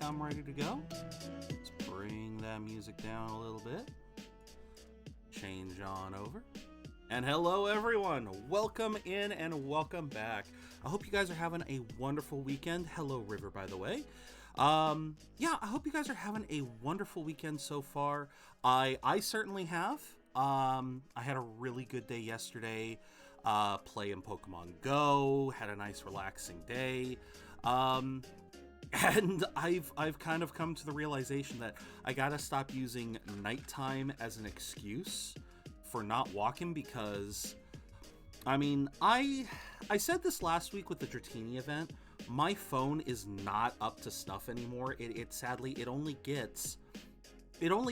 I'm ready to go. Let's bring that music down a little bit. Change on over. And hello everyone, welcome in and welcome back. I hope you guys are having a wonderful weekend. Hello River, by the way. Yeah, I hope you guys are having a wonderful weekend so far. I certainly have. I had a really good day yesterday, playing Pokemon Go, had a nice relaxing day. And I've kind of come to the realization that I gotta stop using nighttime as an excuse for not walking, because I mean, I said this last week with the Dratini event. My phone is not up to snuff anymore. It sadly, it only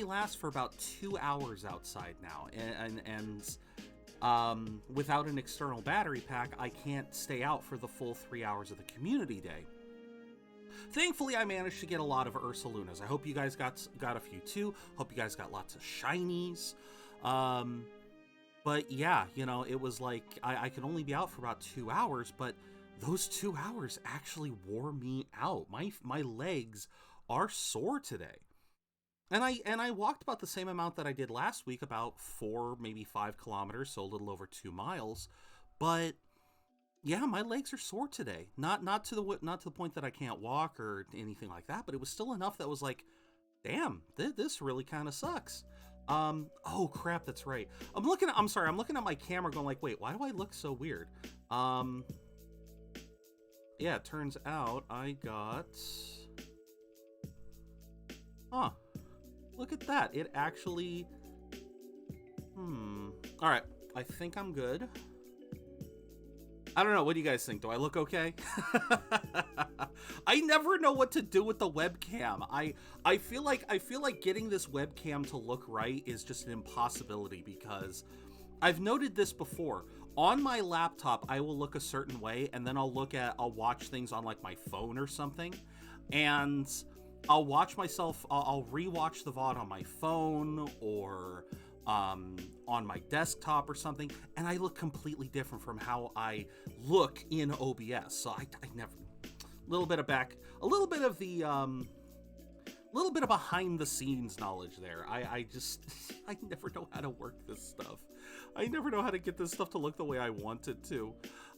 lasts for about 2 hours outside now, and without an external battery pack, I can't stay out for the full 3 hours of the community day. Thankfully, I managed to get a lot of Ursalunas. I hope you guys got a few too. Hope you guys got lots of shinies. But yeah, you know, it was like I could only be out for about 2 hours, but those 2 hours actually wore me out. My legs are sore today. And I walked about the same amount that I did last week, about 4, maybe 5 kilometers, so a little over 2 miles. But yeah, my legs are sore today. Not to the point that I can't walk or anything like that, but it was still enough that was like, damn, this really kind of sucks. Oh crap, that's right. I'm looking at my camera going like, wait, why do I look so weird? Yeah, it turns out I got, look at that. It actually, all right, I think I'm good. I don't know. What do you guys think? Do I look okay? I never know what to do with the webcam. I feel like getting this webcam to look right is just an impossibility, because I've noted this before. On my laptop, I will look a certain way, and then I'll watch things on like my phone or something, and I'll rewatch the VOD on my phone or on my desktop or something, and I look completely different from how I look in OBS. So I never, a little bit of behind the scenes knowledge there. I never know how to work this stuff. I never know how to get this stuff to look the way I want it to.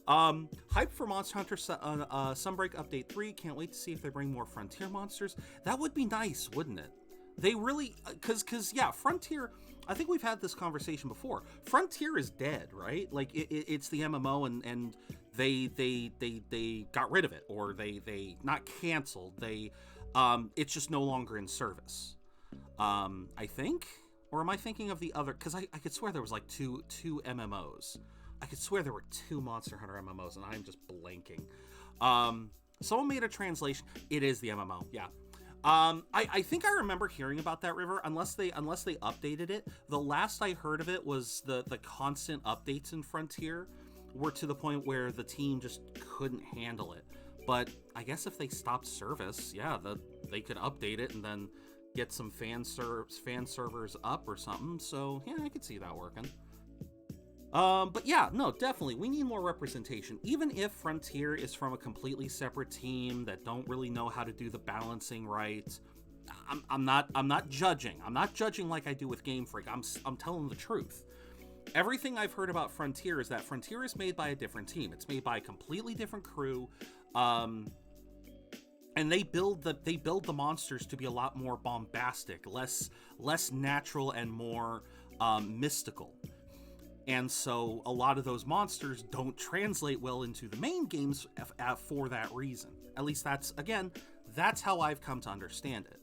Hype for Monster Hunter Sunbreak Update 3. Can't wait to see if they bring more Frontier monsters. That would be nice, wouldn't it? They really, cause yeah, Frontier, I think we've had this conversation before. Frontier is dead, right? Like it's the MMO, and they got rid of it, or they not canceled. It's just no longer in service. I think, or am I thinking of the other? Because I could swear there was like two MMOs. I could swear there were 2 Monster Hunter MMOs, and I'm just blanking. Someone made a translation. It is the MMO, yeah. I think I remember hearing about that, River, unless they updated it. The last I heard of it was the constant updates in Frontier were to the point where the team just couldn't handle it. But I guess if they stopped service, yeah, they could update it and then get some fan servers up or something. So yeah, I could see that working. But yeah, no, definitely, we need more representation. Even if Frontier is from a completely separate team that don't really know how to do the balancing right, I'm not judging. I'm not judging like I do with Game Freak. I'm telling the truth. Everything I've heard about Frontier is that Frontier is made by a different team. It's made by a completely different crew. And they build the monsters to be a lot more bombastic, less natural, and more mystical. And so a lot of those monsters don't translate well into the main games for that reason. At least that's how I've come to understand it.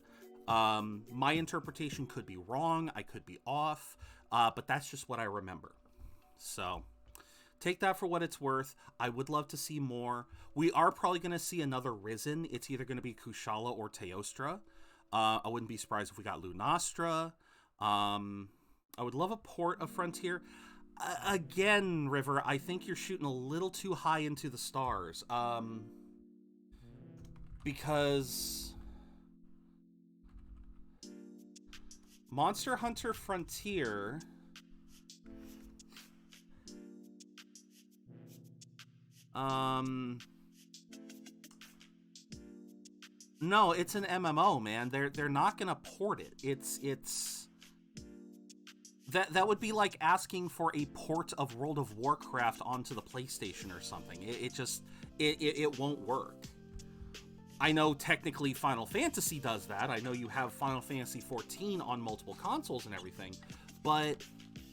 My interpretation could be wrong, I could be off, but that's just what I remember. So take that for what it's worth. I would love to see more. We are probably going to see another Risen. It's either going to be Kushala or Teostra. I wouldn't be surprised if we got Lunastra. I would love a port of Frontier. Again, River, I think you're shooting a little too high into the stars. Because Monster Hunter Frontier No, it's an MMO, man. They're not gonna port it. It's that would be like asking for a port of World of Warcraft onto the PlayStation or something. It won't work. I know technically Final Fantasy does that. I know you have Final Fantasy 14 on multiple consoles and everything, but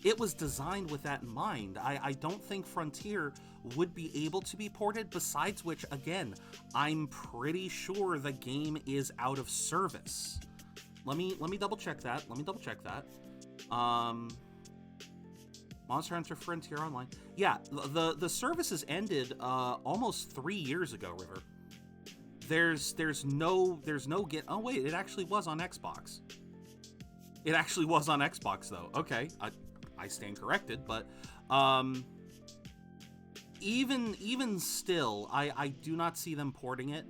it was designed with that in mind. I don't think Frontier would be able to be ported, besides which, again, I'm pretty sure the game is out of service. Let me double check that. Monster Hunter Frontier Online. Yeah, the service has ended almost 3 years ago, River. There's no get. Oh wait, it actually was on Xbox. It actually was on Xbox though. Okay, I stand corrected, but even still, I do not see them porting it.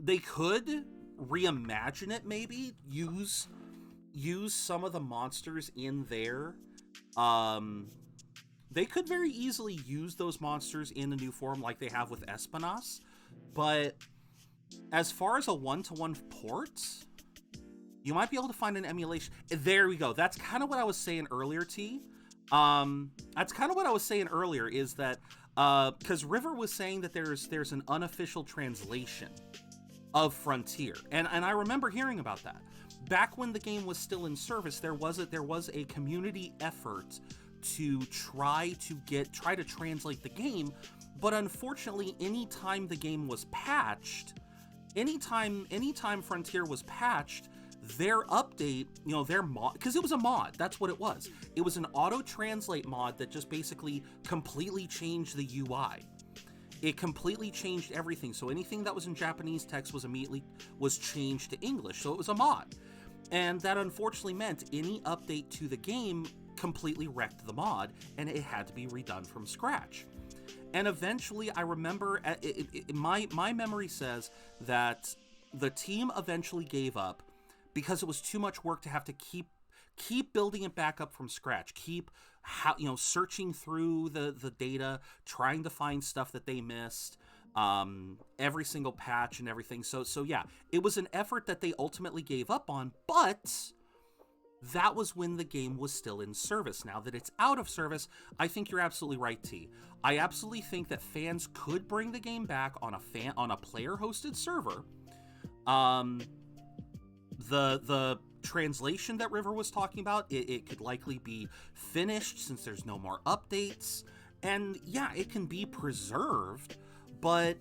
They could reimagine it, maybe use some of the monsters in there. They could very easily use those monsters in a new form like they have with Espinas, but as far as a one-to-one port, you might be able to find an emulation. There we go. That's kind of what I was saying earlier, T. That's kind of what I was saying earlier, is that because River was saying that there's an unofficial translation of Frontier, and I remember hearing about that. Back when the game was still in service, there was a community effort to try to translate the game, but unfortunately, anytime the game was patched, anytime Frontier was patched, their update, their mod, because it was a mod, that's what it was. It was an auto-translate mod that just basically completely changed the UI. It completely changed everything. So anything that was in Japanese text was changed to English. So it was a mod. And that unfortunately meant any update to the game completely wrecked the mod, and it had to be redone from scratch. And eventually, I remember, my memory says that the team eventually gave up because it was too much work to have to keep building it back up from scratch, searching through the data, trying to find stuff that they missed, every single patch and everything. So yeah, it was an effort that they ultimately gave up on, but that was when the game was still in service. Now that it's out of service, I think you're absolutely right, T. I absolutely think that fans could bring the game back on a player-hosted server. The translation that River was talking about, it could likely be finished since there's no more updates. And yeah, it can be preserved, but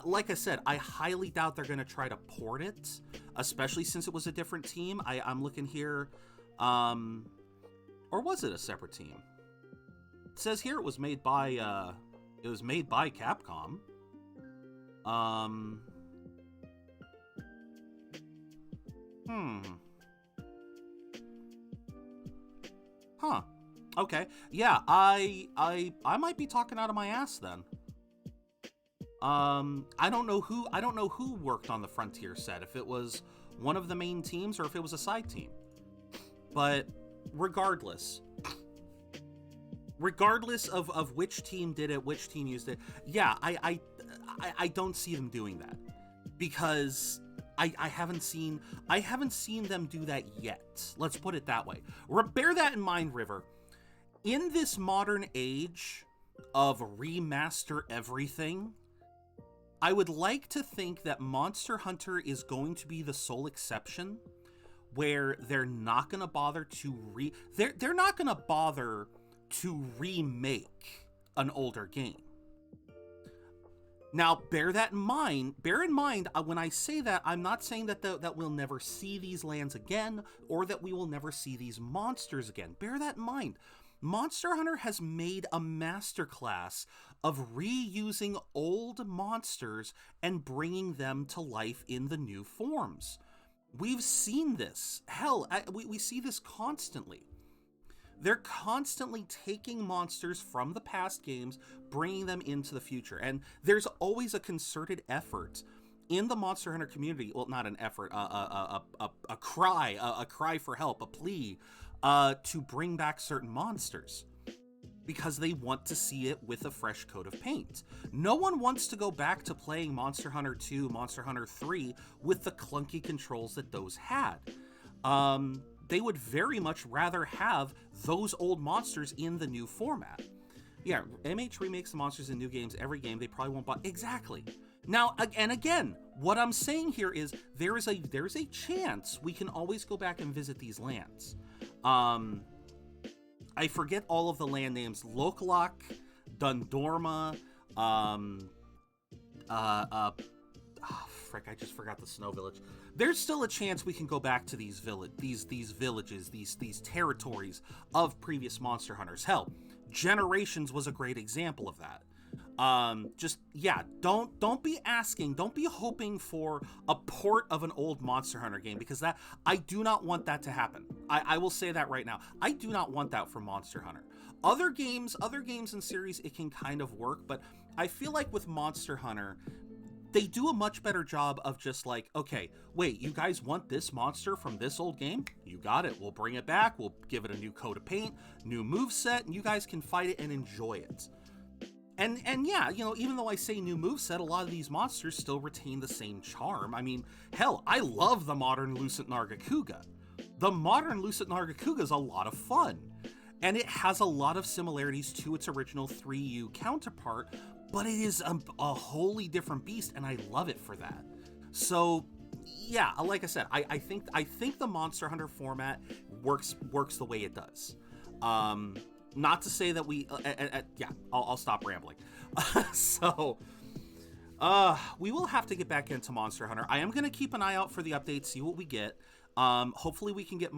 like I said, I highly doubt they're going to try to port it, especially since it was a different team. I'm looking here, or was it a separate team? It says here it was made by Capcom. Huh. Okay. Yeah, I might be talking out of my ass then. I don't know who worked on the Frontier set, if it was one of the main teams or if it was a side team. But regardless of which team did it, which team used it, yeah, I don't see them doing that, because I haven't seen them do that yet. Let's put it that way. Bear that in mind, River. In this modern age of remaster everything, I would like to think that Monster Hunter is going to be the sole exception where they're not going to bother to they're not going to bother to remake an older game. Now, bear in mind, when I say that, I'm not saying that we'll never see these lands again, or that we will never see these monsters again. Bear that in mind. Monster Hunter has made a masterclass of reusing old monsters and bringing them to life in the new forms. We've seen this. Hell, we see this constantly. They're constantly taking monsters from the past games, bringing them into the future. And there's always a concerted effort in the Monster Hunter community. Well, not an effort, a cry for help, a plea to bring back certain monsters. because they want to see it with a fresh coat of paint. No one wants to go back to playing Monster Hunter 2, Monster Hunter 3 with the clunky controls that those had. They would very much rather have those old monsters in the new format. Yeah, MH remakes the monsters in new games every game. They probably won't buy. Exactly. Now, and again, what I'm saying here is there is a chance we can always go back and visit these lands. I forget all of the land names. Loklok, Dundorma, frick, I just forgot the snow village. There's still a chance we can go back to these villages, these territories of previous Monster Hunters. Hell, Generations was a great example of that. Don't be asking, don't be hoping for a port of an old Monster Hunter game, because that, I do not want that to happen. I will say that right now. I do not want that for Monster Hunter. Other games and series, it can kind of work, but I feel like with Monster Hunter, they do a much better job of just like, okay, wait, you guys want this monster from this old game? You got it. We'll bring it back. We'll give it a new coat of paint, new moveset, and you guys can fight it and enjoy it. And yeah, you know, even though I say new moveset, a lot of these monsters still retain the same charm. I mean, hell, I love the modern Lucent Nargacuga. The modern Lucent Nargacuga is a lot of fun. And it has a lot of similarities to its original 3U counterpart, but it is a wholly different beast, and I love it for that. So, yeah, like I said, I think the Monster Hunter format works the way it does. Not to say that we, I'll stop rambling. We will have to get back into Monster Hunter. I am gonna keep an eye out for the updates, see what we get. Hopefully we can get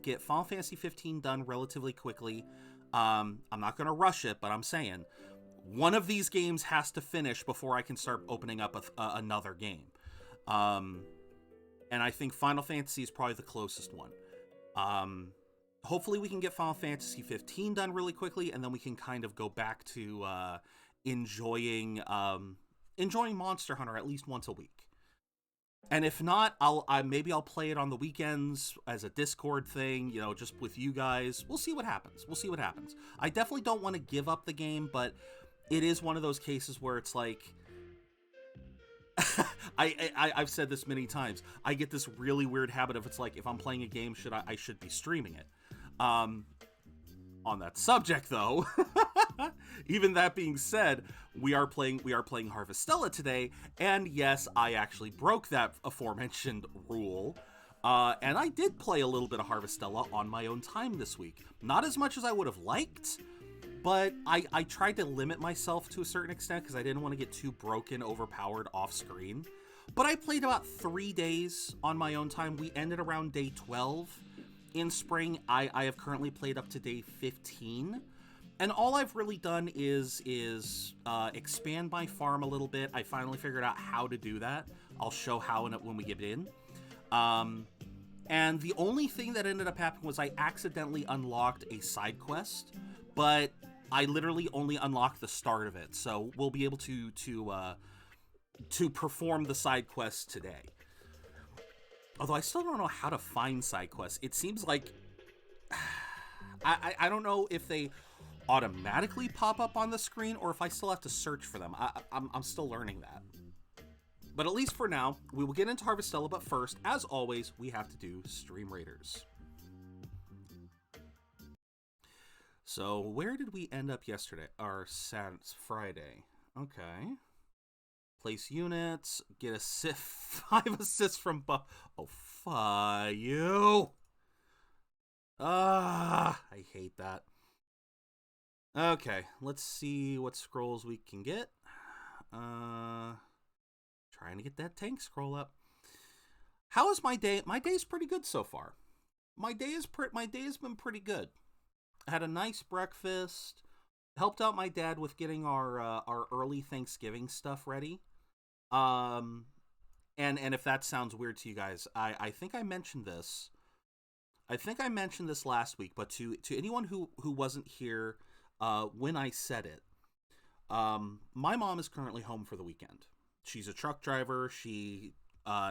get Final Fantasy 15 done relatively quickly. I'm not gonna rush it, but I'm saying one of these games has to finish before I can start opening up another game. And I think Final Fantasy is probably the closest one. Hopefully we can get Final Fantasy 15 done really quickly, and then we can kind of go back to enjoying Monster Hunter at least once a week. And if not, maybe I'll play it on the weekends as a Discord thing, you know, just with you guys. We'll see what happens. I definitely don't want to give up the game, but it is one of those cases where it's like, I've said this many times. I get this really weird habit of, it's like, if I'm playing a game, I should be streaming it. On that subject, though, even that being said, we are playing Harvestella today, and yes, I actually broke that aforementioned rule. And I did play a little bit of Harvestella on my own time this week. Not as much as I would have liked, but I tried to limit myself to a certain extent because I didn't want to get too broken, overpowered off screen. But I played about 3 days on my own time. We ended around day 12. In spring, I have currently played up to day 15. And all I've really done is expand my farm a little bit. I finally figured out how to do that. I'll show how when we get in. And the only thing that ended up happening was I accidentally unlocked a side quest, but I literally only unlocked the start of it. So we'll be able to perform the side quest today. Although I still don't know how to find side quests. It seems like I don't know if they automatically pop up on the screen or if I still have to search for them. I'm still learning that. But at least for now, we will get into Harvestella, but first, as always, we have to do Stream Raiders. So, where did we end up yesterday? Or Friday. Okay. Place units, get 5 assists from oh, fuck you. I hate that. Okay, let's see what scrolls we can get. Trying to get that tank scroll up. How is my day? My day's pretty good so far. My day has been pretty good. I had a nice breakfast. Helped out my dad with getting our early Thanksgiving stuff ready. And if that sounds weird to you guys, I think I mentioned this. I think I mentioned this last week, but to anyone who wasn't here when I said it, my mom is currently home for the weekend. She's a truck driver. She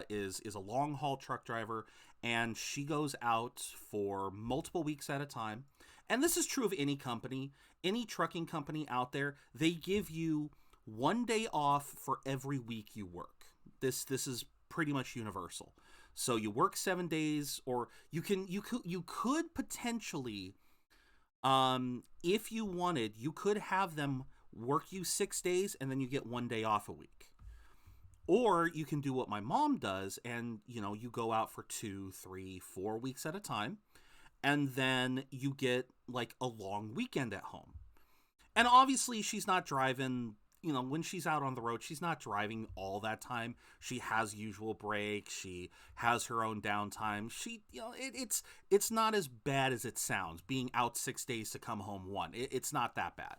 is a long haul truck driver, and she goes out for multiple weeks at a time. and this is true of any company, any trucking company out there, they give you 1 day off for every week you work. This is pretty much universal. So you work 7 days, or you could potentially, if you wanted, you could have them work you 6 days and then you get 1 day off a week. Or you can do what my mom does, and you go out for 2, 3, 4 weeks at a time, and then you get like a long weekend at home. And obviously she's not driving, when she's out on the road, she's not driving all that time. She has usual breaks. She has her own downtime. It's not as bad as it sounds, being out 6 days to come home 1. It's not that bad.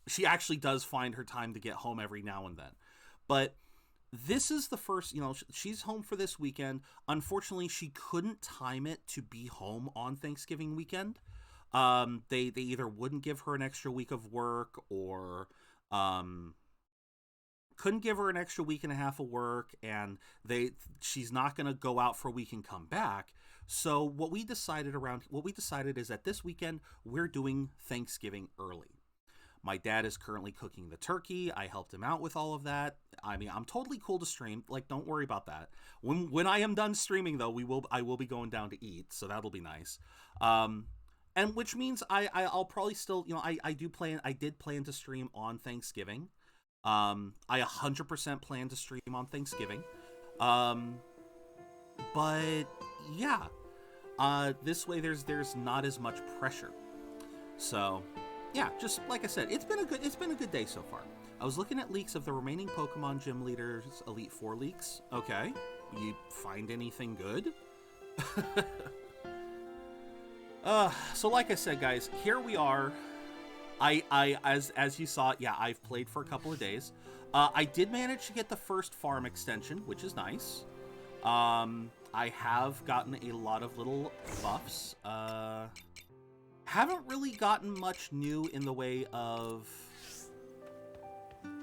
She actually does find her time to get home every now and then. But this is the first, she's home for this weekend. Unfortunately, she couldn't time it to be home on Thanksgiving weekend. They either wouldn't give her an extra week of work, or couldn't give her an extra week and a half of work, and she's not going to go out for a week and come back. So what we decided is that this weekend we're doing Thanksgiving early. My dad is currently cooking the turkey. I helped him out with all of that. I mean, I'm totally cool to stream. Like, don't worry about that. When I am done streaming, though, I will be going down to eat, so that'll be nice. And which means I'll probably still, I did plan to stream on Thanksgiving. I 100% plan to stream on Thanksgiving. But yeah, this way there's not as much pressure. So yeah, just like I said, it's been a good day so far. I was looking at leaks of the remaining Pokemon Gym Leaders Elite Four leaks. Okay, you find anything good? So like I said, guys, here we are. As you saw, yeah, I've played for a couple of days. I did manage to get the first farm extension, which is nice. I have gotten a lot of little buffs. Haven't really gotten much new in the way of...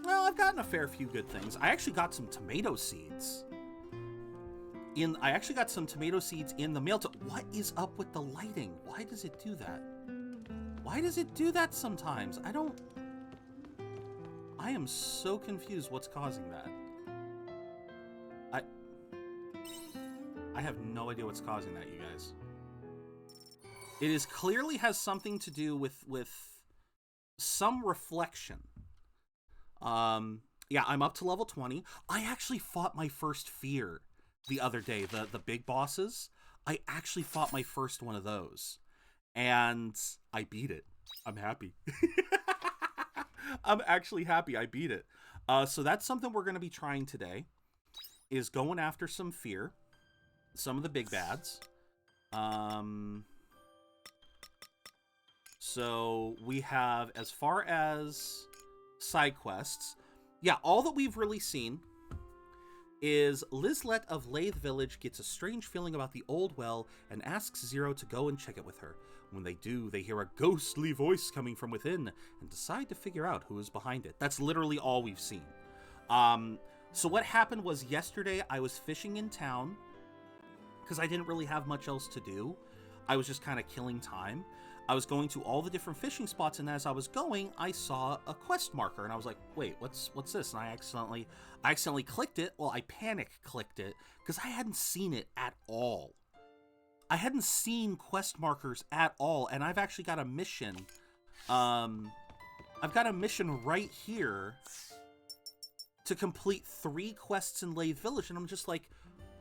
Well, I've gotten a fair few good things. I actually got some tomato seeds. I actually got some tomato seeds in the mail. What is up with the lighting? Why does it do that? Why does it do that sometimes? I am so confused what's causing that. I have no idea what's causing that, you guys. It is clearly has something to do with some reflection. Yeah, I'm up to level 20. I actually fought my first fear the other day, the big bosses. I actually fought my first one of those, and I beat it. I'm happy. I'm actually happy I beat it. So that's something we're going to be trying today, is going after some fear, some of the big bads. So we have, as far as side quests, yeah, all that we've really seen is Lizlet of Lathe Village gets a strange feeling about the old well and asks Zero to go and check it with her. When they do, they hear a ghostly voice coming from within and decide to figure out who is behind it. That's literally all we've seen. So what happened was yesterday I was fishing in town because I didn't really have much else to do. I was just kind of killing time. I was going to all the different fishing spots, and as I was going, I saw a quest marker, and I was like, wait, what's this? And I accidentally clicked it. Well, I panic clicked it because I hadn't seen it at all. I hadn't seen quest markers at all, and I've actually got a mission. I've got a mission right here to complete 3 quests in Lathe Village, and I'm just like,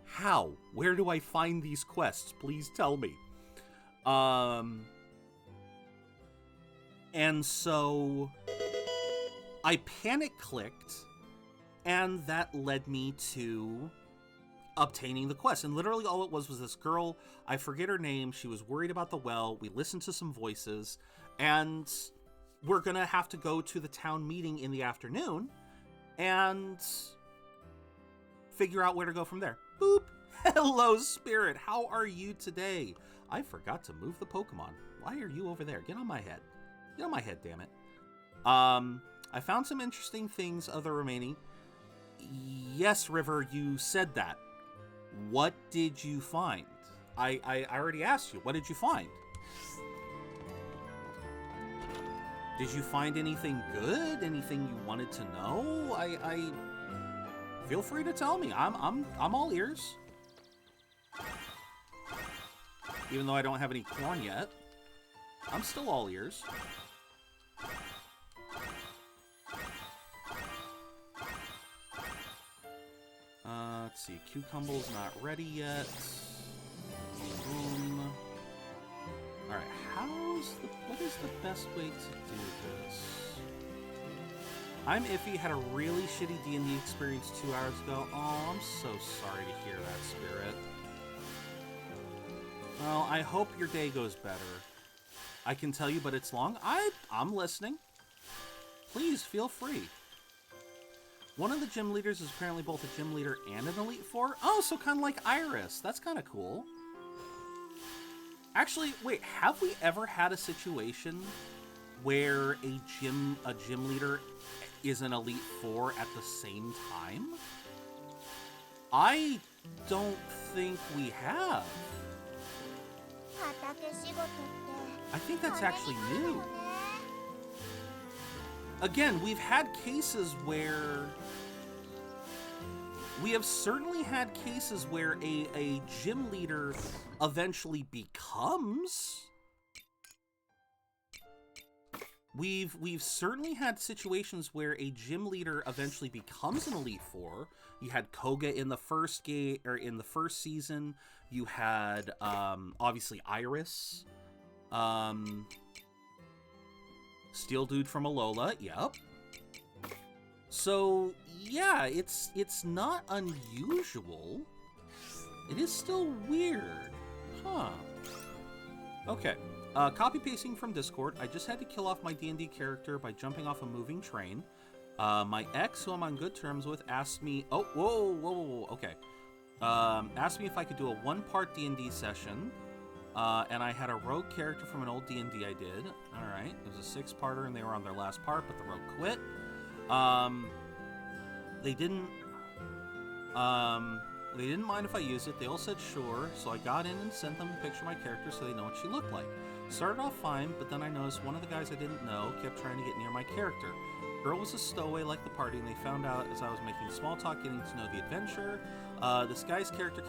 how? Where do I find these quests? Please tell me. And so I panic clicked, and that led me to obtaining the quest. And literally all it was this girl, I forget her name, she was worried about the well, we listened to some voices, and we're gonna have to go to the town meeting in the afternoon and figure out where to go from there. Boop! Hello, Spirit, how are you today? I forgot to move the Pokemon. Why are you over there? Get on my head. Get on my head, damn it. I found some interesting things of the remaining. Yes, River, you said that. What did you find? I already asked you. What did you find? Did you find anything good? Anything you wanted to know? I feel free to tell me. I'm all ears. Even though I don't have any corn yet, I'm still all ears. Let's see. Cucumble's not ready yet. Boom. All right. What is the best way to do this? I'm iffy. Had a really shitty D&D experience 2 hours ago. Oh, I'm so sorry to hear that, Spirit. Well, I hope your day goes better. I can tell you, but it's long. I'm listening. Please, feel free. One of the gym leaders is apparently both a gym leader and an Elite Four. Oh, so kind of like Iris. That's kind of cool. Actually, wait, have we ever had a situation where a gym leader is an Elite Four at the same time? I don't think we have. I think that's actually new. Again, we've had cases where... We have certainly had cases where a gym leader eventually becomes... We've certainly had situations where a gym leader eventually becomes an Elite Four. You had Koga in the first game, or in the first season. You had obviously Iris, Steel Dude from Alola. Yep. So yeah, it's not unusual. It is still weird, huh? Okay. Copy pasting from Discord. I just had to kill off my D&D character by jumping off a moving train. My ex, who I'm on good terms with, asked me... Oh, whoa, okay. Asked me if I could do a one-part D&D session. And I had a rogue character from an old D&D I did. Alright, it was a 6-parter and they were on their last part, but the rogue quit. They didn't mind if I used it. They all said sure, so I got in and sent them a picture of my character so they know what she looked like. Started off fine, but then I noticed one of the guys I didn't know kept trying to get near my character. Girl was a stowaway like the party, and they found out as I was making small talk, getting to know the adventure. This guy's character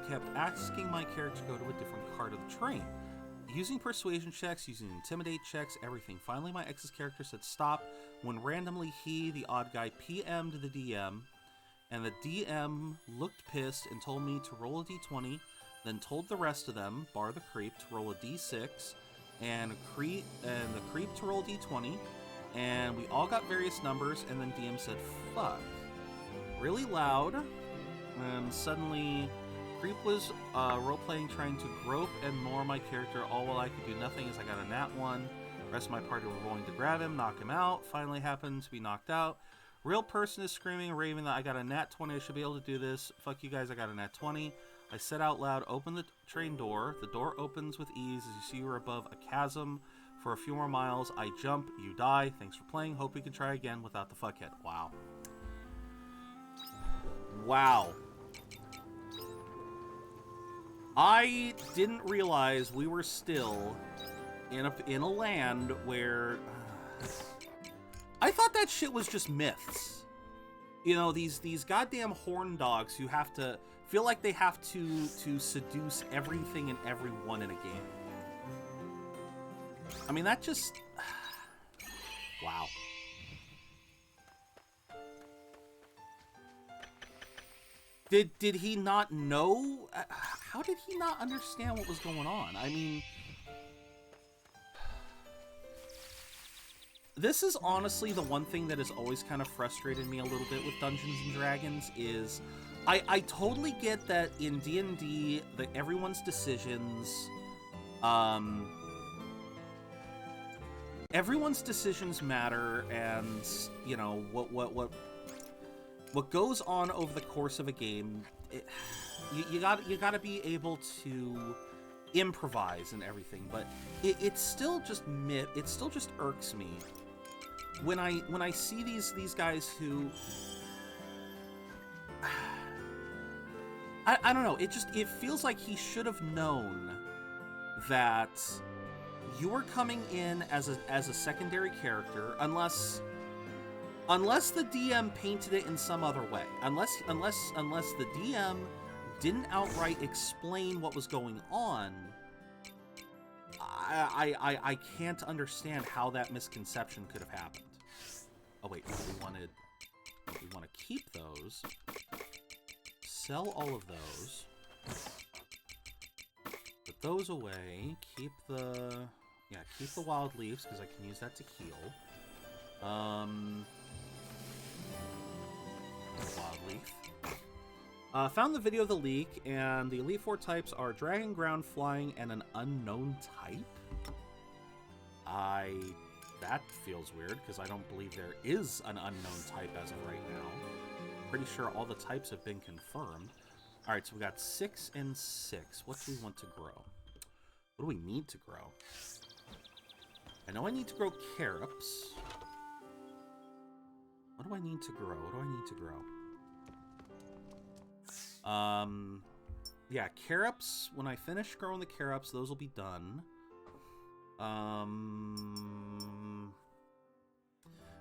kept asking my character to go to a different part of the train. Using persuasion checks, using intimidate checks, everything. Finally, my ex's character said stop, when randomly he, the odd guy, PM'd the DM, and the DM looked pissed and told me to roll a d20, then told the rest of them, bar the creep, to roll a d6, and the creep to roll a d20, and we all got various numbers, and then DM said, fuck. Really loud, and suddenly... Creep was role-playing, trying to grope and maul my character, all while I could do nothing as I got a nat 1. The rest of my party were rolling to grab him, knock him out. Finally happened to be knocked out. Real person is screaming and raving that I got a nat 20, I should be able to do this. Fuck you guys, I got a nat 20. I said out loud, open the train door. The door opens with ease as you see you're above a chasm. For a few more miles, I jump, you die. Thanks for playing, hope we can try again without the fuckhead. Wow. Wow. I didn't realize we were still in a land where... I thought that shit was just myths. You know, these goddamn horn dogs who have to... feel like they have to seduce everything and everyone in a game. I mean, that just... Wow. Did he not know? How did he not understand what was going on? I mean... This is honestly the one thing that has always kind of frustrated me a little bit with Dungeons & Dragons is... I totally get that in D&D, that everyone's decisions... everyone's decisions matter, and, you know, what goes on over the course of a game, you gotta be able to improvise and everything, but it's still just it still just irks me when I see these guys who I don't know, it feels like he should have known that you are coming in as a secondary character, unless the DM painted it in some other way. Unless the DM didn't outright explain what was going on, I can't understand how that misconception could have happened. Oh wait, we want to keep those. Sell all of those. Put those away. Keep the wild leaves because I can use that to heal. Wild leaf. Found the video of the leak, and the Elite Four types are Dragon, Ground, Flying, and an unknown type. That feels weird, because I don't believe there is an unknown type as of right now. Pretty sure all the types have been confirmed. Alright, so we got 6 and 6. What do we want to grow? What do we need to grow? I know I need to grow carops. What do I need to grow? What do I need to grow? Yeah, carops. When I finish growing the carops, those will be done.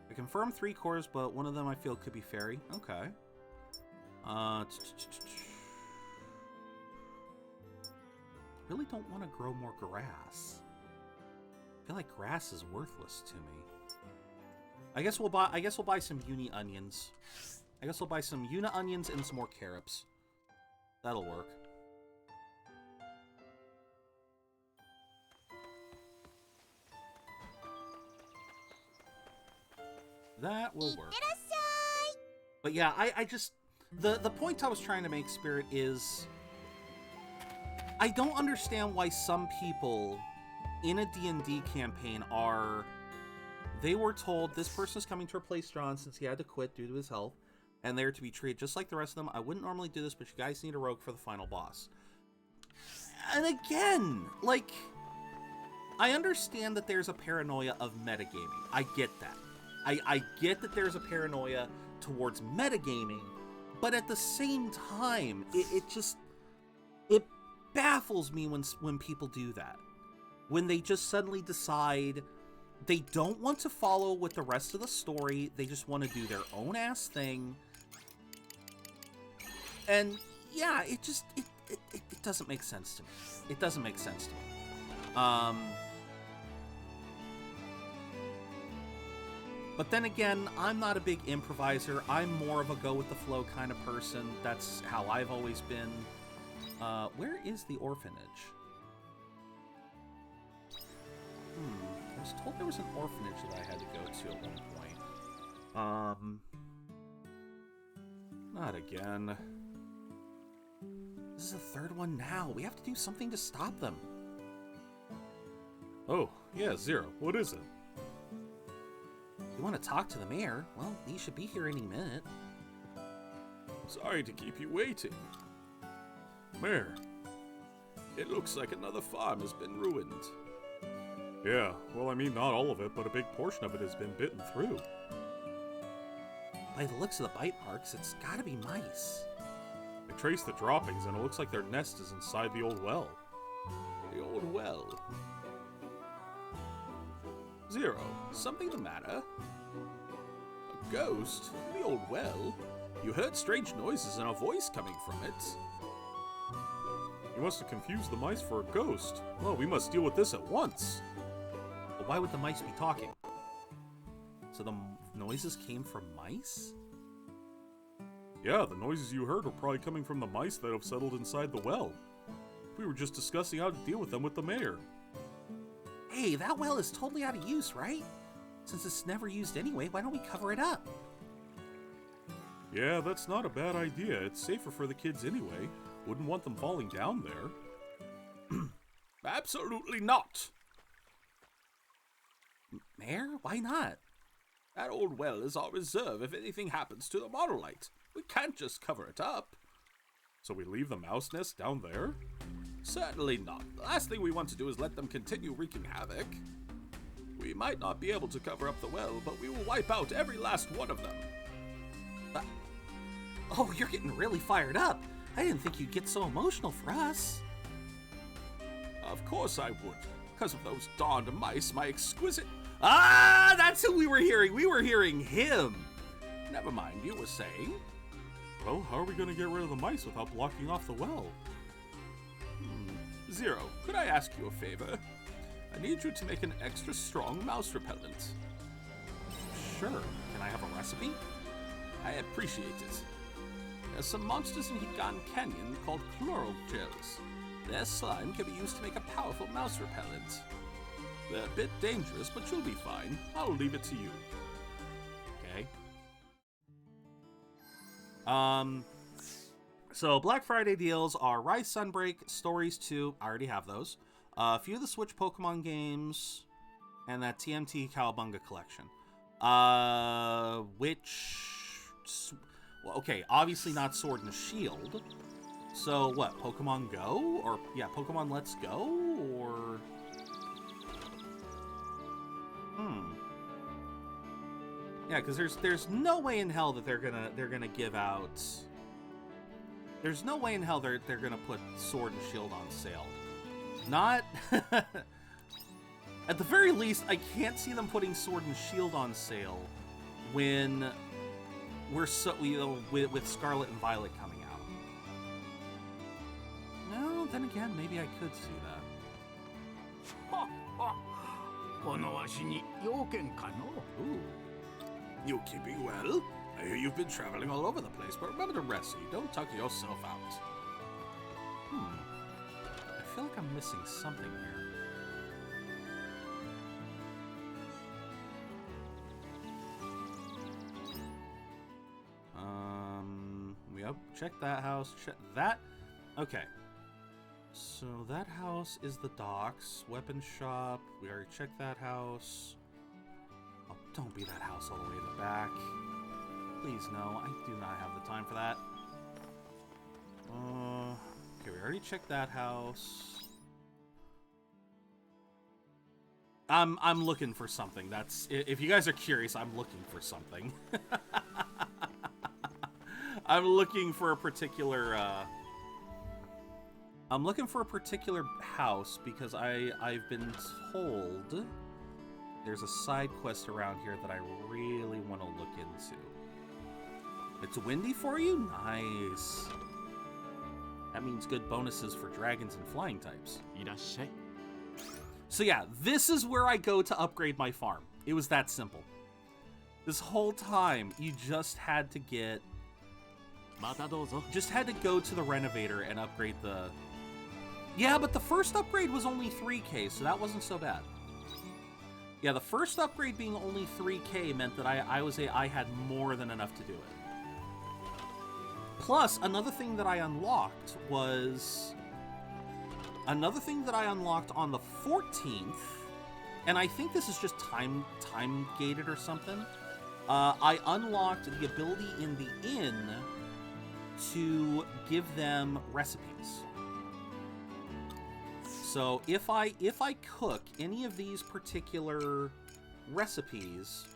I confirmed 3 cores, but one of them I feel could be fairy. Okay. Really don't want to grow more grass. I feel like grass is worthless to me. I guess we'll buy some uni onions. I guess we'll buy some uni onions and some more carops. That'll work. That will work. But yeah, I just... The point I was trying to make, Spirit, is... I don't understand why some people in a D&D campaign are... They were told this person is coming to replace John since he had to quit due to his health, and they're to be treated just like the rest of them. I wouldn't normally do this, but you guys need a rogue for the final boss. And again, like... I understand that there's a paranoia of metagaming. I get that. I get that there's a paranoia towards metagaming, but at the same time, it baffles me when people do that. When they just suddenly decide they don't want to follow with the rest of the story, they just want to do their own ass thing. And yeah, it doesn't make sense to me. It doesn't make sense to me. But then again, I'm not a big improviser. I'm more of a go-with-the-flow kind of person. That's how I've always been. Where is the orphanage? I was told there was an orphanage that I had to go to at one point. Not again. This is the third one now. We have to do something to stop them. Oh, yeah, Zero. What is it? You want to talk to the mayor? Well, he should be here any minute. Sorry to keep you waiting. Mayor, it looks like another farm has been ruined. Yeah, well, I mean, not all of it, but a big portion of it has been bitten through. By the looks of the bite marks, it's gotta be mice. I traced the droppings, and it looks like their nest is inside the old well. The old well? Zero, something the matter? A ghost? The old well? You heard strange noises and a voice coming from it. You must have confused the mice for a ghost. Well, we must deal with this at once. But why would the mice be talking? So the noises came from mice? Yeah, the noises you heard were probably coming from the mice that have settled inside the well. We were just discussing how to deal with them with the mayor. Hey, that well is totally out of use, right? Since it's never used anyway, why don't we cover it up? Yeah, that's not a bad idea. It's safer for the kids anyway. Wouldn't want them falling down there. Absolutely not! Mayor? Why not? That old well is our reserve if anything happens to the Monolite. We can't just cover it up. So we leave the mouse nest down there? Certainly not. The last thing we want to do is let them continue wreaking havoc. We might not be able to cover up the well, but we will wipe out every last one of them. Oh, you're getting really fired up. I didn't think you'd get so emotional for us. Of course I would. Because of those darned mice, my exquisite... Ah, that's who we were hearing. We were hearing him. Never mind, you were saying? Well, how are we going to get rid of the mice without blocking off the well? Zero, could I ask you a favor? I need you to make an extra strong mouse repellent. Sure. Can I have a recipe? I appreciate it. There's some monsters in Higan Canyon called chloral gels. Their slime can be used to make a powerful mouse repellent. They're a bit dangerous, but you'll be fine. I'll leave it to you. Okay. So Black Friday deals are Rise Sunbreak, Stories 2, I already have those. A few of the Switch Pokemon games, and that TMT Cowabunga collection. Well, okay, obviously not Sword and Shield. So what, Pokemon Go? Or, yeah, Pokemon Let's Go? Or... Yeah, because there's no way in hell that they're gonna give out... There's no way in hell they're gonna put Sword and Shield on sale. Not... At the very least, I can't see them putting Sword and Shield on sale when we're with Scarlet and Violet coming out. No, then again, maybe I could see that. Ooh. You keeping well? I hear you've been traveling all over the place, but remember to rest so you don't tuck yourself out. I feel like I'm missing something here. Check that house. Check that. Okay. So that house is the docks. Weapon shop. We already checked that house. Oh, don't be that house all the way in the back. Please, no. I do not have the time for that. Okay, we already checked that house. I'm looking for something. That's... If you guys are curious, I'm looking for something. I'm looking for a particular, I'm looking for a particular house because I've been told there's a side quest around here that I really want to look into. It's windy for you? Nice. That means good bonuses for dragons and flying types. So yeah, this is where I go to upgrade my farm. It was that simple. This whole time, you just had to get... Just had to go to the renovator and upgrade the... Yeah, but the first upgrade was only 3k, so that wasn't so bad. Yeah, the first upgrade being only 3k meant that I had more than enough to do it. Plus, another thing that I unlocked was... Another thing that I unlocked on the 14th, and I think this is just time-gated or something, I unlocked the ability in the inn to give them recipes. So if I cook any of these particular recipes,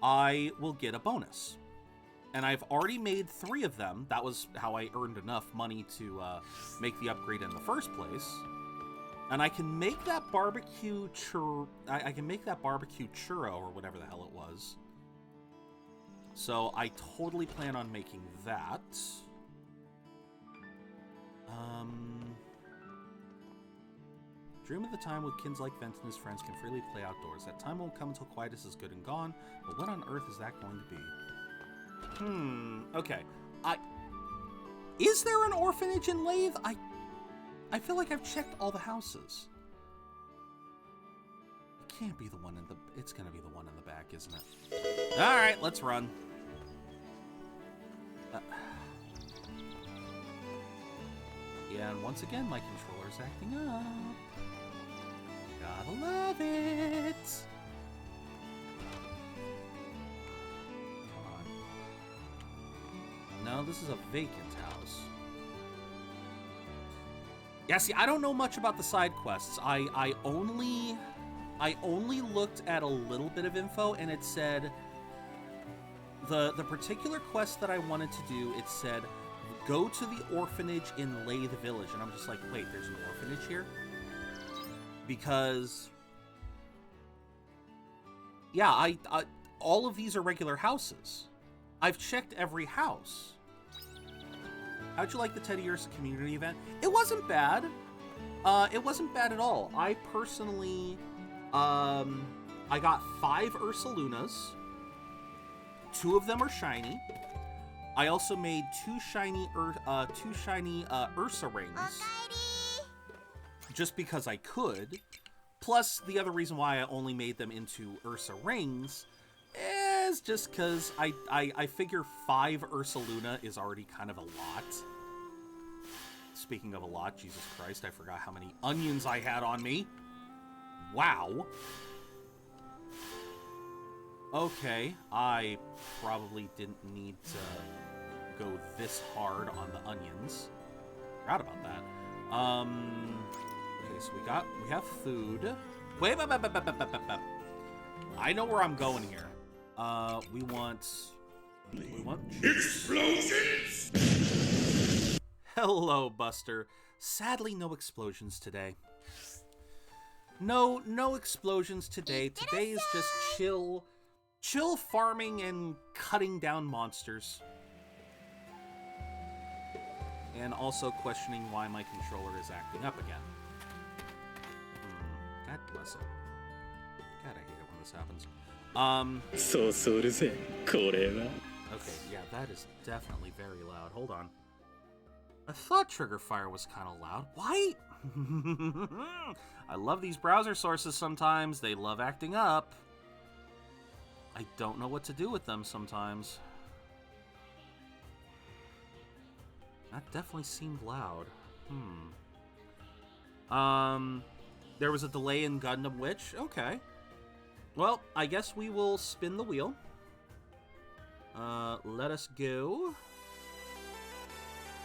I will get a bonus. And I've already made 3 of them. That was how I earned enough money to make the upgrade in the first place. And I can make that barbecue I can make that barbecue churro or whatever the hell it was. So I totally plan on making that. Dream of the time when kids like Vent and his friends can freely play outdoors. That time won't come until quietus is good and gone. But what on earth is that going to be? Okay. Is there an orphanage in Lathe? I feel like I've checked all the houses. It can't be the one in the... It's gonna be the one in the back, isn't it? Alright, let's run. Yeah, and once again, my controller's acting up. Gotta love it! Come on. No, this is a vacant house. Yeah, see, I don't know much about the side quests. I only looked at a little bit of info, and it said... The particular quest that I wanted to do, it said, go to the orphanage in Lathe Village. And I'm just like, wait, there's an orphanage here? because, yeah, I all of these are regular houses. I've checked every house. How'd you like the Teddy Ursa community event? It wasn't bad. It wasn't bad at all. I personally, I got 5 Ursalunas. 2 of them are shiny. I also made 2 shiny Ursa rings. Just because I could. Plus, the other reason why I only made them into Ursa rings is just because I figure 5 Ursaluna is already kind of a lot. Speaking of a lot, Jesus Christ, I forgot how many onions I had on me. Wow. Okay, I probably didn't need to go this hard on the onions. Forgot about that. Okay, so we have food. Wait. I know where I'm going here. We want explosions. Hello, Buster. Sadly, no explosions today. No explosions today. Today is just chill farming and cutting down monsters. And also questioning why my controller is acting up again. God bless it. God, I hate it when this happens. Okay, yeah, that is definitely very loud. Hold on. I thought Trigger Fire was kind of loud. Why? I love these browser sources sometimes. They love acting up. I don't know what to do with them sometimes. That definitely seemed loud. There was a delay in Gundam Witch. Okay. Well, I guess we will spin the wheel. Let us go.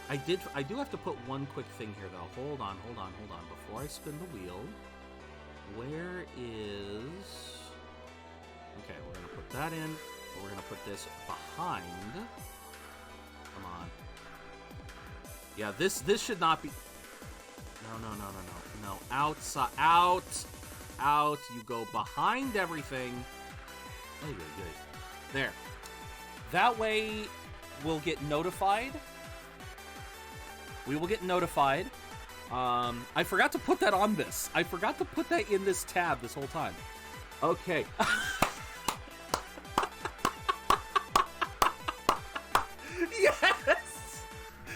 I do have to put one quick thing here, though. Hold on. Before I spin the wheel, where is... Okay, we're going to put that in. We're going to put this behind. Come on. Yeah, this should not be... No. Outside. Out. You go behind everything. There. That way, we'll get notified. We will get notified. I forgot to put that on this. I forgot to put that in this tab this whole time. Okay. Yes!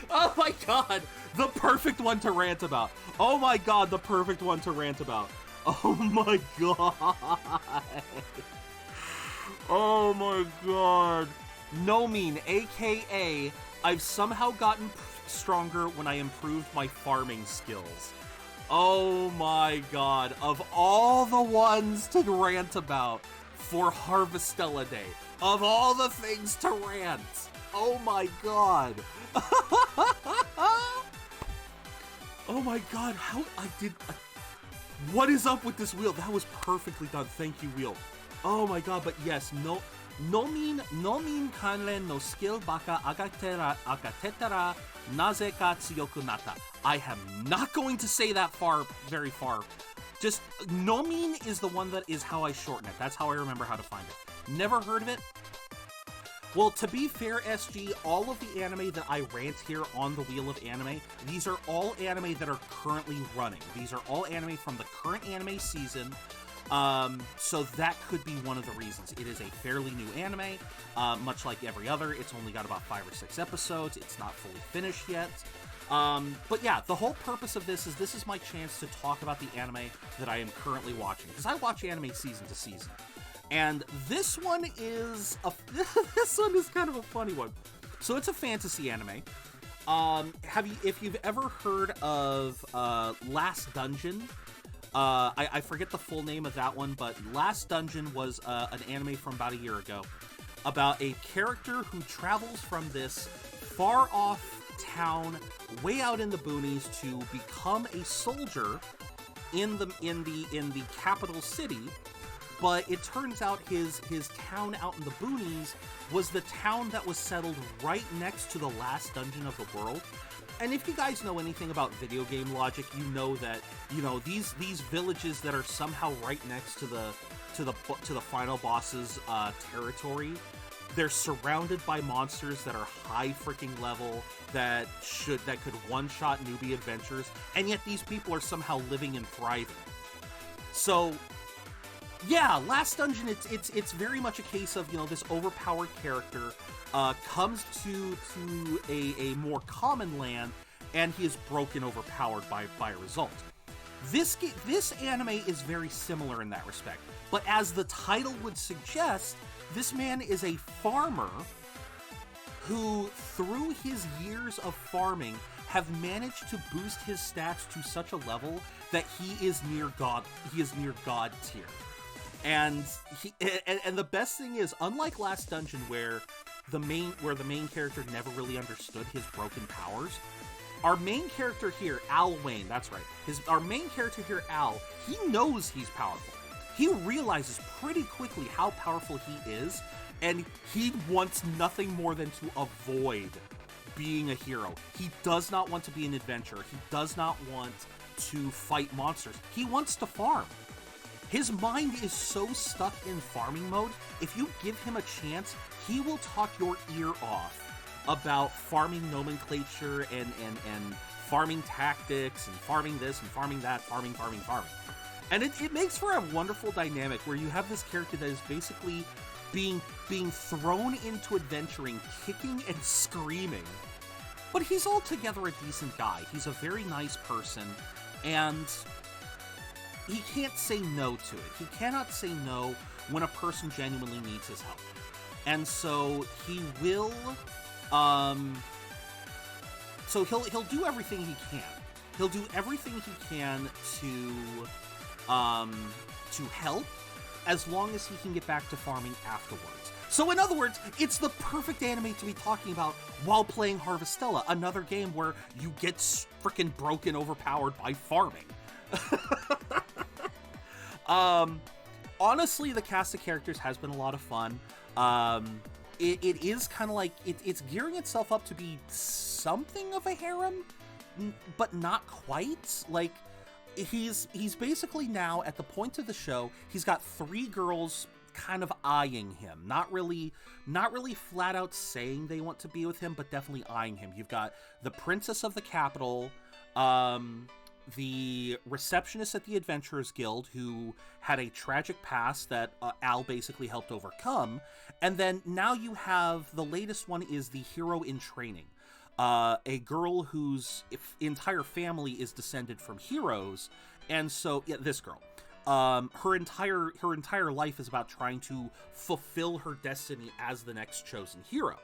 Oh my god! The perfect one to rant about. Oh my god, the perfect one to rant about. Oh my god. Oh my god. No mean, aka, I've somehow gotten stronger when I improved my farming skills. Oh my god. Of all the ones to rant about for Harvestella Day, of all the things to rant, oh my god. Oh my god, how I did... what is up with this wheel? That was perfectly done. Thank you, wheel. Oh my god, but yes, no min kanren no skill baka agatetara nazeka tsuyoku nata. I am not going to say that very far. Just, no min is the one that is how I shorten it. That's how I remember how to find it. Never heard of it? Well, to be fair, SG, all of the anime that I rant here on the Wheel of Anime, these are all anime that are currently running. These are all anime from the current anime season. So that could be one of the reasons. It is a fairly new anime, much like every other. It's only got about 5 or 6 episodes. It's not fully finished yet. But yeah, the whole purpose of this is my chance to talk about the anime that I am currently watching, because I watch anime season to season. And this one is this one is kind of a funny one. So it's a fantasy anime. If you've ever heard of Last Dungeon? I forget the full name of that one, but Last Dungeon was an anime from about a year ago about a character who travels from this far off town way out in the boonies to become a soldier in the capital city. But it turns out his town out in the boonies was the town that was settled right next to the last dungeon of the world. And if you guys know anything about video game logic, you know that, you know, these villages that are somehow right next to the final boss's territory, they're surrounded by monsters that are high freaking level that could one-shot newbie adventurers, and yet these people are somehow living and thriving. So yeah, Last Dungeon, it's very much a case of, you know, this overpowered character comes to a more common land, and he is broken, overpowered by a result. This anime is very similar in that respect, but as the title would suggest, this man is a farmer who, through his years of farming, have managed to boost his stats to such a level that he is near God. He is near God tier. And the best thing is, unlike Last Dungeon, where the main character never really understood his broken powers, our main character here, Al Wayne, that's right, our main character here, Al, he knows he's powerful. He realizes pretty quickly how powerful he is, and he wants nothing more than to avoid being a hero. He does not want to be an adventurer. He does not want to fight monsters. He wants to farm. His mind is so stuck in farming mode, if you give him a chance, he will talk your ear off about farming nomenclature and farming tactics and farming this and farming that, farming. And it makes for a wonderful dynamic where you have this character that is basically being thrown into adventuring, kicking and screaming. But he's altogether a decent guy. He's a very nice person, and he can't say no to it. He cannot say no when a person genuinely needs his help. And so he will, so he'll do everything he can. He'll do everything he can to help, as long as he can get back to farming afterwards. So in other words, it's the perfect anime to be talking about while playing Harvestella, another game where you get freaking broken, overpowered by farming. Honestly, the cast of characters has been a lot of fun. It is kind of like, it's gearing itself up to be something of a harem, but not quite. Like, he's basically now, at the point of the show, he's got 3 girls kind of eyeing him. Not really flat out saying they want to be with him, but definitely eyeing him. You've got the princess of the capital, the receptionist at the Adventurers Guild, who had a tragic past that Al basically helped overcome, and then now you have the latest one is the hero in training, a girl whose entire family is descended from heroes, and so yeah, this girl, her entire life is about trying to fulfill her destiny as the next chosen hero.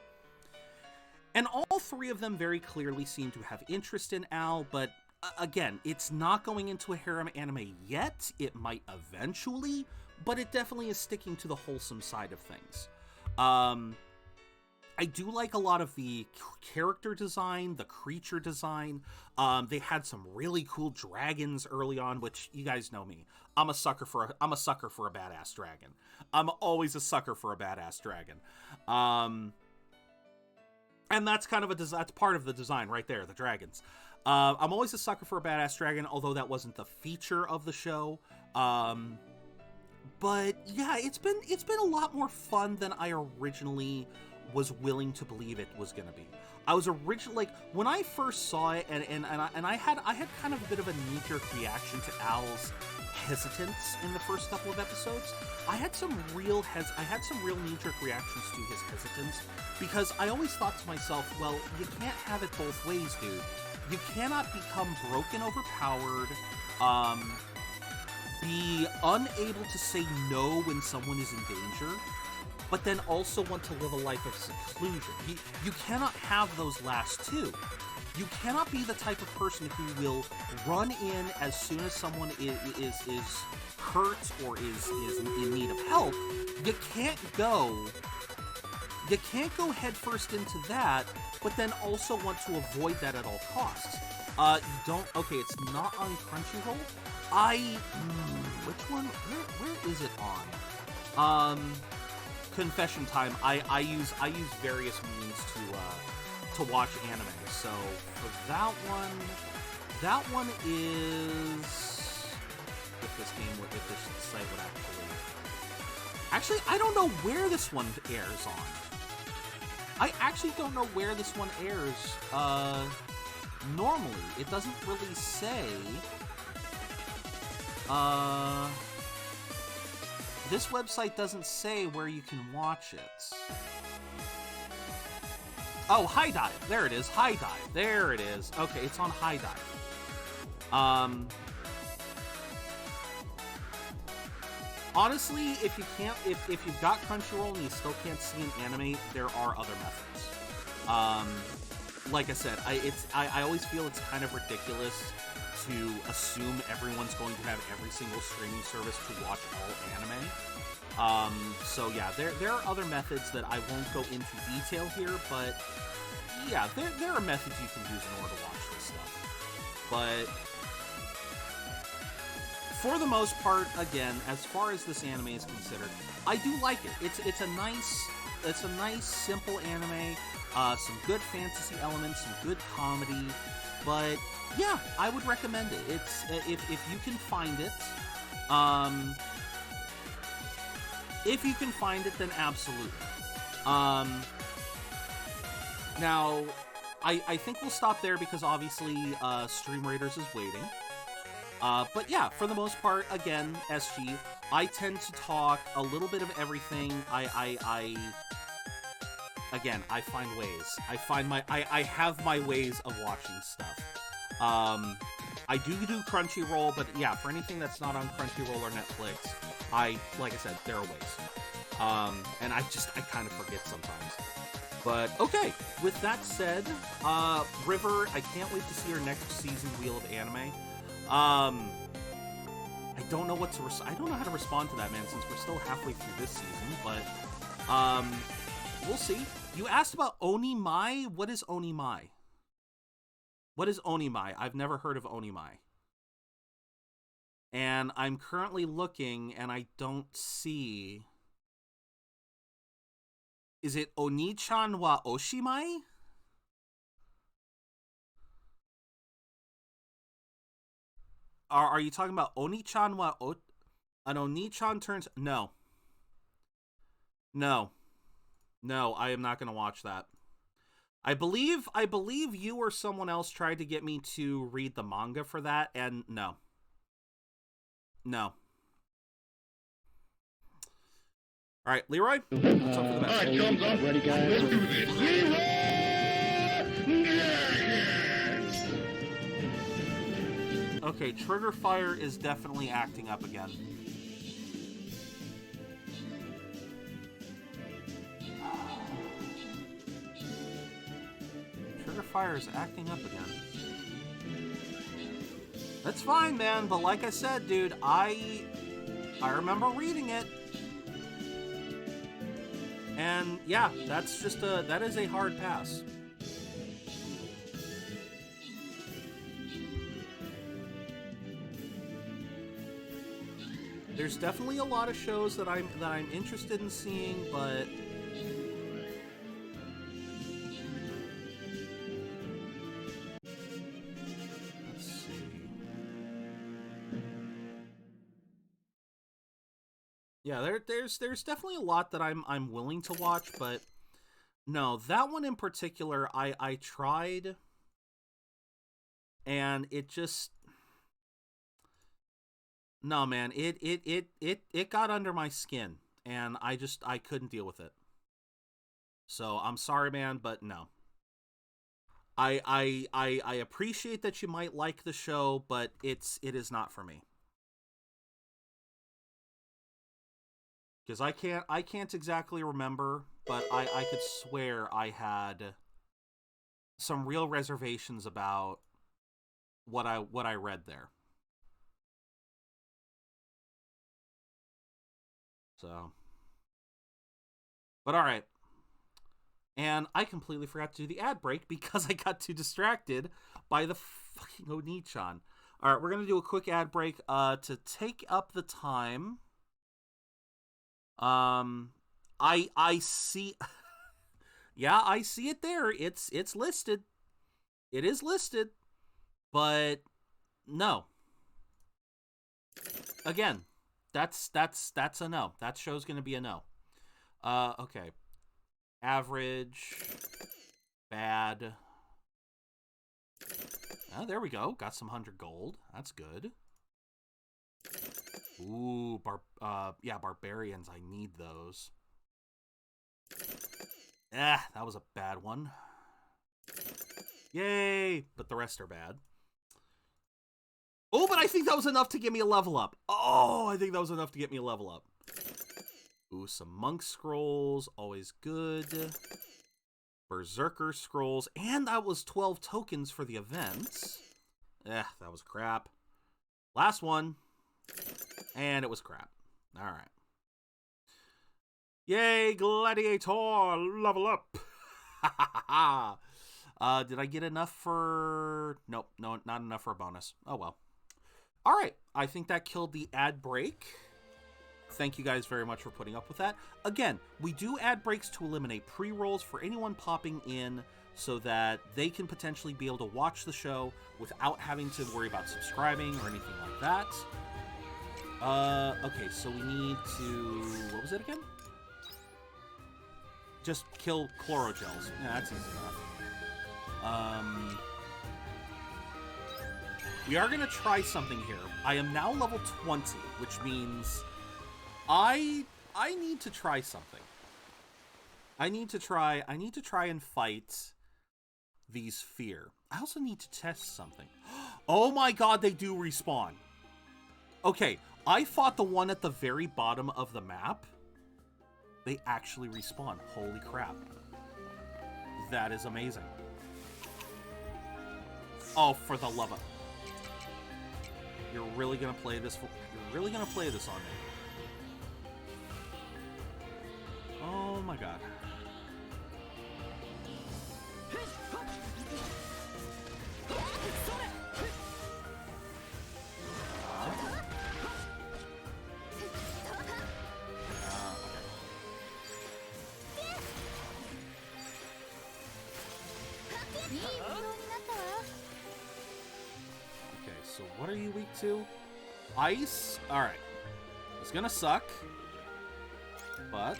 And all 3 of them very clearly seem to have interest in Al, but again, it's not going into a harem anime yet. It might eventually, but it definitely is sticking to the wholesome side of things. I do like a lot of the character design, the creature design. They had some really cool dragons early on, which you guys know me. I'm a sucker for a badass dragon. I'm always a sucker for a badass dragon. And that's kind of that's part of the design right there, the dragons. I'm always a sucker for a badass dragon, although that wasn't the feature of the show. But yeah, it's been a lot more fun than I originally was willing to believe it was going to be. I was originally, like, when I first saw it, and I had kind of a bit of a knee-jerk reaction to Al's hesitance in the first couple of episodes. I had some real knee-jerk reactions to his hesitance, because I always thought to myself, well, you can't have it both ways, dude. You cannot become broken, overpowered, be unable to say no when someone is in danger, but then also want to live a life of seclusion. You cannot have those last two. You cannot be the type of person who will run in as soon as someone is hurt or is in need of help. You can't go headfirst into that, but then also want to avoid that at all costs. Okay, it's not on Crunchyroll. Which one? Where is it on? Confession time. I use various means to watch anime. So for that one is if this site would actually, I don't know where this one airs on. I actually don't know where this one airs. Normally, it doesn't really say. This website doesn't say where you can watch it. Oh, High Dive. There it is. High Dive. There it is. Okay, it's on High Dive. Honestly, if you've got Crunchyroll and you still can't see an anime, there are other methods. Like I said, I always feel it's kind of ridiculous to assume everyone's going to have every single streaming service to watch all anime. So yeah, there are other methods that I won't go into detail here, but yeah, there are methods you can use in order to watch this stuff. But for the most part, again, as far as this anime is considered, I do like it. It's a nice simple anime. Some good fantasy elements, some good comedy, but yeah, I would recommend it. It's if you can find it, then absolutely. Now, I think we'll stop there because obviously Stream Raiders is waiting. But yeah, for the most part, again, SG, I tend to talk a little bit of everything. Again, I find ways. I have my ways of watching stuff. I do Crunchyroll, but yeah, for anything that's not on Crunchyroll or Netflix, like I said, there are ways. And I kind of forget sometimes. But okay, with that said, River, I can't wait to see your next season Wheel of Anime. I don't know I don't know how to respond to that, man, since we're still halfway through this season, but we'll see. You asked about Onimai. What is Onimai? What is Onimai? I've never heard of Onimai. And I'm currently looking, and I don't see... Is it Oni-chan wa Oshimai? Are you talking about Oni-chan wa an Oni-chan turns... No. No, I am not going to watch that. I believe you or someone else tried to get me to read the manga for that, and no. All right, Leroy, what's up for the match? All right, thumbs up. Ready, guys? Let's do this. Okay, Trigger Fire is definitely acting up again. Trigger Fire is acting up again. That's fine, man, but like I said, dude, I remember reading it. And yeah, that is a hard pass. There's definitely a lot of shows that I'm interested in seeing, but let's see. Yeah, there's definitely a lot that I'm willing to watch, but no, that one in particular I tried, and it just... No, man, it got under my skin, and I couldn't deal with it. So I'm sorry, man, but no. I appreciate that you might like the show, but it is not for me. Because I can't exactly remember, but I could swear I had some real reservations about what I read there. So, but all right. And I completely forgot to do the ad break because I got too distracted by the fucking Oni-chan. All right, we're going to do a quick ad break to take up the time. I see Yeah, I see it there. It's listed. It is listed. But no. Again, that's a no. That show's going to be a no. Okay. Average. Bad. Oh, there we go. Got some 100 gold. That's good. Ooh, yeah, barbarians. I need those. Ah, that was a bad one. Yay! But the rest are bad. Oh, but I think that was enough to get me a level up. Oh, I think that was enough to get me a level up. Ooh, some monk scrolls. Always good. Berserker scrolls. And that was 12 tokens for the events. That was crap. Last one. And it was crap. All right. Yay, Gladiator, level up. Did I get enough for... Nope, no, not enough for a bonus. Oh, well. All right, I think that killed the ad break. Thank you guys very much for putting up with that. Again, we do ad breaks to eliminate pre-rolls for anyone popping in so that they can potentially be able to watch the show without having to worry about subscribing or anything like that. Okay, so we need to... What was it again? Just kill chlorogels. Yeah, that's easy enough. We are going to try something here. I am now level 20, which means I need to try something. I need to try and fight these fear. I also need to test something. Oh my god, they do respawn. Okay, I fought the one at the very bottom of the map. They actually respawn. Holy crap. That is amazing. Oh, for the love of... You're really gonna play this on me. Oh my god. So what are you weak to? Ice? Alright. It's gonna suck. But...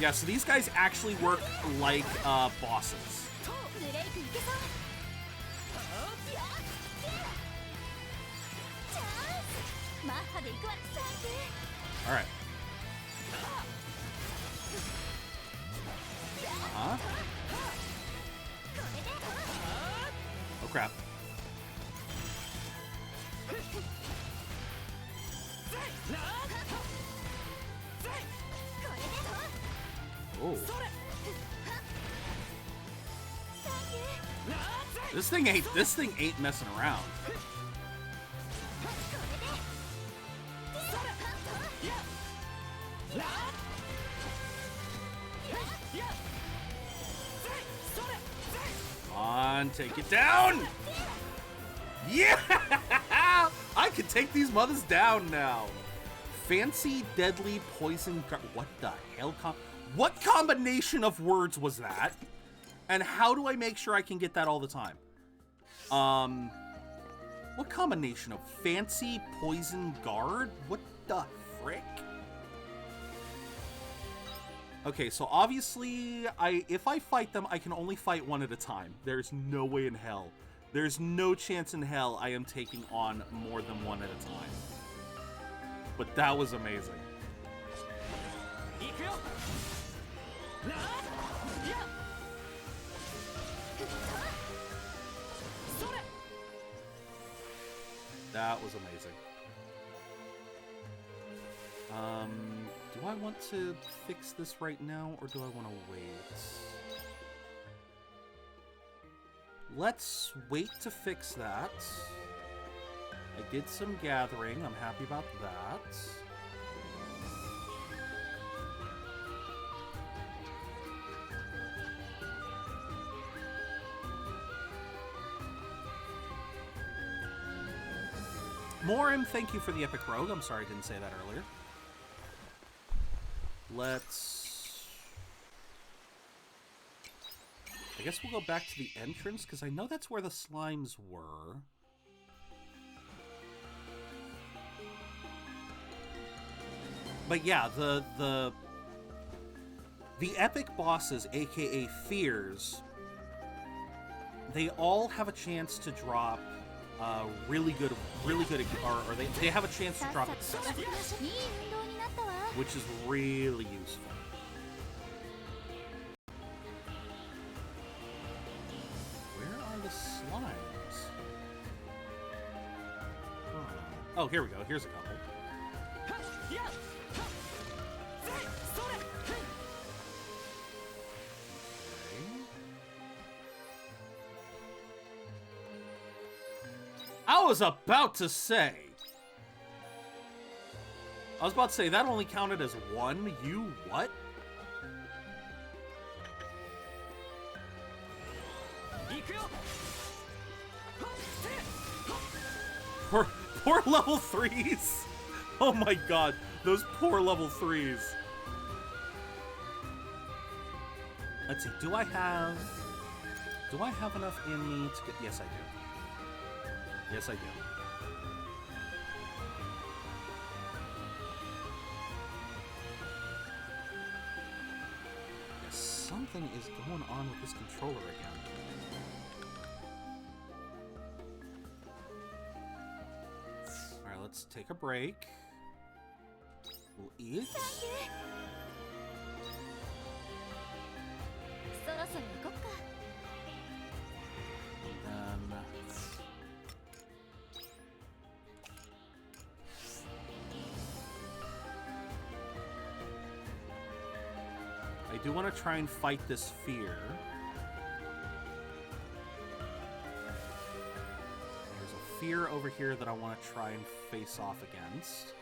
yeah, so these guys actually work like bosses. Alright. Uh-huh. Oh, crap. Oh. This thing ain't messing around. Come on, take it down! Yeah! I can take these mothers down now. Fancy, deadly, poison... What the hell? What combination of words was that? And how do I make sure I can get that all the time? What combination of fancy, poison, guard? What the frick? Okay, so obviously, if I fight them, I can only fight one at a time. There's no way in hell. There's no chance in hell I am taking on more than one at a time. But that was amazing. That was amazing. Do I want to fix this right now, or do I want to wait? Let's wait to fix that. I did some gathering. I'm happy about that. Morim, thank you for the epic rogue. I'm sorry I didn't say that earlier. let's... I guess we'll go back to the entrance, because I know that's where the slimes were. But yeah, the epic bosses, aka fears, they all have a chance to drop really good, or they have a chance to drop accessories, which is really useful. Where are the slimes? Oh, here we go. Here's a couple. I was about to say that only counted as one. You what? Poor level 3s. Oh my god, those poor level 3s. Let's see, do I have enough in me to get... Yes, I do. Yes, I do. Yes, something is going on with this controller again. Alright, let's take a break. We'll eat. And then... I do want to try and fight this fear. There's a fear over here that I want to try and face off against.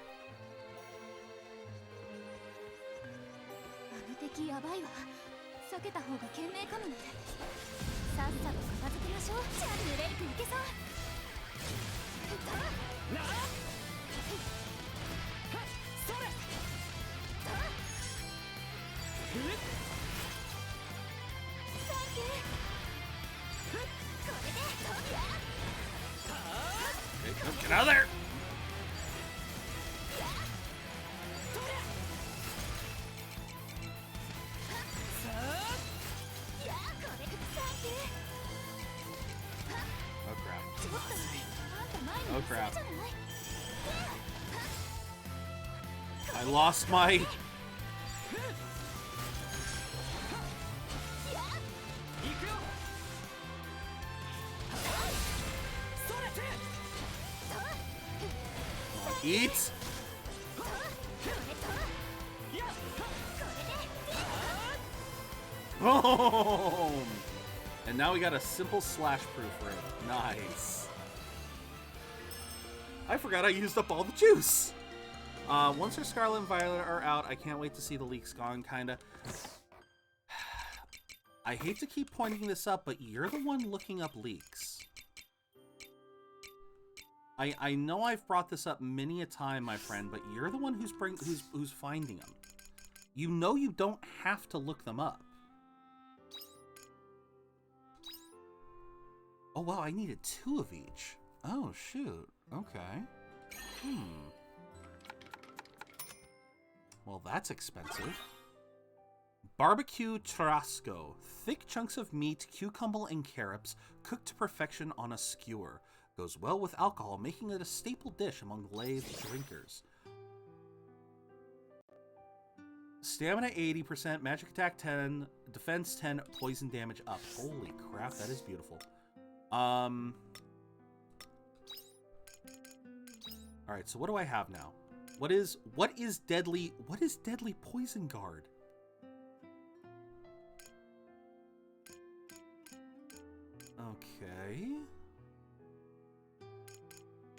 Okay, get out of there! Oh crap. Oh crap. I lost my... Eat! Boom! And now we got a simple slash proof for it. Nice. I forgot I used up all the juice. Once our Scarlet and Violet are out, I can't wait to see the leaks gone, kinda. I hate to keep pointing this up, but you're the one looking up leaks. I know I've brought this up many a time, my friend, but you're the one who's finding them. You know you don't have to look them up. Oh wow, I needed 2 of each. Oh shoot. Okay. Well, that's expensive. Barbecue churrasco. Thick chunks of meat, cucumber, and carrots cooked to perfection on a skewer. Goes well with alcohol, making it a staple dish among lay drinkers. Stamina 80%, magic attack 10, defense 10, poison damage up. Holy crap, that is beautiful. Alright, so what do I have now? What is deadly poison guard? Okay.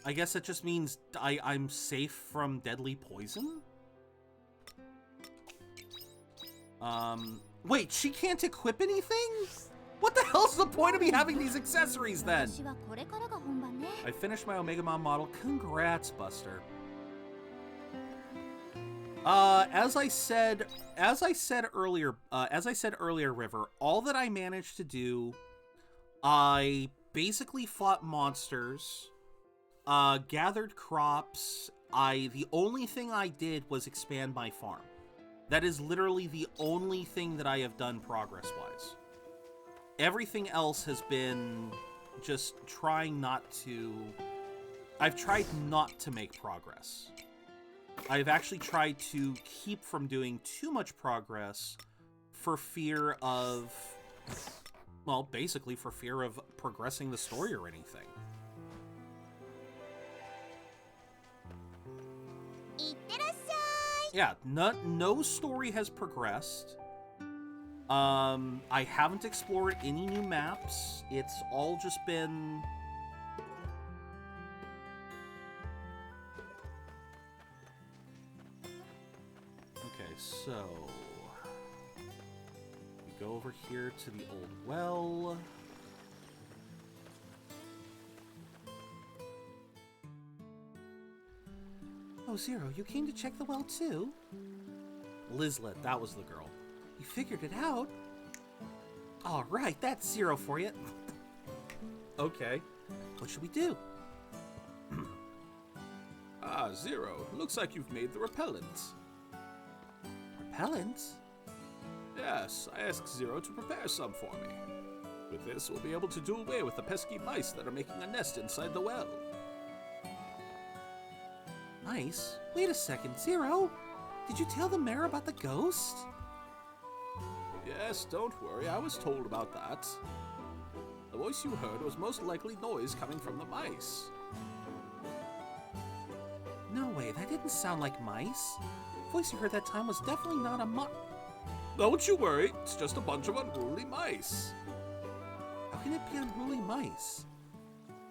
I guess that just means I'm safe from deadly poison? Wait, she can't equip anything? What the hell's the point of me having these accessories then? I finished my Omega Mom model. Congrats, Buster. As I said earlier, River, all that I managed to do, I basically fought monsters, gathered crops. The only thing I did was expand my farm. That is literally the only thing that I have done progress-wise. Everything else has been just trying not to... I've tried not to make progress. I've actually tried to keep from doing too much progress for fear of... Well, basically for fear of progressing the story or anything. Yeah, no story has progressed. I haven't explored any new maps. It's all just been... Okay, so... we go over here to the old well. Oh, Zero, you came to check the well too? Lizlet, that was the girl. You figured it out? All right, that's Zero for you. Okay, what should we do? Ah, Zero, looks like you've made the repellent. Repellent? Yes, I asked Zero to prepare some for me. With this, we'll be able to do away with the pesky mice that are making a nest inside the well. Mice? Wait a second, Zero! Did you tell the mayor about the ghost? Yes, don't worry, I was told about that. The voice you heard was most likely noise coming from the mice. No way, that didn't sound like mice. The voice you heard that time was definitely not a Don't you worry, it's just a bunch of unruly mice. How can it be unruly mice?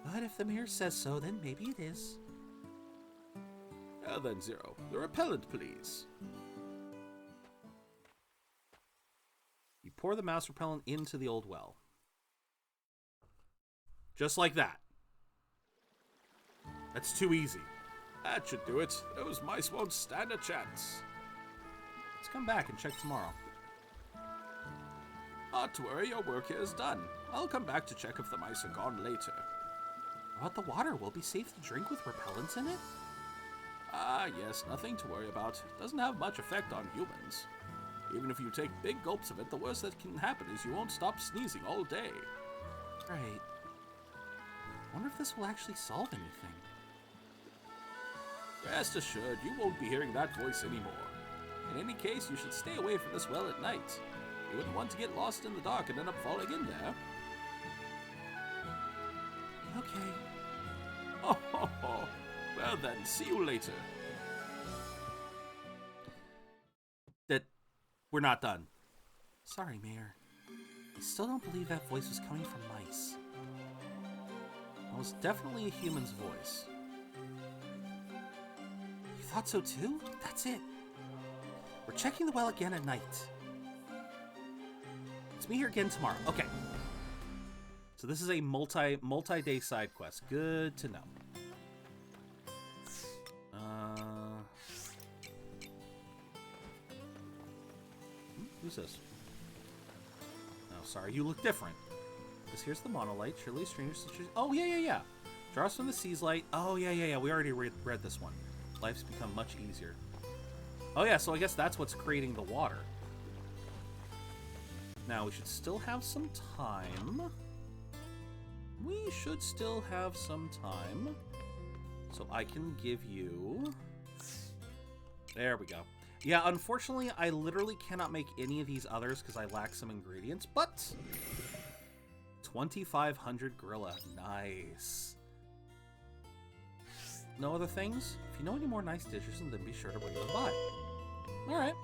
But if the mayor says so, then maybe it is. Well then, Zero, the repellent, please. You pour the mouse repellent into the old well. Just like that. That's too easy. That should do it. Those mice won't stand a chance. Let's come back and check tomorrow. Not to worry, your work here is done. I'll come back to check if the mice are gone later. What about the water? Will it be safe to drink with repellents in it? Ah, yes, nothing to worry about. It doesn't have much effect on humans. Even if you take big gulps of it, the worst that can happen is you won't stop sneezing all day. Right. Wonder if this will actually solve anything. Rest assured, you won't be hearing that voice anymore. In any case, you should stay away from this well at night. You wouldn't want to get lost in the dark and end up falling in there. Okay. Oh, well then, see you later. We're not done. Sorry, Mayor. I still don't believe that voice was coming from mice. That was definitely a human's voice. You thought so too? That's it. We're checking the well again at night. Let's meet here again tomorrow. Okay. So this is a multi-day side quest. Good to know. Who's this? Oh, sorry, you look different. Because here's the monolith. Surely strangers such as... Oh, yeah. Draws from the sea's light. Oh, yeah. We already read this one. Life's become much easier. Oh, yeah, so I guess that's what's creating the water. Now, we should still have some time. So I can give you... There we go. Yeah, unfortunately, I literally cannot make any of these others because I lack some ingredients, but 2,500 gorilla. Nice. No other things? If you know any more nice dishes, then be sure to bring them by. Alright.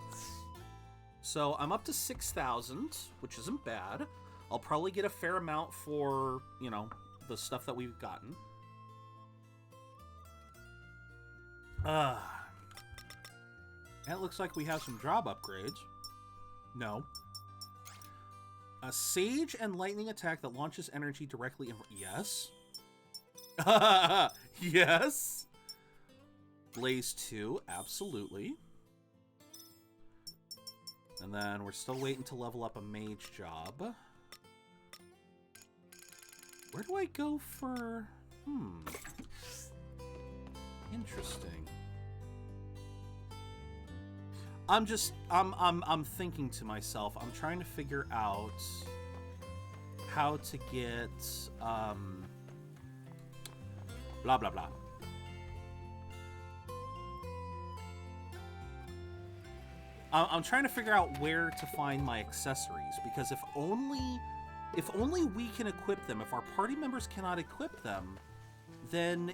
So I'm up to 6,000, which isn't bad. I'll probably get a fair amount for, you know, the stuff that we've gotten. It looks like we have some job upgrades. No. A Sage and Lightning attack that launches energy directly in... Yes. Yes. Blaze 2, absolutely. And then we're still waiting to level up a mage job. Where do I go for... Interesting. I'm thinking to myself, I'm trying to figure out how to get, blah, blah, blah. I'm trying to figure out where to find my accessories, because if only we can equip them, if our party members cannot equip them, then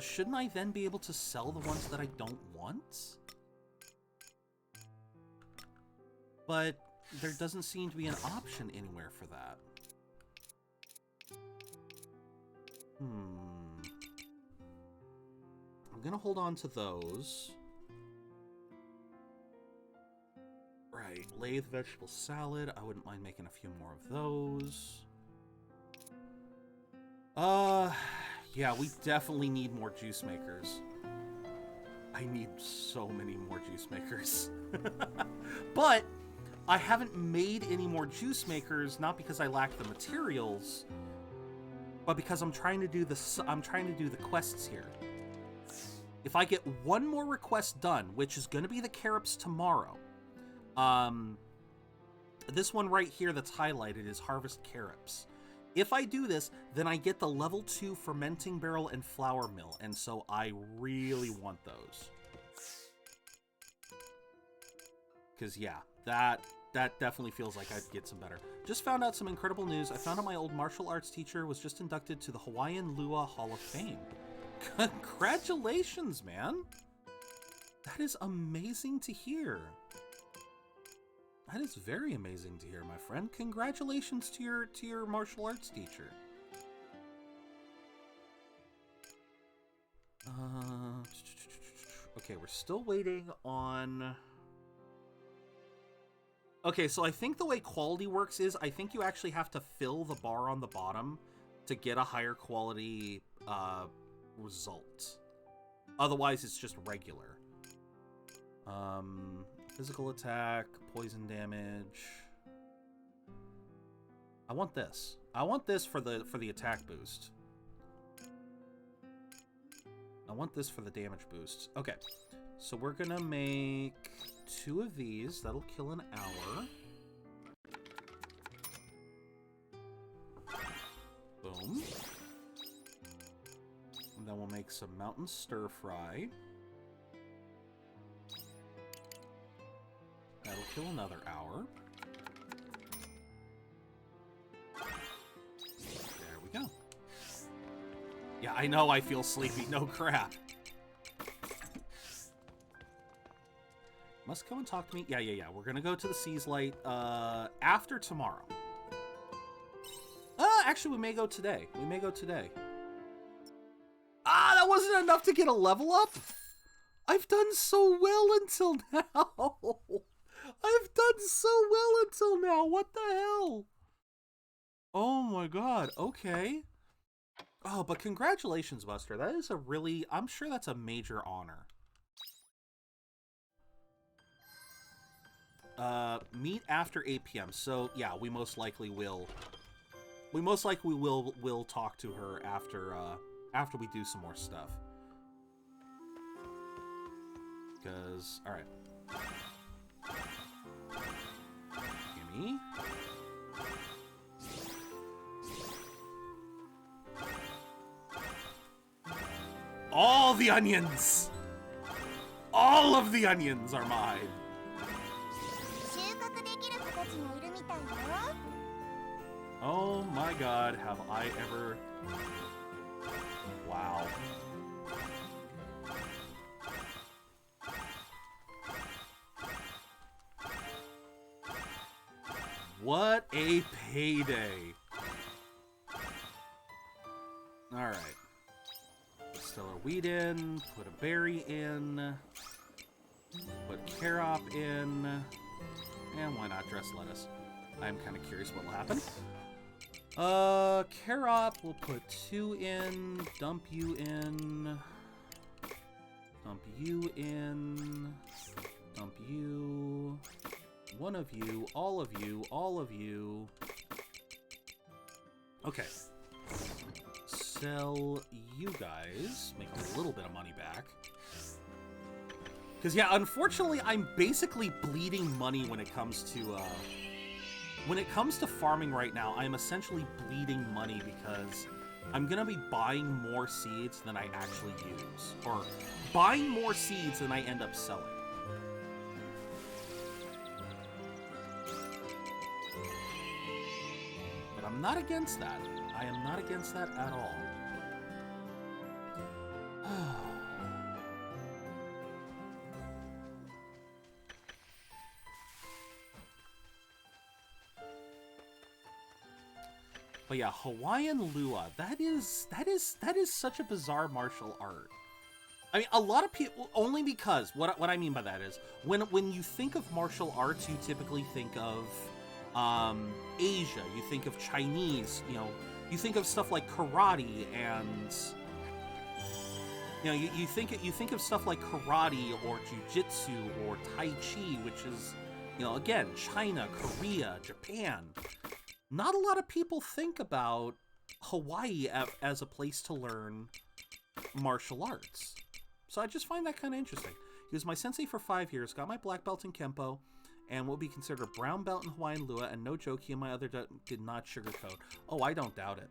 shouldn't I then be able to sell the ones that I don't want? But there doesn't seem to be an option anywhere for that. I'm gonna hold on to those. Right, lathe vegetable salad. I wouldn't mind making a few more of those. Yeah, we definitely need more juice makers. I need so many more juice makers. But I haven't made any more juice makers, not because I lack the materials, but because I'm trying to do the quests here. If I get one more request done, which is going to be the Gamechops tomorrow. This one right here that's highlighted is Harvest Gamechops. If I do this, then I get the level 2 fermenting barrel and flour mill, and so I really want those. Because yeah, that definitely feels like I'd get some better. Just found out some incredible news. I found out my old martial arts teacher was just inducted to the Hawaiian Lua Hall of Fame. Congratulations, man! That is amazing to hear. That is very amazing to hear, my friend. Congratulations to your martial arts teacher. Okay, we're still waiting on... Okay, so I think the way quality works is I think you actually have to fill the bar on the bottom to get a higher quality result. Otherwise, it's just regular. Physical attack, poison damage. I want this. I want this for the attack boost. I want this for the damage boost. Okay, so we're gonna make 2 of these. That'll kill an hour. Boom. And then we'll make some mountain stir fry. That'll kill another hour. There we go. Yeah, I know I feel sleepy. No crap. Must come and talk to me. Yeah. We're gonna go to the Seas Light after tomorrow. Actually, we may go today. That wasn't enough to get a level up? I've done so well until now. What the hell? Oh my god. Okay. Oh, but congratulations, Buster. That is I'm sure that's a major honor. Meet after 8 p.m. So, yeah, we most likely will talk to her after we do some more stuff. Because, alright. Gimme. All the onions! All of the onions are mine! Oh my god, have I ever... Wow. What a payday. Alright. Still a wheat in, put a berry in, put carrot in, and why not dress lettuce? I'm kind of curious what will happen. Carrot, we'll put 2 in, dump you in, dump you in, dump you, one of you, all of you, all of you. Okay. Sell you guys. Make a little bit of money back. Because, yeah, unfortunately, I'm basically bleeding money when it comes to farming right now. I'm essentially bleeding money because I'm going to be buying more seeds than I actually use. Or buying more seeds than I end up selling. But I'm not against that. I am not against that at all. But yeah, Hawaiian Lua, that is such a bizarre martial art. I mean, a lot of people, only because, what I mean by that is, when you think of martial arts, you typically think of Asia, you think of Chinese, you know, you think of stuff like karate and, you know, you think of stuff like karate or jujitsu or tai chi, which is, you know, again, China, Korea, Japan. Not a lot of people think about Hawaii as a place to learn martial arts. So I just find that kind of interesting. He was my sensei for 5 years, got my black belt in Kempo, and will be considered a brown belt in Hawaiian Lua, and no joke, he and my other did not sugarcoat. Oh, I don't doubt it.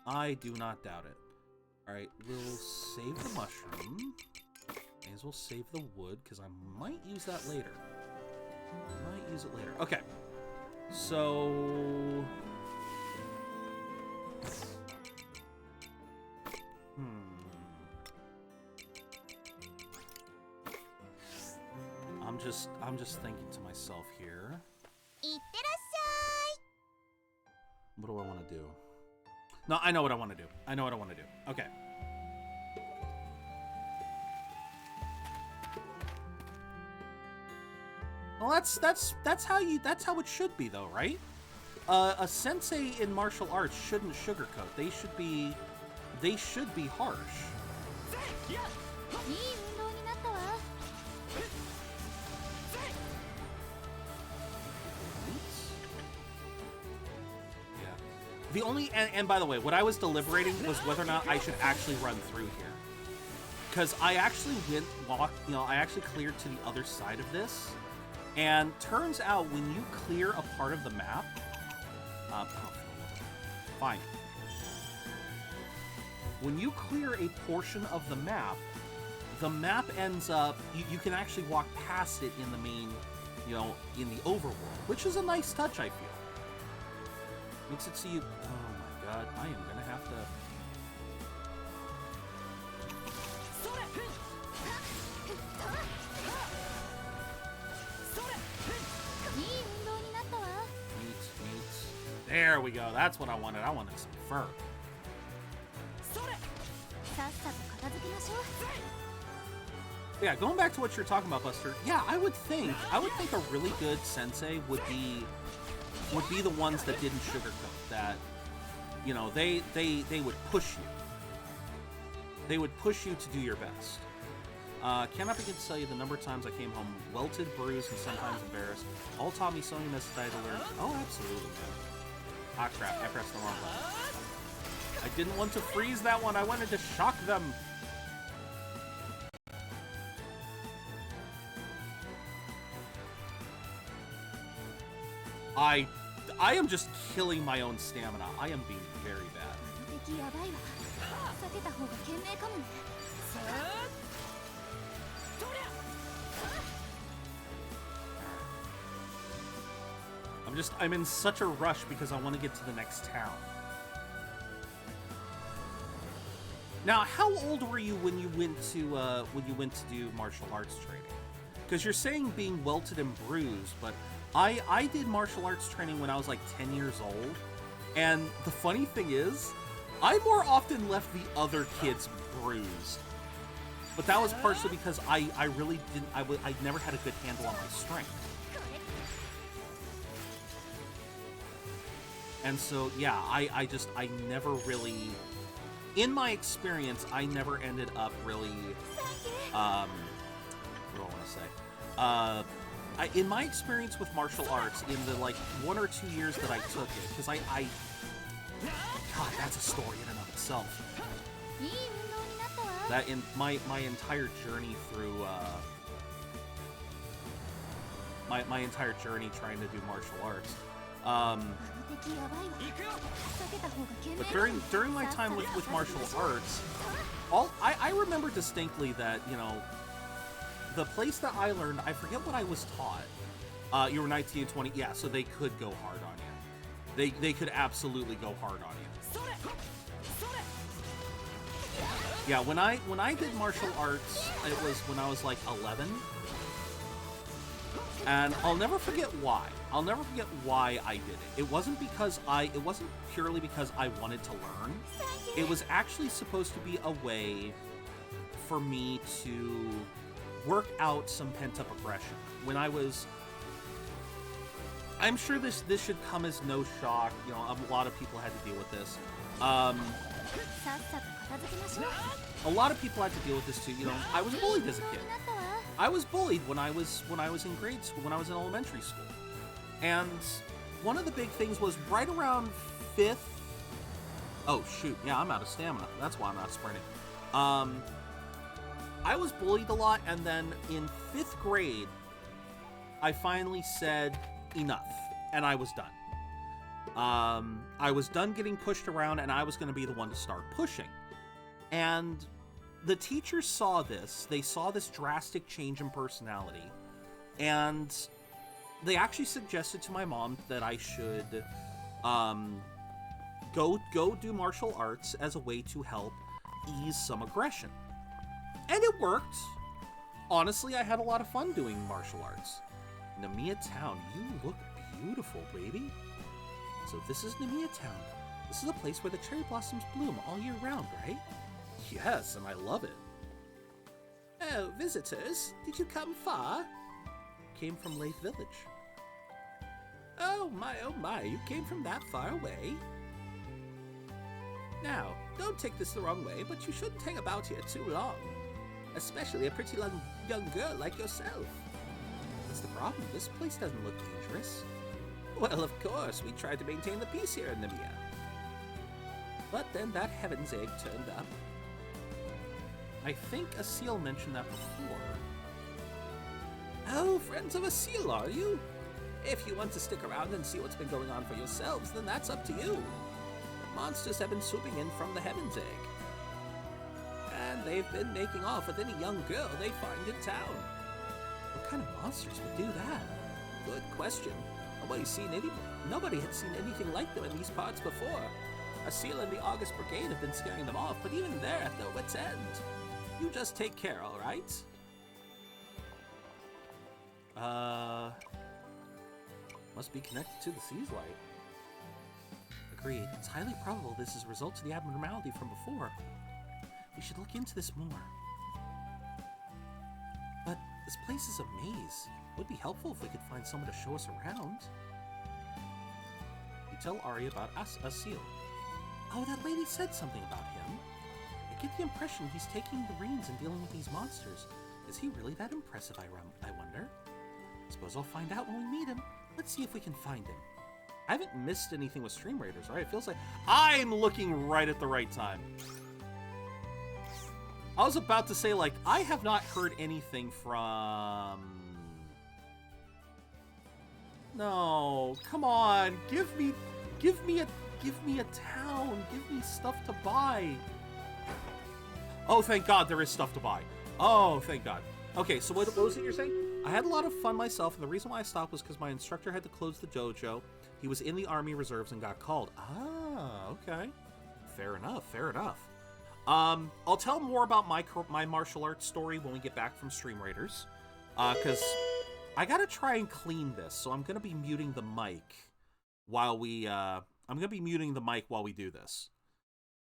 I do not doubt it. Alright, we'll save the mushroom. May as well save the wood, because I might use that later. Might use it later. Okay. So... I'm just thinking to myself here. What do I want to do? No, I know what I want to do. I know what I want to do. Okay. Well, that's how it should be, though, right? A sensei in martial arts shouldn't sugarcoat. They should be harsh. Yeah. The only and by the way, what I was deliberating was whether or not I should actually run through here, because I actually I actually cleared to the other side of this. And turns out when you clear a part of the map, fine. When you clear a portion of the map ends up, you can actually walk past it in the main, in the overworld, which is a nice touch, I feel. Makes it so you, oh my god, I am gonna have to. There we go. That's what I wanted. I wanted some fur. Yeah, going back to what you're talking about, Buster. Yeah, I would think a really good sensei would be the ones that didn't sugarcoat. That, they would push you. They would push you to do your best. Cannot begin to tell you the number of times I came home welted, bruised, and sometimes embarrassed. All taught me so many messages I had to learn. Oh, absolutely, man. Ah, crap. I pressed the wrong button. I didn't want to freeze that one. I wanted to shock them. I am just killing my own stamina. I am being very bad. I'm in such a rush because I want to get to the next town. Now, how old were you when you went to do martial arts training? Because you're saying being welted and bruised, but I did martial arts training when I was like 10 years old, and the funny thing is, I more often left the other kids bruised. But that was partially because I really didn't, I never had a good handle on my strength. And so, yeah, I never really, in my experience, I never ended up really, what do I want to say? in my experience with martial arts, in the like 1 or 2 years that I took it, because I God, that's a story in and of itself. That in my entire journey through my entire journey trying to do martial arts. But during my time with martial arts, I remember distinctly that, you know, the place that I learned, I forget what I was taught. You were 19 and 20, yeah, so they could go hard on you. They could absolutely go hard on you. Yeah, when I did martial arts, it was when I was like 11. And I'll never forget why. I'll never forget why I did it. It wasn't purely because I wanted to learn. It was actually supposed to be a way for me to work out some pent-up aggression. When I was... I'm sure this should come as no shock. You know, a lot of people had to deal with this. A lot of people had to deal with this too. You know, I was bullied as a kid. I was bullied when I was in grade school, when I was in elementary school. And one of the big things was right around 5th... Oh, shoot. Yeah, I'm out of stamina. That's why I'm not sprinting. I was bullied a lot, and then in 5th grade, I finally said enough, and I was done. I was done getting pushed around, and I was going to be the one to start pushing. And the teachers saw this. They saw this drastic change in personality, and they actually suggested to my mom that I should go do martial arts as a way to help ease some aggression. And it worked. Honestly, I had a lot of fun doing martial arts. Namiya Town, you look beautiful, baby. So this is Namiya Town. This is a place where the cherry blossoms bloom all year round, right? Yes, and I love it. Oh, visitors, did you come far? Came from Leith Village. Oh my, you came from that far away? Now, don't take this the wrong way, but you shouldn't hang about here too long. Especially a pretty young girl like yourself. What's the problem? This place doesn't look dangerous. Well, of course, we tried to maintain the peace here in Namiya. But then that heaven's egg turned up. I think a seal mentioned that before. Oh, friends of a seal, are you? If you want to stick around and see what's been going on for yourselves, then that's up to you. The monsters have been swooping in from the heaven's egg. And they've been making off with any young girl they find in town. What kind of monsters would do that? Good question. Nobody had seen anything like them in these parts before. A seal and the August Brigade have been scaring them off, but even they're at their wits' end. You just take care, all right? Must be connected to the Sea's Light. Agreed. It's highly probable this is a result of the abnormality from before. We should look into this more. But this place is a maze. It would be helpful if we could find someone to show us around. You tell Ari about a seal. Oh, that lady said something about him. I get the impression he's taking the reins and dealing with these monsters. Is he really that impressive, I wonder? Suppose I'll find out when we meet him. Let's see if we can find him. I haven't missed anything with Stream Raiders, right? It feels like I'm looking right at the right time. I was about to say, like, I have not heard anything from... No, come on, give me a town, give me stuff to buy. Oh, thank God there is stuff to buy. Oh, thank God. Okay, so what was it you're saying? I had a lot of fun myself, and the reason why I stopped was because my instructor had to close the dojo. He was in the Army Reserves and got called. Ah, okay. Fair enough, fair enough. I'll tell more about my martial arts story when we get back from Stream Raiders. Because I gotta try and clean this, so I'm gonna be muting the mic while we, do this.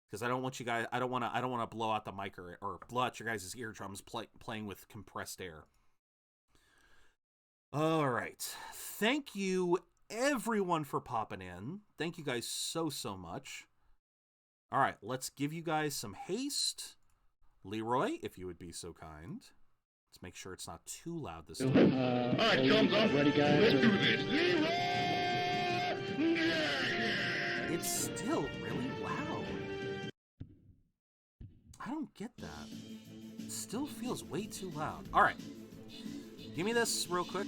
Because I don't want you guys, I don't want to blow out the mic or blow out your guys' eardrums playing with compressed air. All right. Thank you, everyone, for popping in. Thank you guys so much. All right, let's give you guys some haste. Leroy, if you would be so kind Let's make sure it's not too loud this All time. right, thumbs up. Ready, guys? Let's do this. It's still really loud. I don't get that. It still feels way too loud. All right. Give me this real quick.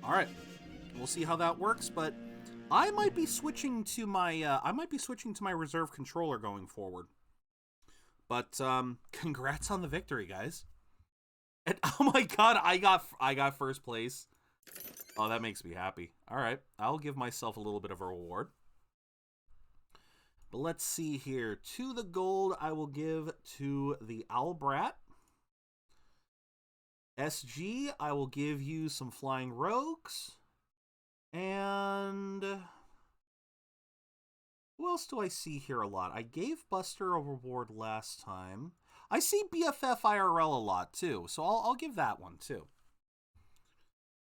All right, we'll see how that works, but I might be switching to my reserve controller going forward. But congrats on the victory, guys! And oh my god, I got first place. Oh, that makes me happy. All right, I'll give myself a little bit of a reward. But let's see here. To the gold, I will give to the Owlbrat. SG, I will give you some flying rogues. And who else do I see here a lot? I gave Buster a reward last time. I see BFF IRL a lot too, so I'll give that one too.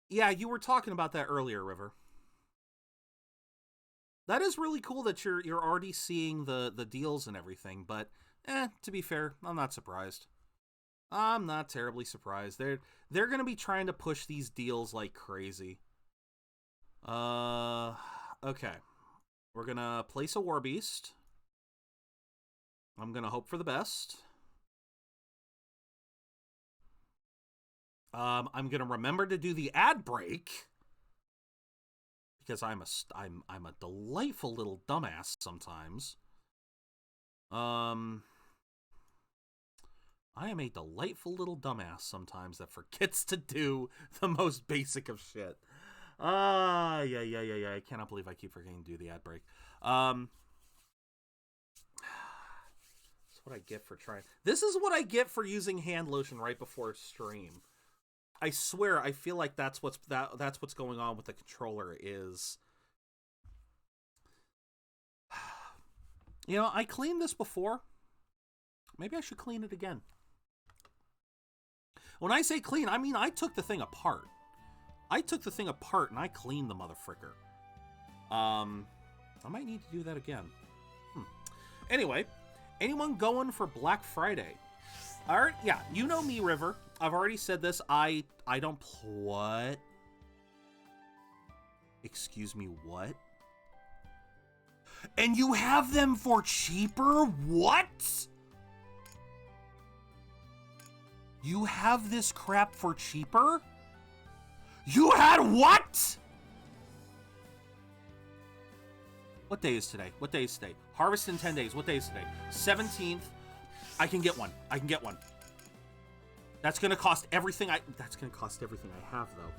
Yeah, you were talking about that earlier, River. That is really cool that you're already seeing the deals and everything, but to be fair, I'm not surprised. I'm not terribly surprised. They're going to be trying to push these deals like crazy. Okay. We're going to place a War Beast. I'm going to hope for the best. I'm going to remember to do the ad break because I'm a delightful little dumbass sometimes. I am a delightful little dumbass sometimes that forgets to do the most basic of shit. Yeah. I cannot believe I keep forgetting to do the ad break. That's what I get for trying. This is what I get for using hand lotion right before stream. I swear, I feel like that's what's going on with the controller is. You know, I cleaned this before. Maybe I should clean it again. When I say clean, I mean I took the thing apart. I took the thing apart and I cleaned the motherfricker. I might need to do that again. Anyway, anyone going for Black Friday? All right, yeah, you know me, River. I've already said this. I don't what? Excuse me, what? And you have them for cheaper? What? You have this crap for cheaper? You had what? What day is today? What day is today? Harvest in 10 days. What day is today? 17th. I can get one. I can get one. That's gonna cost everything I have, though.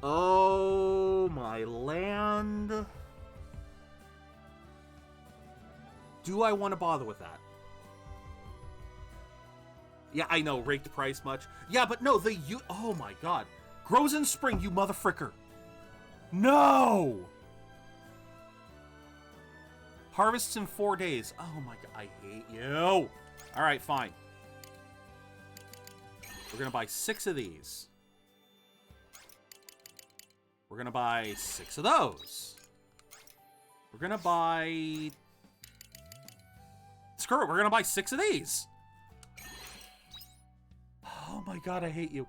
Oh my land. Do I want to bother with that? Yeah, I know, raked price much. Yeah, but no, oh my god. Grows in spring, you motherfricker. No! Harvests in 4 days. Oh my god, I hate you. Alright, fine. We're gonna buy 6 of these. We're gonna buy 6 of those. We're gonna buy... Screw it, we're gonna buy 6 of these. Oh my god, I hate you.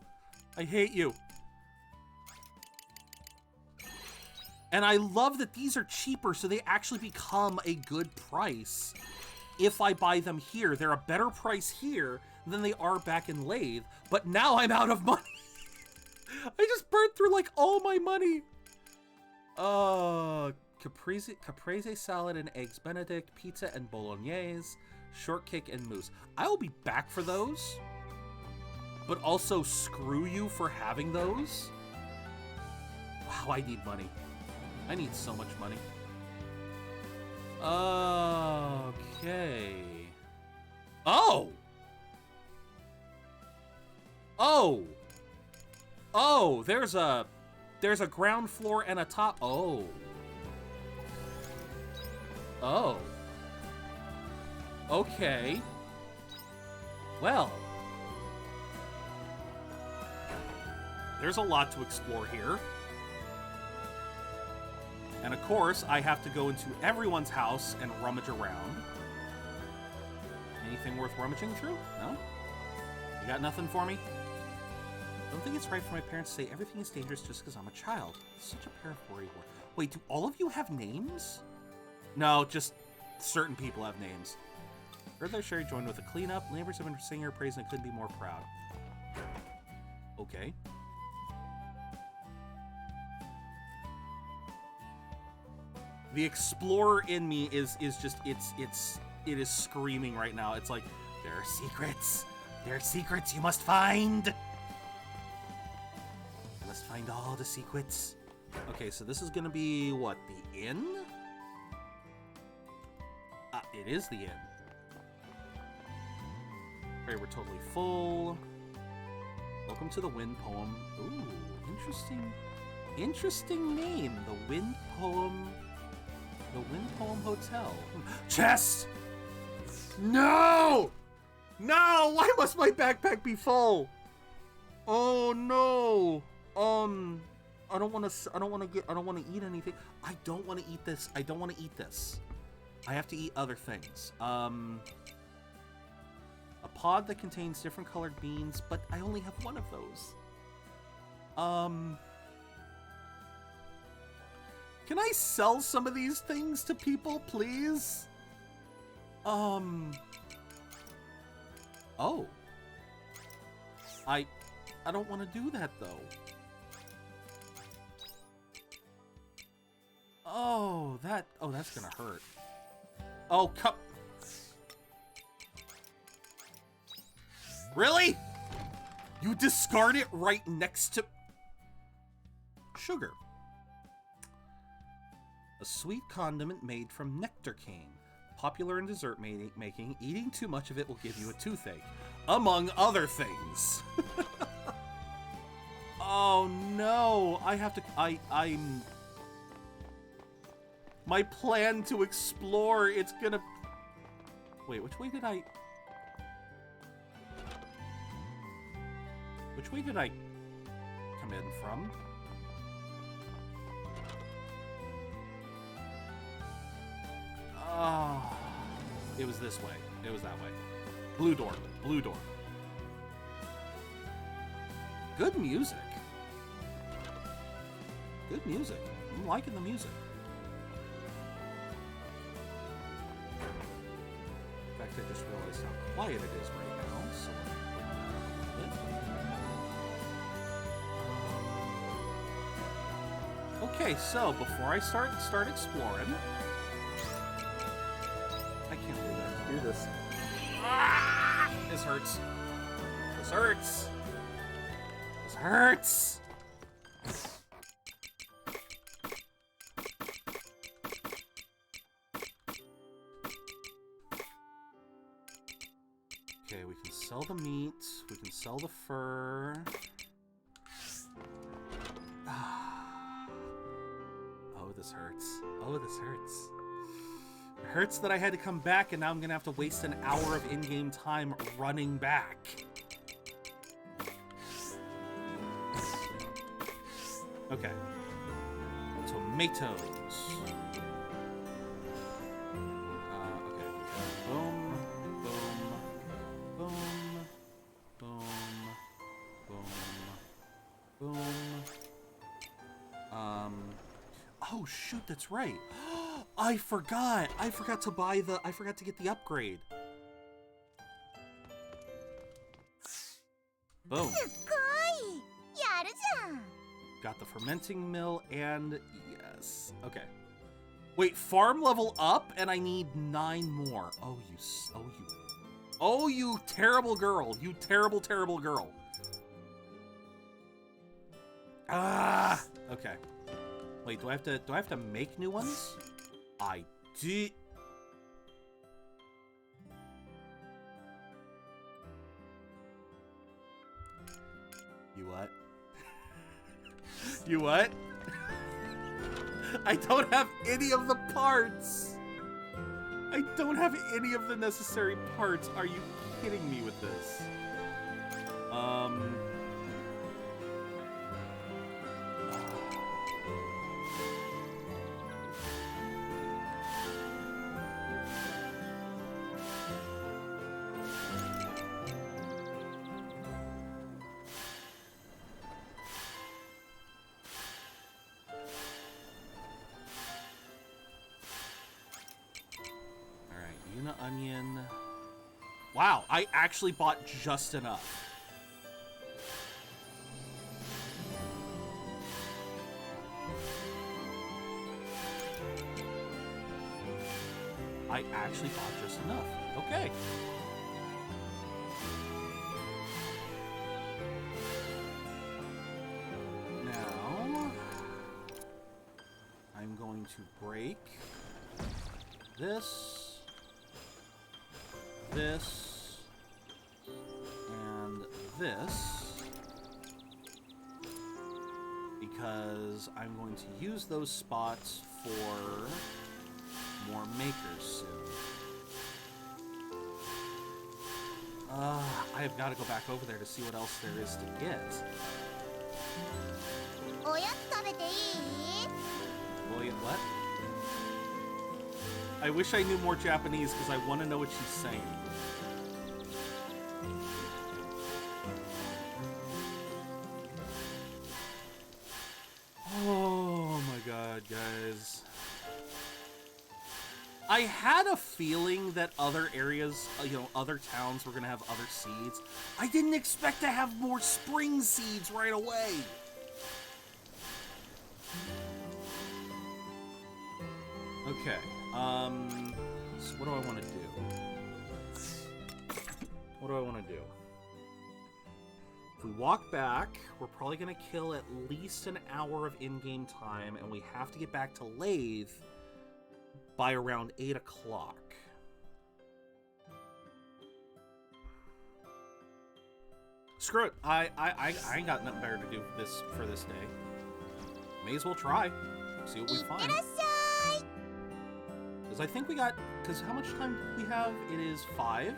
I hate you. And I love that these are cheaper, so they actually become a good price if I buy them here. They're a better price here than they are back in Lathe, but now I'm out of money. I just burned through, like, all my money. caprese salad and eggs Benedict, pizza and bolognese, shortcake and mousse. I will be back for those, but also screw you for having those. Wow, I need money. I need so much money. Okay. Oh! Oh! Oh, there's a ground floor and a top. Oh. Oh. Okay. Well. There's a lot to explore here. And of course, I have to go into everyone's house and rummage around. Anything worth rummaging through? No? You got nothing for me? I don't think it's right for my parents to say everything is dangerous just because I'm a child. It's such a pair of worry. Wait, do all of you have names? No, just certain people have names. Heard that Sherry joined with a cleanup. Neighbors have been singing her praise and I couldn't be more proud. Okay. The explorer in me is just it is screaming right now. It's like, there are secrets. There are secrets you must find. You must find all the secrets. Okay, so this is gonna be what, the inn? It is the inn. Alright, we're totally full. Welcome to the Wind Poem. Ooh, interesting name. The Wind Poem. The Wind Poem Hotel. Chest! No! No! Why must my backpack be full? Oh no! I don't want to eat anything. I don't want to eat this. I don't want to eat this. I have to eat other things. A pod that contains different colored beans, but I only have one of those. Can I sell some of these things to people, please? Oh. I don't want to do that, though. Oh, that's gonna hurt. Oh, come. Really? You discard it right next to sugar. A sweet condiment made from nectar cane. Popular in dessert making, eating too much of it will give you a toothache. Among other things. Oh no, I have to, I'm... My plan to explore, it's gonna... Wait, which way did I come in from? Oh, it was this way. It was that way. Blue door. Blue door. Good music. Good music. I'm liking the music. In fact, I just realized how quiet it is right now, so let me bring that up a bit. Okay, so before I start exploring, I can't believe I have to do this. Ah! This hurts. This hurts. This hurts. Okay, we can sell the meat. We can sell the fur. Oh, this hurts. Oh, this hurts. It hurts that I had to come back and now I'm gonna have to waste an hour of in-game time running back. Okay. Tomatoes. Okay. Boom, boom, boom, boom, boom, boom. Oh shoot, that's right. I forgot to buy the, I forgot to get the upgrade. Boom. Got the fermenting mill and yes. Okay. Wait, farm level up, and I need 9 more. Oh, you terrible girl. You terrible, terrible girl. Ah, okay. Wait, do I have to make new ones? I did. You what? You what? I don't have any of the parts. I don't have any of the necessary parts. Are you kidding me with this? Onion. Wow, I actually bought just enough. I actually bought just enough. Okay. Now, I'm going to break this. This and this because I'm going to use those spots for more makers soon. I have got to go back over there to see what else there is to get. Boy, what? I wish I knew more Japanese because I want to know what she's saying. Oh my god, guys. I had a feeling that other areas, other towns were going to have other seeds. I didn't expect to have more spring seeds right away. Okay. So what do I want to do? What do I want to do? If we walk back, we're probably going to kill at least an hour of in-game time, and we have to get back to Lathe by around 8 o'clock. Screw it. I ain't got nothing better to do for this day. May as well try. See what we find. Because I think we got... Because how much time do we have? It is 5.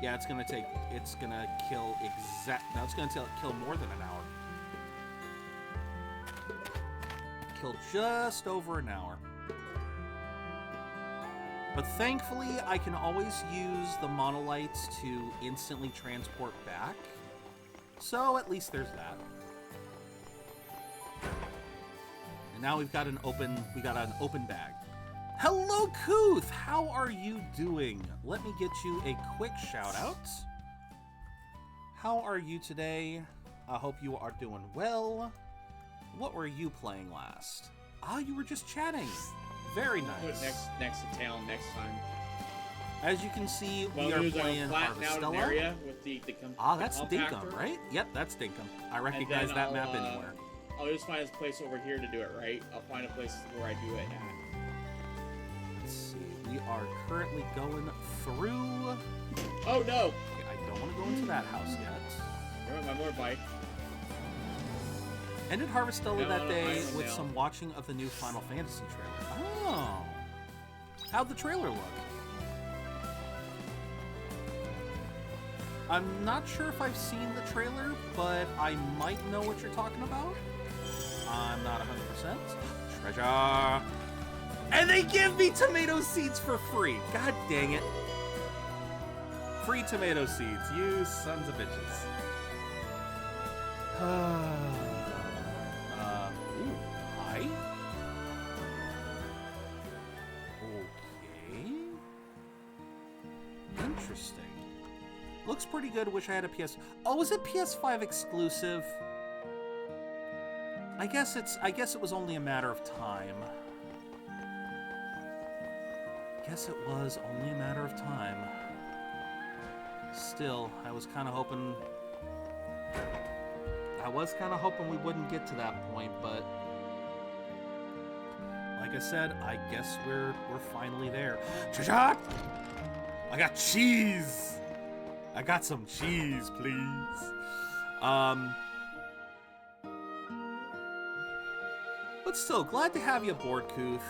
Yeah, it's gonna take... It's gonna kill No, it's gonna kill more than an hour. Kill just over an hour. But thankfully, I can always use the monolites to instantly transport back. So at least there's that. And now we've got an open bag. Hello, Kooth! How are you doing? Let me get you a quick shout out. How are you today? I hope you are doing well. What were you playing last? Ah, you were just chatting. Very nice. Put it next to town next time. As you can see, we are playing Harvestella. Area with the that's Dinkum, right? Yep, that's Dinkum. I recognize that map anywhere. I'll just find a place over here to do it right. I'll find a place where I do it at. Let's see. We are currently going through... Oh, no! Okay, I don't want to go into that house yet. You're on my motorbike. Ended Harvestella that day with some watching of the new Final Fantasy trailer. Oh! How'd the trailer look? I'm not sure if I've seen the trailer, but I might know what you're talking about. I'm not 100%. Treasure! And they give me tomato seeds for free! God dang it. Free tomato seeds, you sons of bitches. Ooh, hi? Okay. Interesting. Looks pretty good. Wish I had a PS... Oh, is it PS5 exclusive? I guess it was only a matter of time. Guess it was only a matter of time. Still, I was kind of hoping we wouldn't get to that point, but like I said, I guess we're finally there. Cha-cha! I got cheese! I got some cheese, please. But still, glad to have you aboard, Kuth.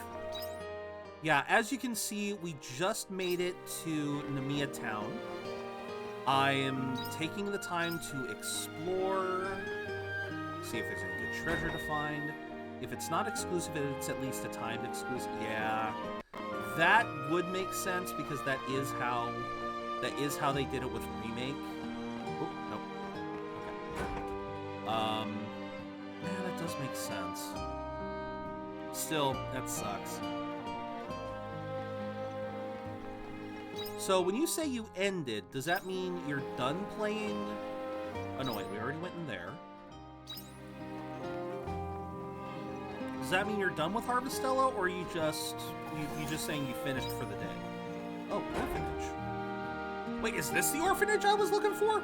Yeah, as you can see, we just made it to Namiya Town. I am taking the time to explore, see if there's any good treasure to find. If it's not exclusive, it's at least a timed exclusive. Yeah, that would make sense because that is how they did it with Remake. Oh, nope. Okay. Man, that does make sense. Still, that sucks. So when you say you ended, does that mean you're done playing? Oh no, wait, we already went in there. Does that mean you're done with Harvestella, or you just saying you finished for the day? Oh, orphanage. Wait, is this the orphanage I was looking for?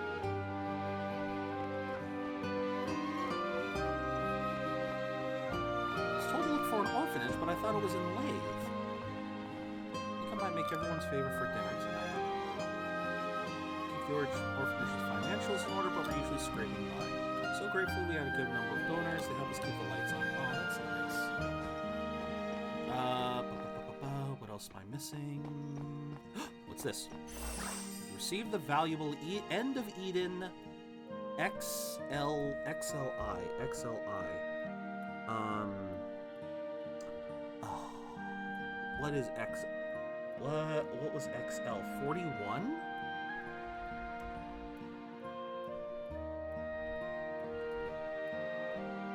I was told to look for an orphanage, but I thought it was in Lathe. I think I might make everyone's favorite for dinner tonight. Keep the orphanage's financials in order, but we're usually scraping by. So grateful we had a good number of donors. They help us keep the lights on. Oh, that's nice. What else am I missing? What's this? Receive the valuable End of Eden XLI. Oh, what is X? What was XL? 41?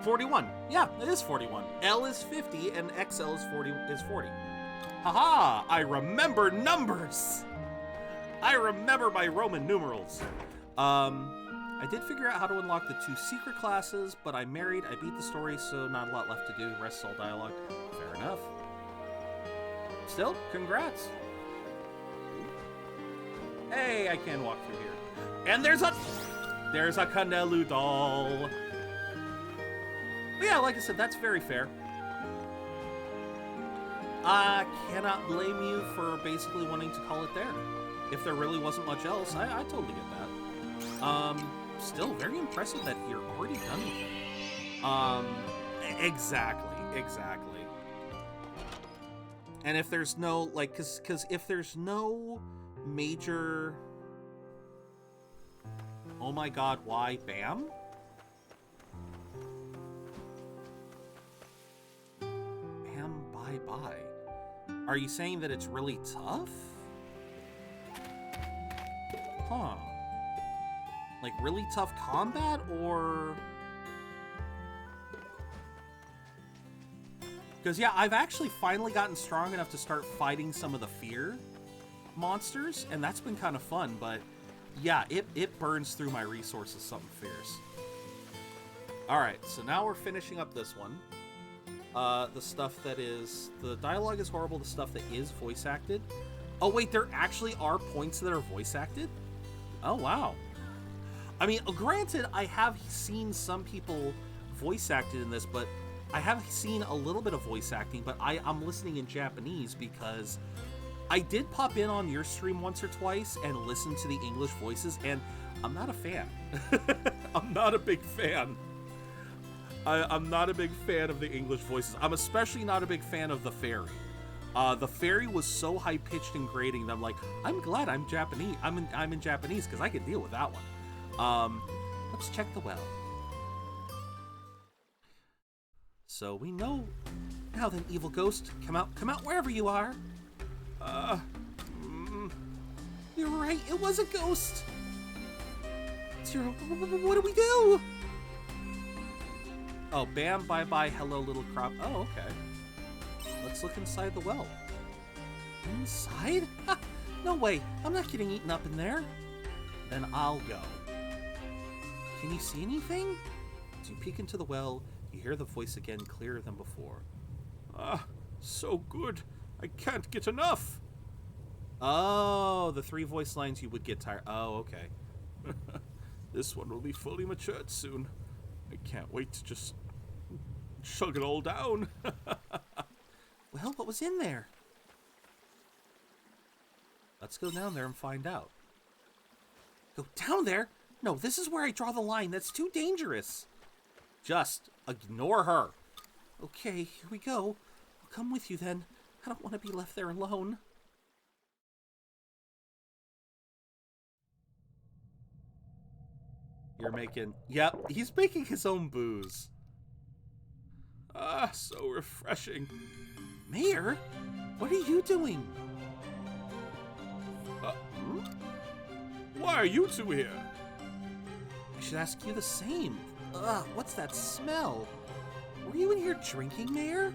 $41. Yeah, it is 41. L is 50 and XL is 40. Haha! I remember numbers. I remember my Roman numerals. I did figure out how to unlock the 2 secret classes, but I'm married. I beat the story, so not a lot left to do. The rest is all dialogue. Fair enough. Still, congrats. Hey, I can walk through here. And there's a Canelu doll. But yeah, like I said, that's very fair. I cannot blame you for basically wanting to call it there. If there really wasn't much else, I totally get that. Still very impressive that you're already done with it. Exactly. And if there's no, like, cause if there's no major... Oh my god, why? Bam? Bam, bye-bye. Are you saying that it's really tough? Huh. Like, really tough combat, or... Because, yeah, I've actually finally gotten strong enough to start fighting some of the fear monsters, and that's been kind of fun, but, yeah, it burns through my resources something fierce. Alright, so now we're finishing up this one. The stuff that is... The dialogue is horrible, the stuff that is voice-acted. Oh, wait, there actually are points that are voice-acted? Oh, wow. I mean, granted, I have seen some people voice-acted in this, but I have seen a little bit of voice acting, but I'm listening in Japanese because I did pop in on your stream once or twice and listen to the English voices, and I'm not a fan. I'm not a big fan. I'm not a big fan of the English voices. I'm especially not a big fan of the fairy. The fairy was so high-pitched and grating that I'm like, I'm glad I'm Japanese. I'm in Japanese because I can deal with that one. Let's check the well. So we know now then, evil ghost, come out wherever you are. You're right, it was a ghost. Zero, what do we do? Oh, bam, bye-bye, hello, little crop. Oh, okay. Let's look inside the well. Inside? Ha, no way, I'm not getting eaten up in there. Then I'll go. Can you see anything? As you peek into the well, you hear the voice again, clearer than before. Ah, so good. I can't get enough. Oh, the 3 voice lines you would get tired. Oh, okay. This one will be fully matured soon. I can't wait to just chug it all down. Well, what was in there? Let's go down there and find out. Go down there? No, this is where I draw the line. That's too dangerous. Just ignore her. Okay, here we go. I'll come with you then. I don't want to be left there alone. You're making... Yep, he's making his own booze. Ah, so refreshing. Mayor, what are you doing? Why are you two here? I should ask you the same. Ugh, what's that smell? Were you in here drinking, Mayor?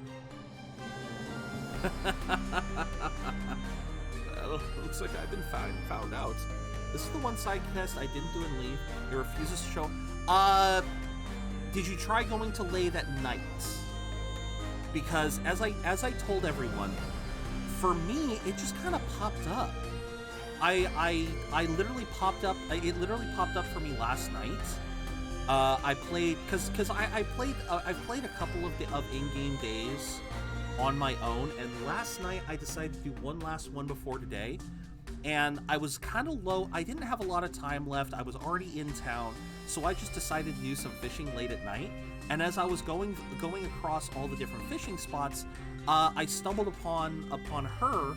Well, looks like I've been found out. This is the one side quest I didn't do and leave. It refuses to show. Did you try going to Lathe at night? Because as I told everyone, for me it just kind of popped up. I literally popped up. It literally popped up for me last night. I played because I've played a couple of in-game days on my own, and last night I decided to do one last one before today. And I was kind of low. I didn't have a lot of time left. I was already in town, so I just decided to do some fishing late at night. And as I was going across all the different fishing spots, I stumbled upon her,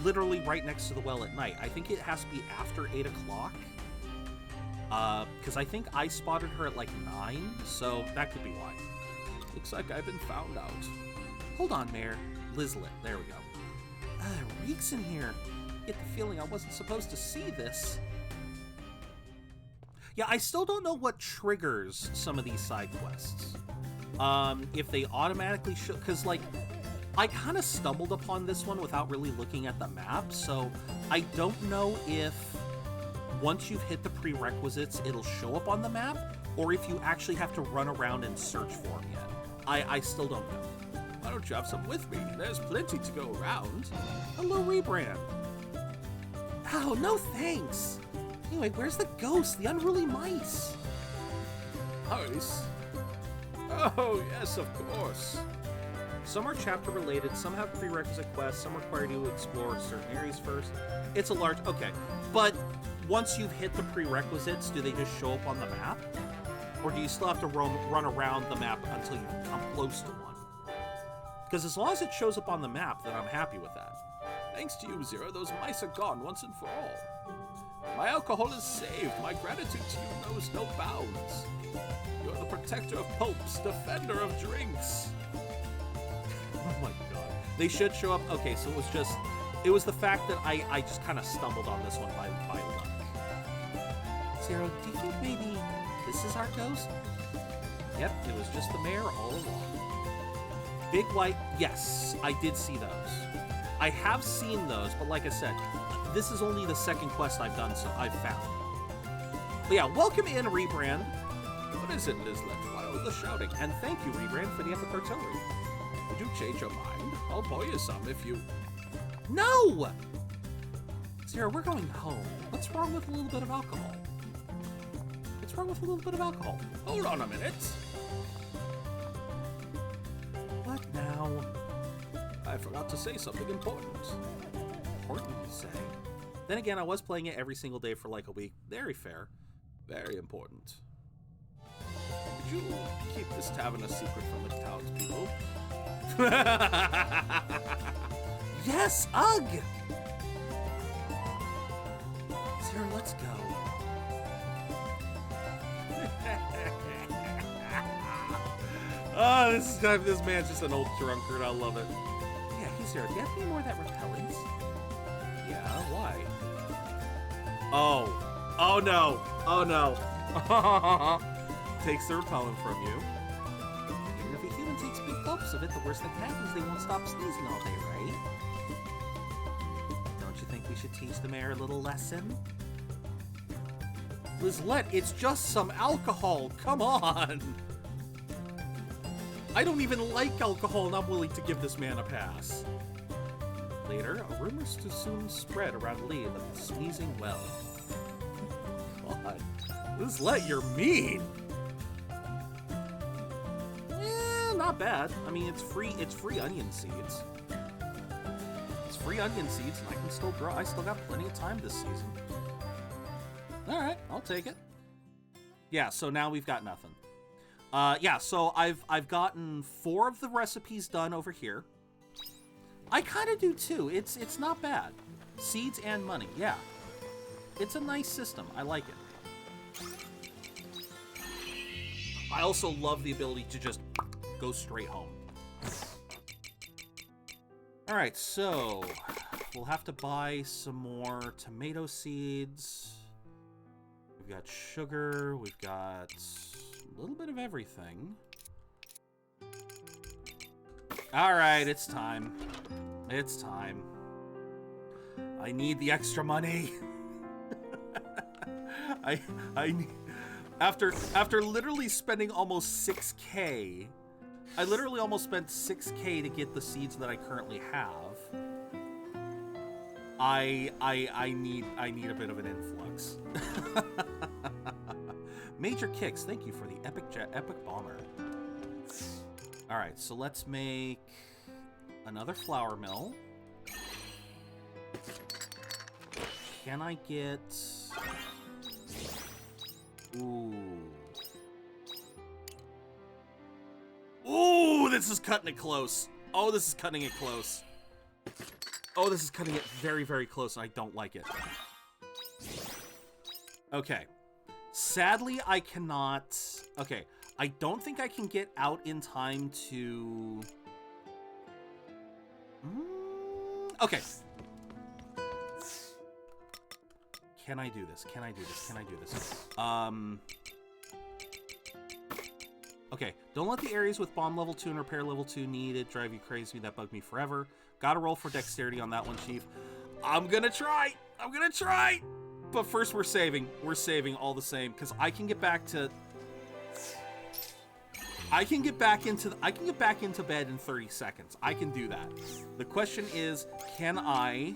literally right next to the well at night. I think it has to be after 8 o'clock, because I think I spotted her at like 9, so that could be why. Looks like I've been found out. Hold on, Mayor. Lizlet. There we go. It reeks in here. I get the feeling I wasn't supposed to see this. Yeah, I still don't know what triggers some of these side quests. If they automatically show, because like, I kind of stumbled upon this one without really looking at the map, so I don't know if once you've hit the prerequisites, it'll show up on the map, or if you actually have to run around and search for them yet. I still don't know. Why don't you have some with me? There's plenty to go around. Hello, Rebrand. Oh, no thanks. Anyway, where's the ghost, the unruly mice? Mice? Oh, yes, of course. Some are chapter related, some have prerequisite quests, some require you to explore certain areas first. It's a large, okay. But once you've hit the prerequisites, do they just show up on the map? Or do you still have to run around the map until you come close to one? Because as long as it shows up on the map, then I'm happy with that. Thanks to you, Zero, those mice are gone once and for all. My alcohol is saved. My gratitude to you knows no bounds. You're the protector of popes, defender of drinks. Oh my god. They should show up. Okay, so it was the fact that I just kind of stumbled on this one by luck. Zero, do you think maybe this is our ghost? Yep, it was just the mayor all along. Big white, yes, I did see those. I have seen those, but like I said, this is only the second quest I've done, so I've found. But yeah, welcome in, Rebrand. What is it, Lizlet? Why all the shouting? And thank you, Rebrand, for the epic artillery. Would you change your mind? I'll buy you some if you... No! Zero, we're going home. What's wrong with a little bit of alcohol? What's wrong with a little bit of alcohol? Hold on a minute. What now? I forgot to say something important. Important, you say? Then again, I was playing it every single day for like a week. Very fair. Very important. Could you keep this tavern a secret from the townspeople? Yes, ugh! Zero, let's go. Oh, this man's just an old drunkard. I love it. Yeah, he's here. Do you have any more of that repellent? Yeah, why? Oh no. Oh no. Takes the repellent from you. Even if a human takes big gulps of it, the worst that can happen is they won't stop sneezing all day, right? Don't you think we should teach the mayor a little lesson? Lizlet, it's just some alcohol. Come on. I don't even like alcohol, and I'm willing to give this man a pass. Later, rumors to soon spread around Lee that the sneezing well. God, this let you're mean. Not bad. I mean, it's free onion seeds. It's free onion seeds, and I can still grow. I still got plenty of time this season. All right, I'll take it. Yeah, so now we've got nothing. Yeah, so I've gotten 4 of the recipes done over here. I kind of do too. It's not bad. Seeds and money, yeah. It's a nice system. I like it. I also love the ability to just go straight home. All right, so we'll have to buy some more tomato seeds. We've got sugar. We've got a little bit of everything. All right, it's time. It's time. I need the extra money. I need, after literally spending almost 6K, I literally almost spent 6K to get the seeds that I currently have. I need a bit of an influx. Major Kicks, thank you for the epic bomber. All right, so let's make another flour mill. Can I get? Ooh. Ooh, this is cutting it close. Oh, this is cutting it close. Oh, this is cutting it very, very close, and I don't like it. Okay. Sadly, I cannot... Okay, I don't think I can get out in time to... Okay. Can I do this? Can I do this? Can I do this? Okay, don't let the areas with bomb level 2 and repair level 2 needed drive you crazy. That bugged me forever. Gotta roll for dexterity on that one, Chief. I'm gonna try! I'm gonna try! But first we're saving. We're saving all the same, because I can get back to... I can get back into bed in 30 seconds. I can do that. The question is, can I...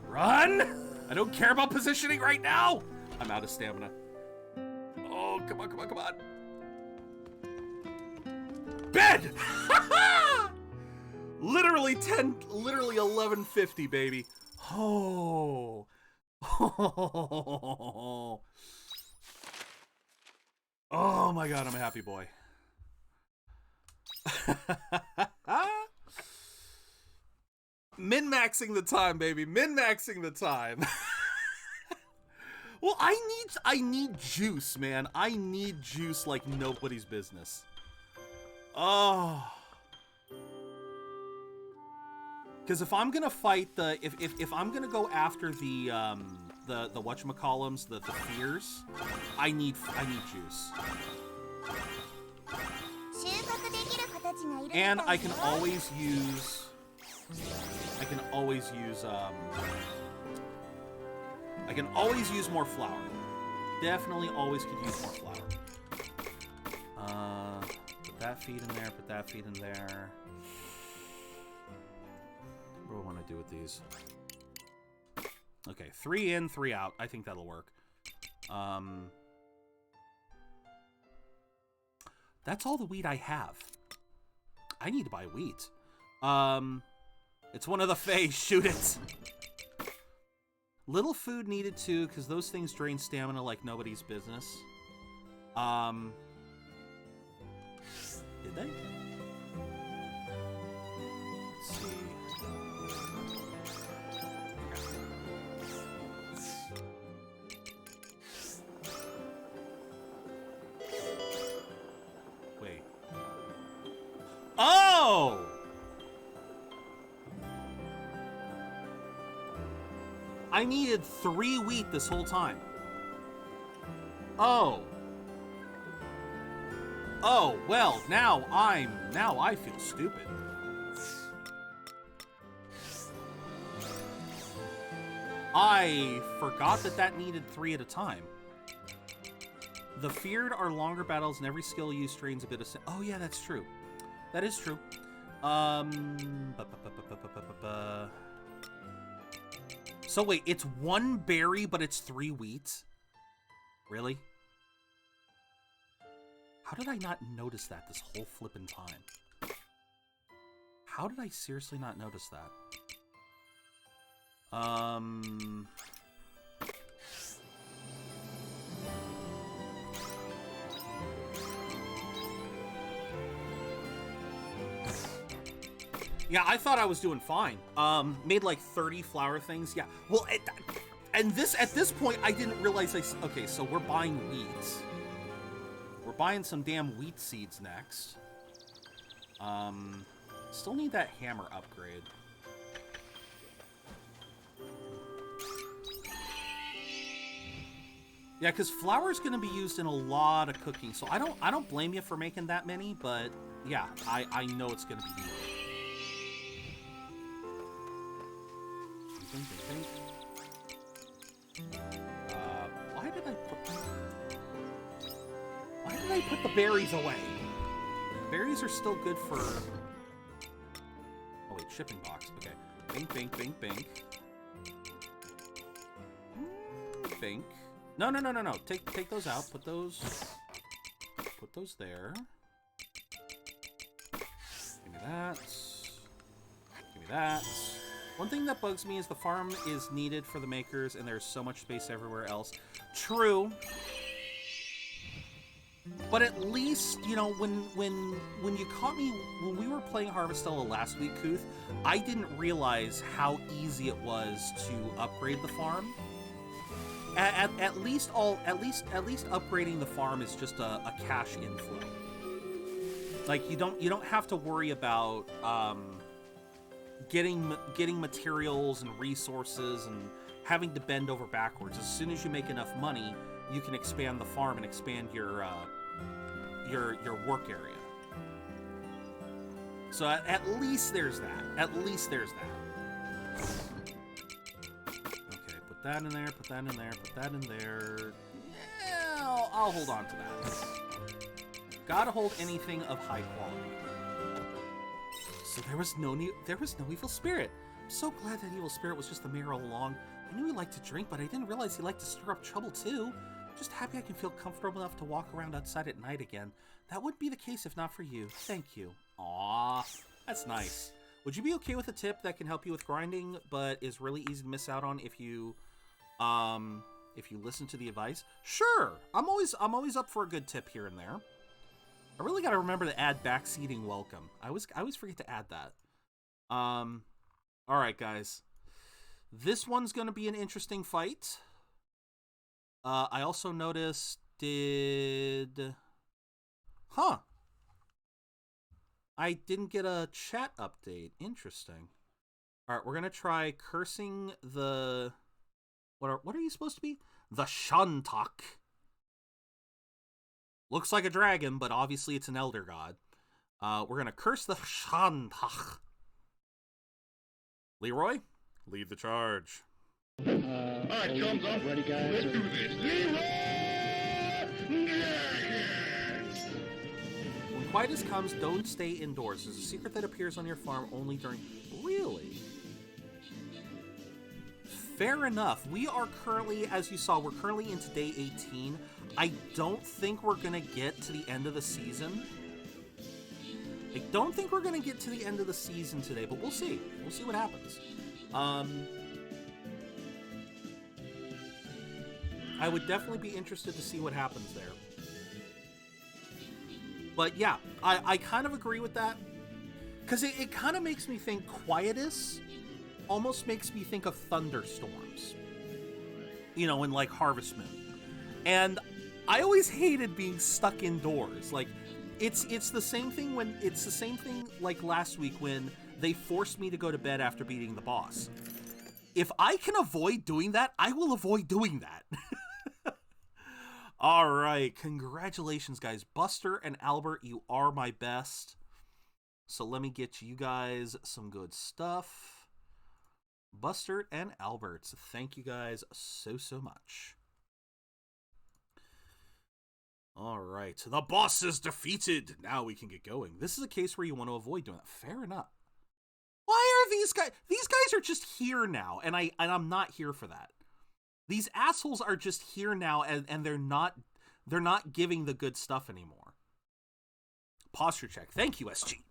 Run! I don't care about positioning right now! I'm out of stamina. Oh, come on, come on, come on. Bed! Literally 11:50, baby. Oh. Oh my god, I'm a happy boy. Min-maxing the time, baby. Min-maxing the time. Well, I need juice, man. I need juice like nobody's business. Oh. Because if I'm gonna fight the if I'm gonna go after the whatchamacallums, the fears, I need juice. And I can always use more flour. Definitely always could use more flour. Put that feed in there, put that feed in there. What do I want to do with these? Okay, 3 in, 3 out. I think that'll work. That's all the wheat I have. I need to buy wheat. It's one of the Fae. Shoot it. Little food needed too, because those things drain stamina like nobody's business. Did they? Let's see. Wait. Oh! I needed 3 wheat this whole time. Oh. Oh, well, now I feel stupid. I forgot that needed 3 at a time. The feared are longer battles, and every skill used strains a bit of... Oh, yeah, that's true. That is true. So wait, it's 1 berry, but it's 3 wheat? Really? How did I not notice that this whole flippin' time? How did I seriously not notice that? Yeah, I thought I was doing fine. Made like 30 flower things. Yeah. Well, at this point, I didn't realize okay, so we're buying wheat. We're buying some damn wheat seeds next. Still need that hammer upgrade. Yeah, because flour's gonna be used in a lot of cooking, so I don't blame you for making that many, but yeah, I know it's gonna be used. Why did I put the berries away? The berries are still good for... Oh wait, shipping box. Okay. Bink, bink, bink, bink. Bink. No. Take those out. Put those there. Give me that. Give me that. One thing that bugs me is the farm is needed for the makers, and there's so much space everywhere else. True. But at least, you know, when you caught me, when we were playing Harvestella last week, Kuth, I didn't realize how easy it was to upgrade the farm. At least upgrading the farm is just a cash inflow. Like you don't have to worry about getting materials and resources and having to bend over backwards. As soon as you make enough money, you can expand the farm and expand your work area. So at least there's that. At least there's that. Okay, put that in there, put that in there, put that in there. Yeah, I'll hold on to that. Gotta hold anything of high quality. So there was no evil spirit. I'm so glad that evil spirit was just the mayor all along. I knew he liked to drink, but I didn't realize he liked to stir up trouble too. Just happy I can feel comfortable enough to walk around outside at night again. That wouldn't be the case if not for you. Thank you. Aww, that's nice. Would you be okay with a tip that can help you with grinding, but is really easy to miss out on if you listen to the advice? Sure, I'm always up for a good tip here and there. I really got to remember to add backseating welcome. I always forget to add that. All right, guys. This one's going to be an interesting fight. I also noticed I didn't get a chat update. Interesting. All right, we're going to try cursing the... What are you supposed to be? The Shantak. Looks like a dragon, but obviously it's an elder god. We're going to curse the Shantak. Leroy, lead the charge. Alright, chums up. Ready, guys? Let's do this. When quietness comes, don't stay indoors. There's a secret that appears on your farm only during... Really? Fair enough. We are currently, as you saw, we're currently into day 18. I don't think we're going to get to the end of the season. I don't think we're going to get to the end of the season today, but we'll see. We'll see what happens. I would definitely be interested to see what happens there. But yeah, I kind of agree with that. Because it kind of makes me think quietus almost makes me think of thunderstorms. You know, in like Harvest Moon. And I always hated being stuck indoors. Like, it's the same thing like last week when they forced me to go to bed after beating the boss. If I can avoid doing that, I will avoid doing that. All right, congratulations, guys. Buster and Albert, you are my best. So let me get you guys some good stuff. Bustard, and Alberts. Thank you guys so much. All right, the boss is defeated. Now we can get going. This is a case where you want to avoid doing that. Fair enough. Why are these guys? These guys are just here now, and I'm not here for that. These assholes are just here now, and they're not giving the good stuff anymore. Posture check. Thank you, SG.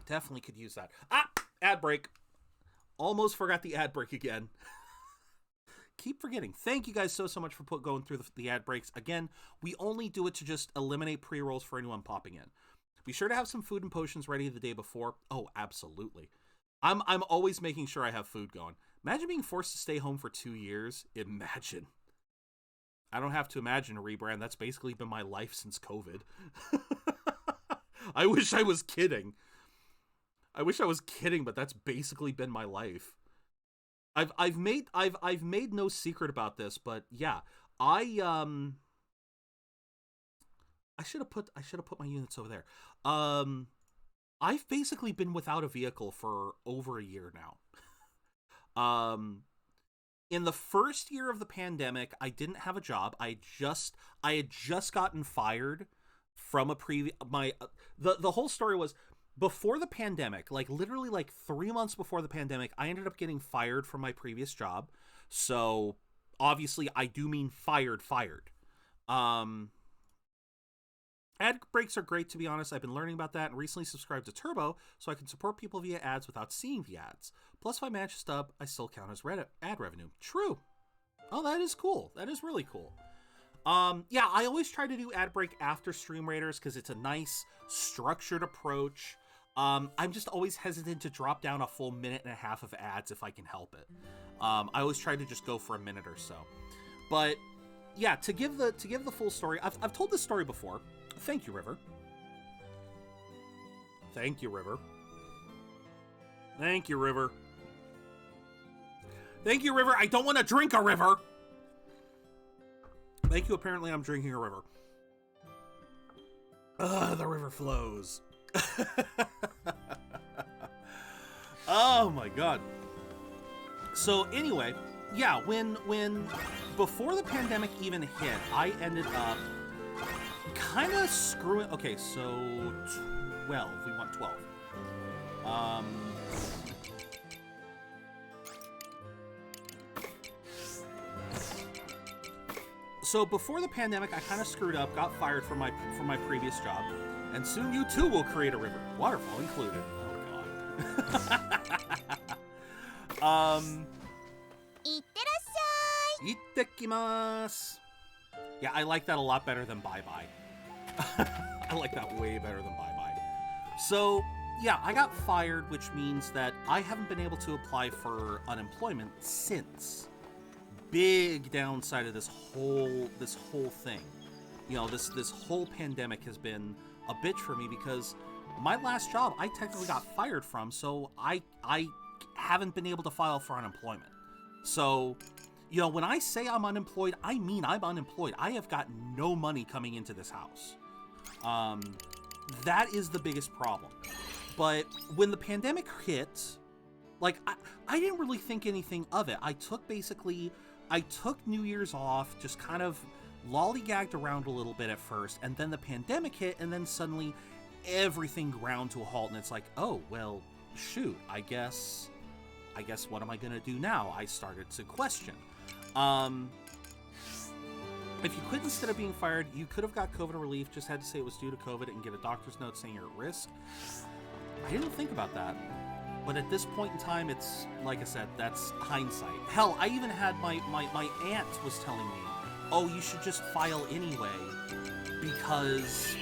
Definitely could use that. Ad break. Almost forgot the ad break again. Keep forgetting. Thank you guys so much for going through the ad breaks. Again, we only do it to just eliminate pre-rolls for anyone popping in. Be sure to have some food and potions ready the day before. Oh, absolutely. I'm always making sure I have food going. Imagine being forced to stay home for 2 years. Imagine. I don't have to imagine a rebrand. That's basically been my life since COVID. I wish I was kidding. But that's basically been my life. I've made no secret about this, but yeah, I should have put my units over there. I've basically been without a vehicle for over a year now. In the first year of the pandemic, I didn't have a job. I had just gotten fired from a the whole story was before the pandemic, like literally like 3 months before the pandemic, I ended up getting fired from my previous job. So obviously I do mean fired. Ad breaks are great, to be honest. I've been learning about that and recently subscribed to Turbo so I can support people via ads without seeing the ads. Plus, if I manage to stub, I still count as ad revenue. True. Oh, that is cool. That is really cool. Yeah, I always try to do ad break after Stream Raiders because it's a nice, structured approach. I'm just always hesitant to drop down a full minute and a half of ads if I can help it. I always try to just go for a minute or so. But yeah, to give the full story, I've told this story before. Thank you, River. Thank you, River. Thank you, River. Thank you, River. I don't want to drink a river. Thank you. Apparently, I'm drinking a river. The river flows. Oh my god. So anyway, yeah, when before the pandemic even hit, I ended up kind of screwing. Okay, so 12. We want 12. So before the pandemic, I kind of screwed up, got fired from my previous job, and soon you too will create a river, waterfall included. Oh god. Ittekimasu. Yeah, I like that a lot better than bye-bye. I like that way better than bye-bye. So, yeah, I got fired, which means that I haven't been able to apply for unemployment since. Big downside of this whole thing. You know, this whole pandemic has been a bitch for me because my last job I technically got fired from, so I haven't been able to file for unemployment. So, you know, when I say I'm unemployed, I mean I'm unemployed. I have got no money coming into this house. That is the biggest problem. But when the pandemic hit, like, I didn't really think anything of it. I took New Year's off, just kind of lollygagged around a little bit at first, and then the pandemic hit, and then suddenly everything ground to a halt, and it's like, oh, well, shoot, I guess what am I gonna do now? I started to question. If you quit instead of being fired, you could have got COVID relief, just had to say it was due to COVID and get a doctor's note saying you're at risk. I didn't think about that. But at this point in time, it's, like I said, that's hindsight. Hell, I even had my aunt was telling me, oh, you should just file anyway, because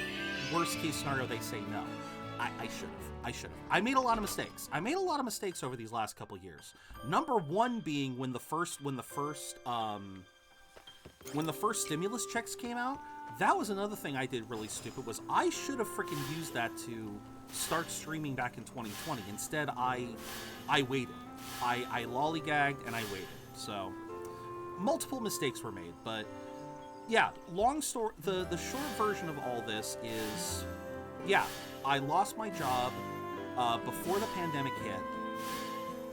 worst case scenario, they say no. I should have. I made a lot of mistakes. I made a lot of mistakes over these last couple years. Number one being when the first stimulus checks came out, that was another thing I did really stupid, was I should have freaking used that to start streaming back in 2020. Instead, I waited. I lollygagged and I waited. So, multiple mistakes were made, but yeah, long story, the short version of all this is, yeah, I lost my job before the pandemic hit.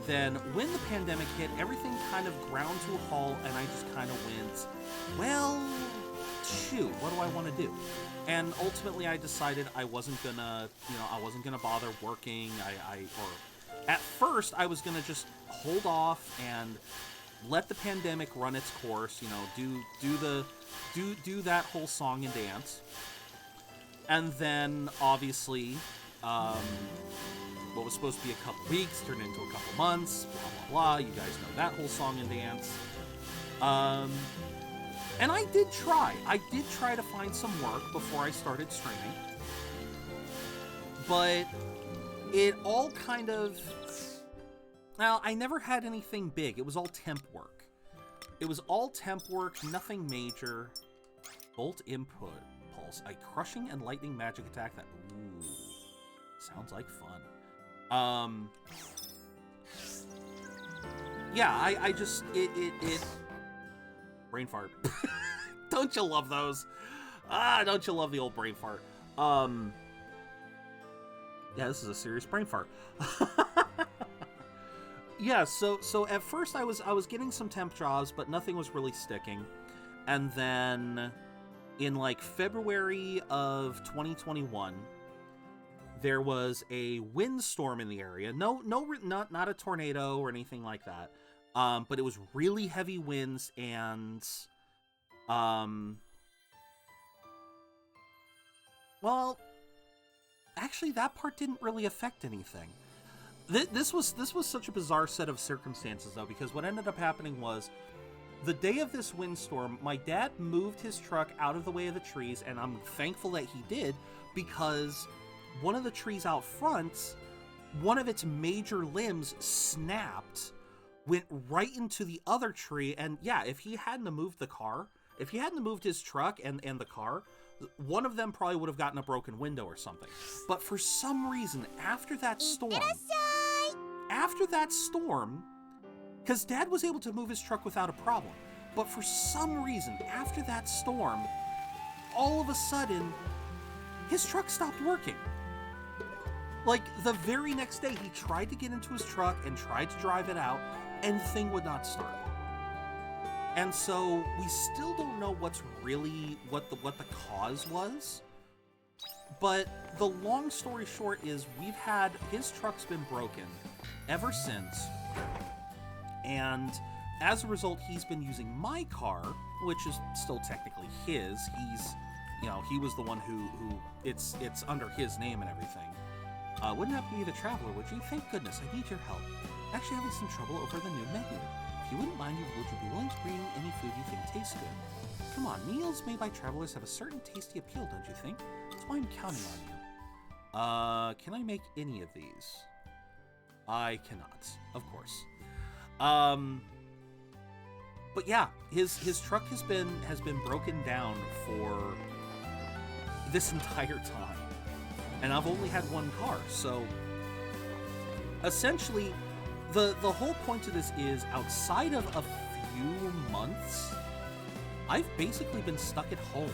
then when the pandemic hit, everything kind of ground to a halt, and I just kind of went, well, shoot, what do I want to do? And ultimately I decided I wasn't gonna, I wasn't gonna bother working. Or at first I was gonna just hold off and let the pandemic run its course, do that whole song and dance. And then obviously, what was supposed to be a couple weeks turned into a couple months, blah, blah, blah. You guys know that whole song and dance. And I did try. I did try to find some work before I started streaming. But it all kind of... Well, I never had anything big. It was all temp work. It was all temp work, nothing major. Bolt input. Pulse. A crushing and lightning magic attack that... Ooh. Sounds like fun. Yeah, I just... It... Brain fart. Don't you love those? Don't you love the old brain fart? Yeah, this is a serious brain fart. Yeah, so at first I was getting some temp jobs, but nothing was really sticking. And then in like February of 2021, there was a windstorm in the area. Not a tornado or anything like that. But it was really heavy winds and well, actually that part didn't really affect anything. This was such a bizarre set of circumstances, though, because what ended up happening was the day of this windstorm, my dad moved his truck out of the way of the trees, and I'm thankful that he did, because one of the trees out front, one of its major limbs snapped, went right into the other tree, and yeah, if he hadn't moved the car, if he hadn't moved his truck and the car, one of them probably would have gotten a broken window or something. But for some reason, after that storm, because Dad was able to move his truck without a problem, but for some reason, after that storm, all of a sudden, his truck stopped working. Like, the very next day, he tried to get into his truck and tried to drive it out, and the thing would not start. And so we still don't know what's really what the cause was. But the long story short is his truck's been broken ever since. And as a result, he's been using my car, which is still technically his. He was the one who it's under his name and everything. Wouldn't have to be the traveler, would you? Thank goodness, I need your help. Actually having some trouble over the new menu. If you wouldn't mind, would you be willing to bring any food you think tastes good? Come on, meals made by travelers have a certain tasty appeal, don't you think? That's why I'm counting on you. Can I make any of these? I cannot, of course. But yeah, his truck has been broken down for this entire time. And I've only had one car, so essentially the whole point of this is, outside of a few months, I've basically been stuck at home.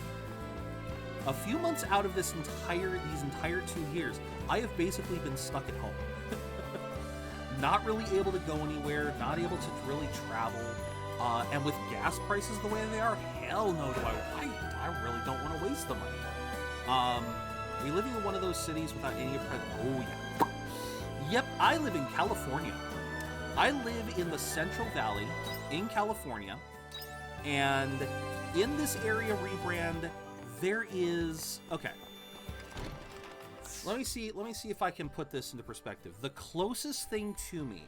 A few months out of these entire 2 years, I have basically been stuck at home. Not really able to go anywhere, not able to really travel, and with gas prices the way they are, hell no do I really don't want to waste the money. Are you living in one of those cities without any present? Oh yeah. Yep, I live in California. I live in the Central Valley in California, and in this area rebrand, there is... Okay. Let me see if I can put this into perspective. The closest thing to me,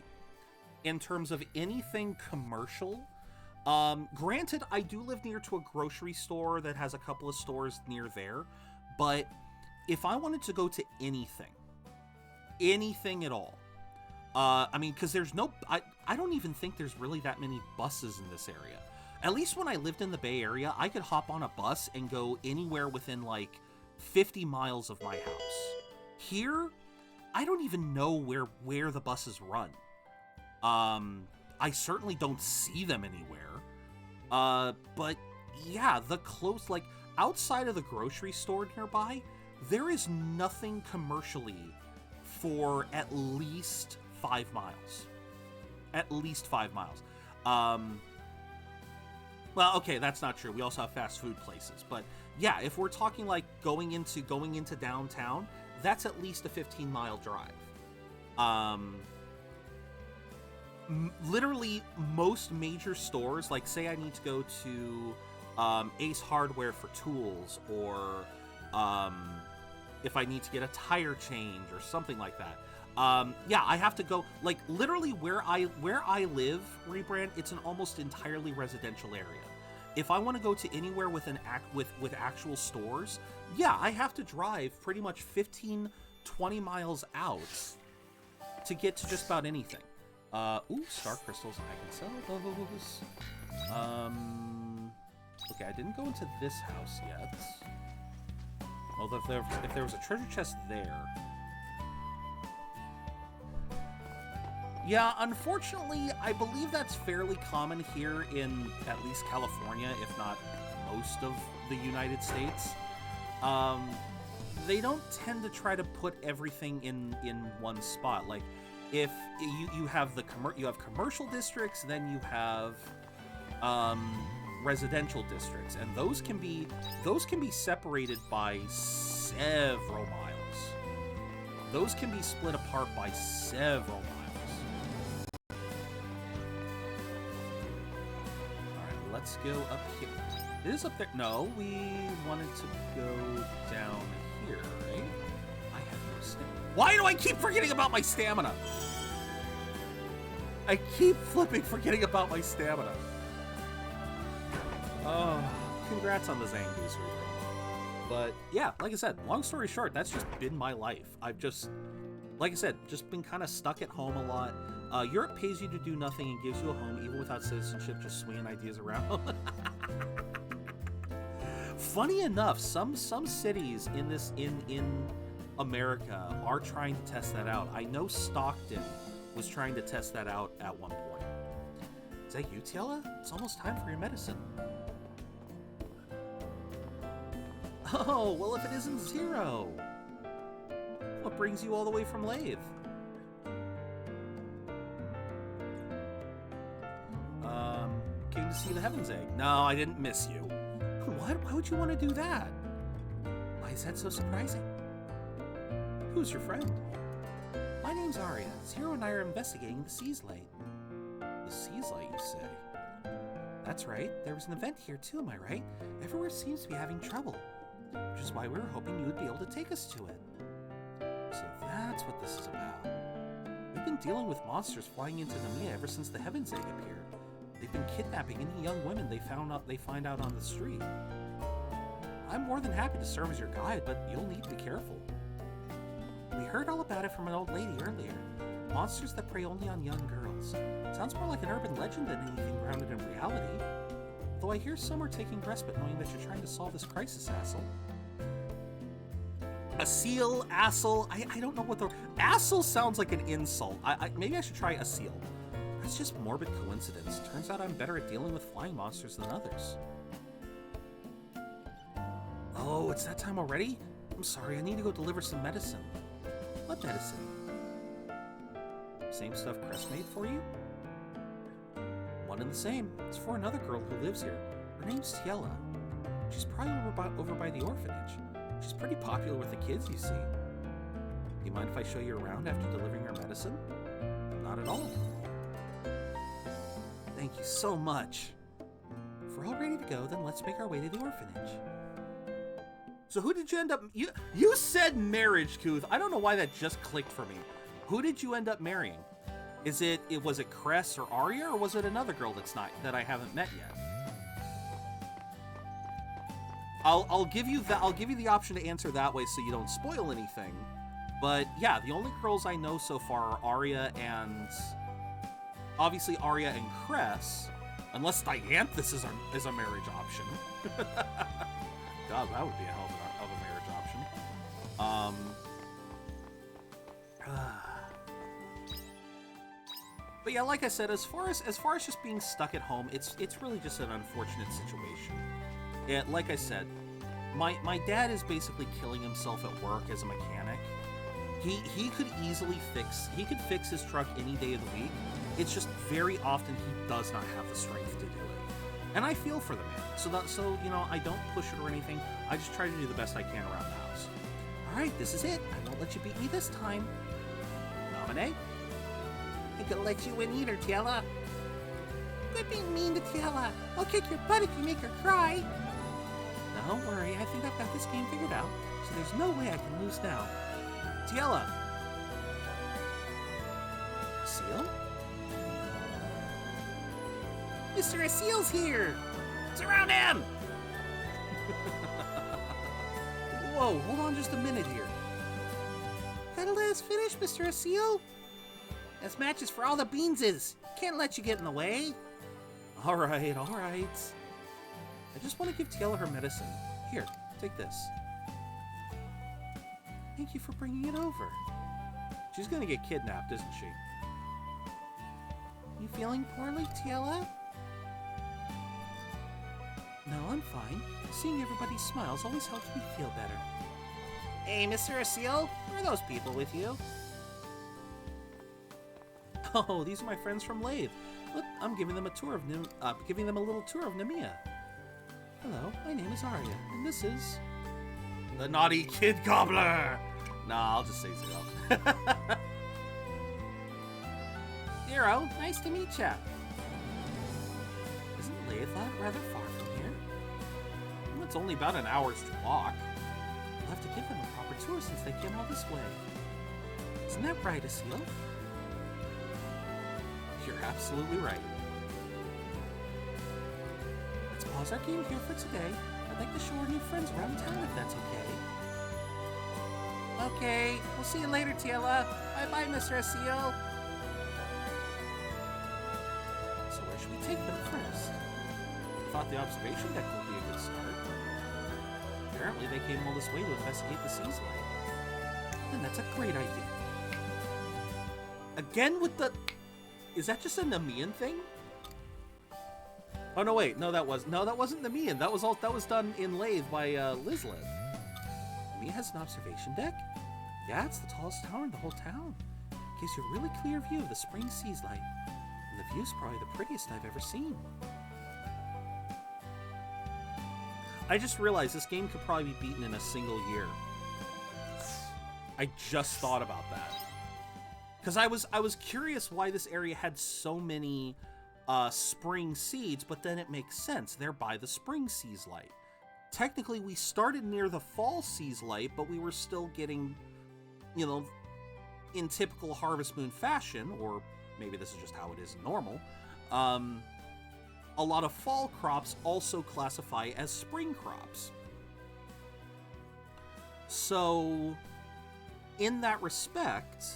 in terms of anything commercial, granted, I do live near to a grocery store that has a couple of stores near there, but if I wanted to go to anything at all, I mean, because there's no... I don't even think there's really that many buses in this area. At least when I lived in the Bay Area, I could hop on a bus and go anywhere within, like, 50 miles of my house. Here, I don't even know where the buses run. I certainly don't see them anywhere. But, yeah, like, outside of the grocery store nearby, there is nothing commercially for at least 5 miles. At least 5 miles. Well, okay, that's not true. We also have fast food places. But yeah, if we're talking like going into downtown, that's at least a 15-mile drive. Literally most major stores, like say I need to go to Ace Hardware for tools, or if I need to get a tire change or something like that. Yeah, I have to go, like, literally where I live, Rebrand, it's an almost entirely residential area. If I want to go to anywhere with with actual stores, yeah, I have to drive pretty much 15, 20 miles out to get to just about anything. Ooh, star crystals, I can sell those. Okay, I didn't go into this house yet. Although if there was a treasure chest there. Yeah, unfortunately, I believe that's fairly common here in at least California, if not most of the United States. They don't tend to try to put everything in one spot. Like, if you have you have commercial districts, then you have residential districts, and those can be separated by several miles. Those can be split apart by several miles. Let's go up here. It is up there. No, we wanted to go down here, right? I have no stamina. Why do I keep forgetting about my stamina? I keep flipping forgetting about my stamina. Oh, congrats on the Zangoose replay. But yeah, like I said, long story short, that's just been my life. I've just, like I said, just been kind of stuck at home a lot. Europe pays you to do nothing and gives you a home, even without citizenship, just swinging ideas around. Funny enough, some cities in America are trying to test that out. I know Stockton was trying to test that out at one point. Is that you, Tiela? It's almost time for your medicine. Oh, well, if it isn't Zero, what brings you all the way from Lathe? Came to see the Heaven's Egg. No, I didn't miss you. What? Why would you want to do that? Why is that so surprising? Who's your friend? My name's Arya. Zero and I are investigating the Seas Light. The Seas Light, you say? That's right. There was an event here too, am I right? Everywhere seems to be having trouble. Which is why we were hoping you would be able to take us to it. So that's what this is about. We've been dealing with monsters flying into Namiya ever since the Heaven's Egg appeared. They've been kidnapping any young women they find out on the street. I'm more than happy to serve as your guide, but you'll need to be careful. We heard all about it from an old lady earlier. Monsters that prey only on young girls. Sounds more like an urban legend than anything grounded in reality. Though I hear some are taking respite knowing that you're trying to solve this crisis, Assel. A seal, Assel. I don't know what the... Assel sounds like an insult. Maybe I should try a seal. That's just morbid coincidence. Turns out I'm better at dealing with flying monsters than others. Oh, it's that time already? I'm sorry, I need to go deliver some medicine. What medicine? Same stuff Crest made for you? One and the same. It's for another girl who lives here. Her name's Tiela. She's probably over by the orphanage. She's pretty popular with the kids, you see. Do you mind if I show you around after delivering her medicine? Not at all. Thank you so much. If we're all ready to go, then let's make our way to the orphanage. So who did you end up... You said marriage, Kuth. I don't know why that just clicked for me. Who did you end up marrying? Was it Cress or Arya, or was it another girl that I haven't met yet? I'll give you the option to answer that way so you don't spoil anything. But yeah, the only girls I know so far are Arya and... Obviously Arya and Cress, unless Dianthus is a marriage option. God, that would be a hell of a marriage option. But yeah, like I said, as far as just being stuck at home, it's really just an unfortunate situation. Yeah, like I said, my dad is basically killing himself at work as a mechanic. He could easily fix his truck any day of the week, It's just very often he does not have the strength to do it. And I feel for the man. So you know, I don't push it or anything. I just try to do the best I can around the house. All right, this is it. I won't let you beat me this time. Nominate? I'm gonna let you win either, Tiela. Quit being mean to Tiela. I'll kick your butt if you make her cry. Now, don't worry. I think I've got this game figured out, so there's no way I can lose now. Tiela. Seal? Mr. Aseel's here! Surround him! Whoa, hold on just a minute here. Gotta let us finish, Mr. Aseel. This match is for all the beanses. Can't let you get in the way. All right, all right. I just want to give Tiela her medicine. Here, take this. Thank you for bringing it over. She's gonna get kidnapped, isn't she? You feeling poorly, Tiela? No, I'm fine. Seeing everybody's smiles always helps me feel better. Hey, Mr. Aseel, are those people with you? Oh, these are my friends from Lathe. Look, I'm giving them a tour of giving them a little tour of Nemea. Hello, my name is Arya, and this is the naughty kid gobbler. Nah, I'll just say Zero. Zero, nice to meet ya. Isn't Lathe rather far from here? Well, it's only about an hour's walk. We'll have to give them a proper tour since they came all this way. Isn't that right, Aseel? You're absolutely right. Let's pause our game here for today. I'd like to show our new friends around town if that's okay. Okay, we'll see you later, Tiela. Bye-bye, Mr. Aseel. So where should we take them first? I thought the observation deck would be a good start. Apparently they came all this way to investigate the sea's light. And that's a great idea. Again with the... Is that just a Nemean thing? Oh no, wait, no, that wasn't Nemean. That was done in Lathe by Lizlith. Nemea has an observation deck? Yeah, it's the tallest tower in the whole town. It gives you a really clear view of the spring sea's light. And the view's probably the prettiest I've ever seen. I just realized this game could probably be beaten in a single year. I just thought about that. Because I was curious why this area had so many spring seeds, but then it makes sense. They're by the spring sea's light. Technically, we started near the fall sea's light, but we were still getting, you know, in typical Harvest Moon fashion, or maybe this is just how it is normal, a lot of fall crops also classify as spring crops. So, in that respect...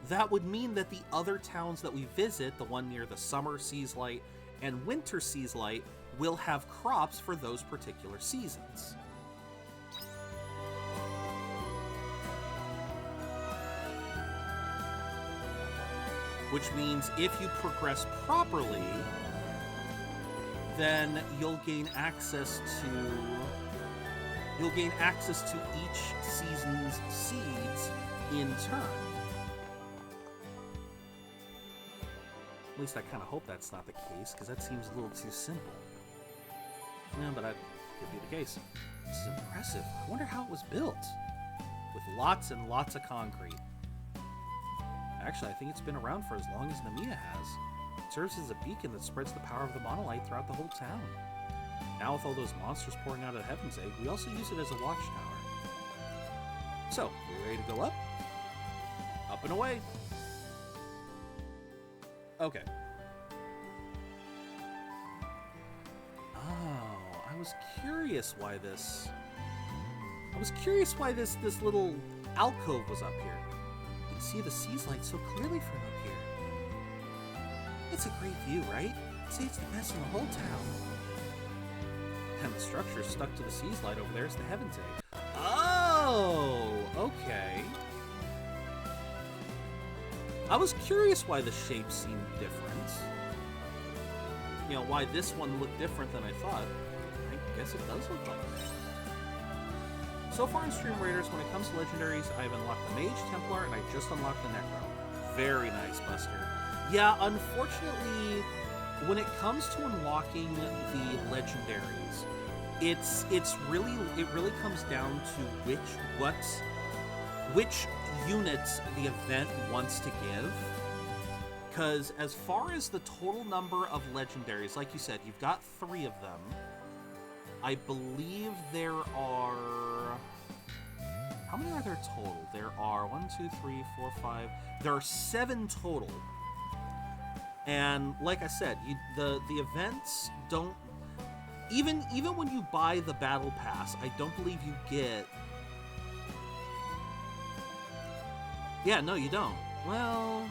that would mean that the other towns that we visit, the one near the summer sea's light and winter sea's light, will have crops for those particular seasons. Which means if you progress properly, then you'll gain access to each season's seeds in turn. At least I kind of hope that's not the case, because that seems a little too simple. Yeah, but that could be the case. This is impressive. I wonder how it was built. With lots and lots of concrete. Actually, I think it's been around for as long as Nemea has. It serves as a beacon that spreads the power of the monolith throughout the whole town. Now with all those monsters pouring out of Heaven's Egg, we also use it as a watchtower. So, we ready to go up? Up and away! Okay. Oh, I was curious why this little alcove was up here. You can see the sea's light so clearly from up here. It's a great view, right? I'd say it's the best in the whole town. And the structure stuck to the sea's light over there is the Heaven's Egg. Oh, okay. I was curious why the shape seemed different. You know, why this one looked different than I thought. I guess it does look like that. So far in Stream Raiders, when it comes to legendaries, I've unlocked the Mage, Templar, and I just unlocked the Necro. Very nice, Buster. Yeah, unfortunately, when it comes to unlocking the legendaries, it really comes down to which units the event wants to give. Because as far as the total number of legendaries, like you said, you've got 3 of them. I believe there are... How many are there total? There are 1, 2, 3, 4, 5... There are 7 total. And like I said, the events don't... Even when you buy the battle pass, I don't believe you get... Yeah, no, you don't. Well...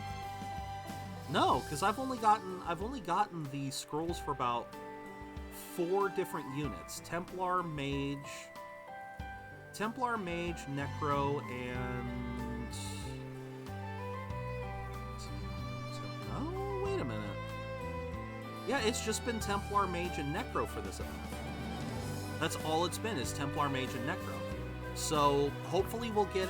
No, because I've only gotten the scrolls for about 4 different units. Templar, Mage, Necro, and... Oh, wait a minute. Yeah, it's just been Templar, Mage, and Necro for this event. That's all it's been, is Templar, Mage, and Necro. So, hopefully we'll get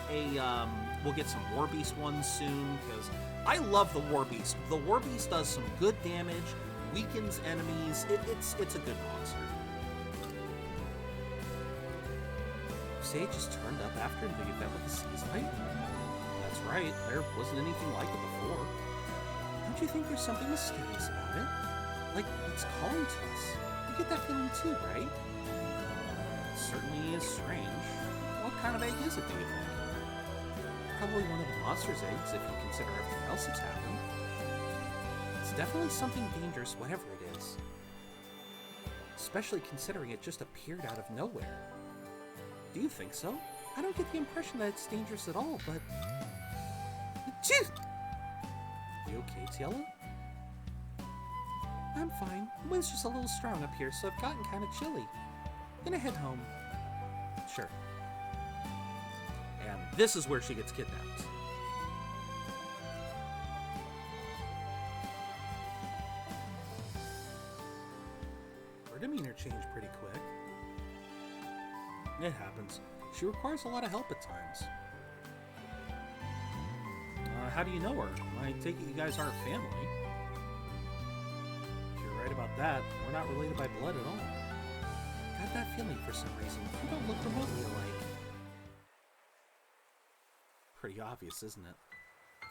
some War Beast ones soon, because I love the War Beast. The War Beast does some good damage, weakens enemies. It's a good monster. Sage just turned up after the event with the Seas fight? That's right, there wasn't anything like it before. Don't you think there's something mysterious about it? Like, it's calling to us. You get that feeling too, right? It certainly is strange. What kind of egg is it, do you think? Probably one of the monster's eggs, if you consider everything else that's happened. It's definitely something dangerous, whatever it is. Especially considering it just appeared out of nowhere. Do you think so? I don't get the impression that it's dangerous at all, but... Jeez! You okay, Tiela? I'm fine. The wind's just a little strong up here, so I've gotten kind of chilly. Gonna head home. Sure. And this is where she gets kidnapped. Her demeanor changed pretty quick. It happens. She requires a lot of help at times. How do you know her? I take it you guys aren't family. If you're right about that, we're not related by blood at all. Got that feeling for some reason. You don't look remotely alike. Pretty obvious, isn't it?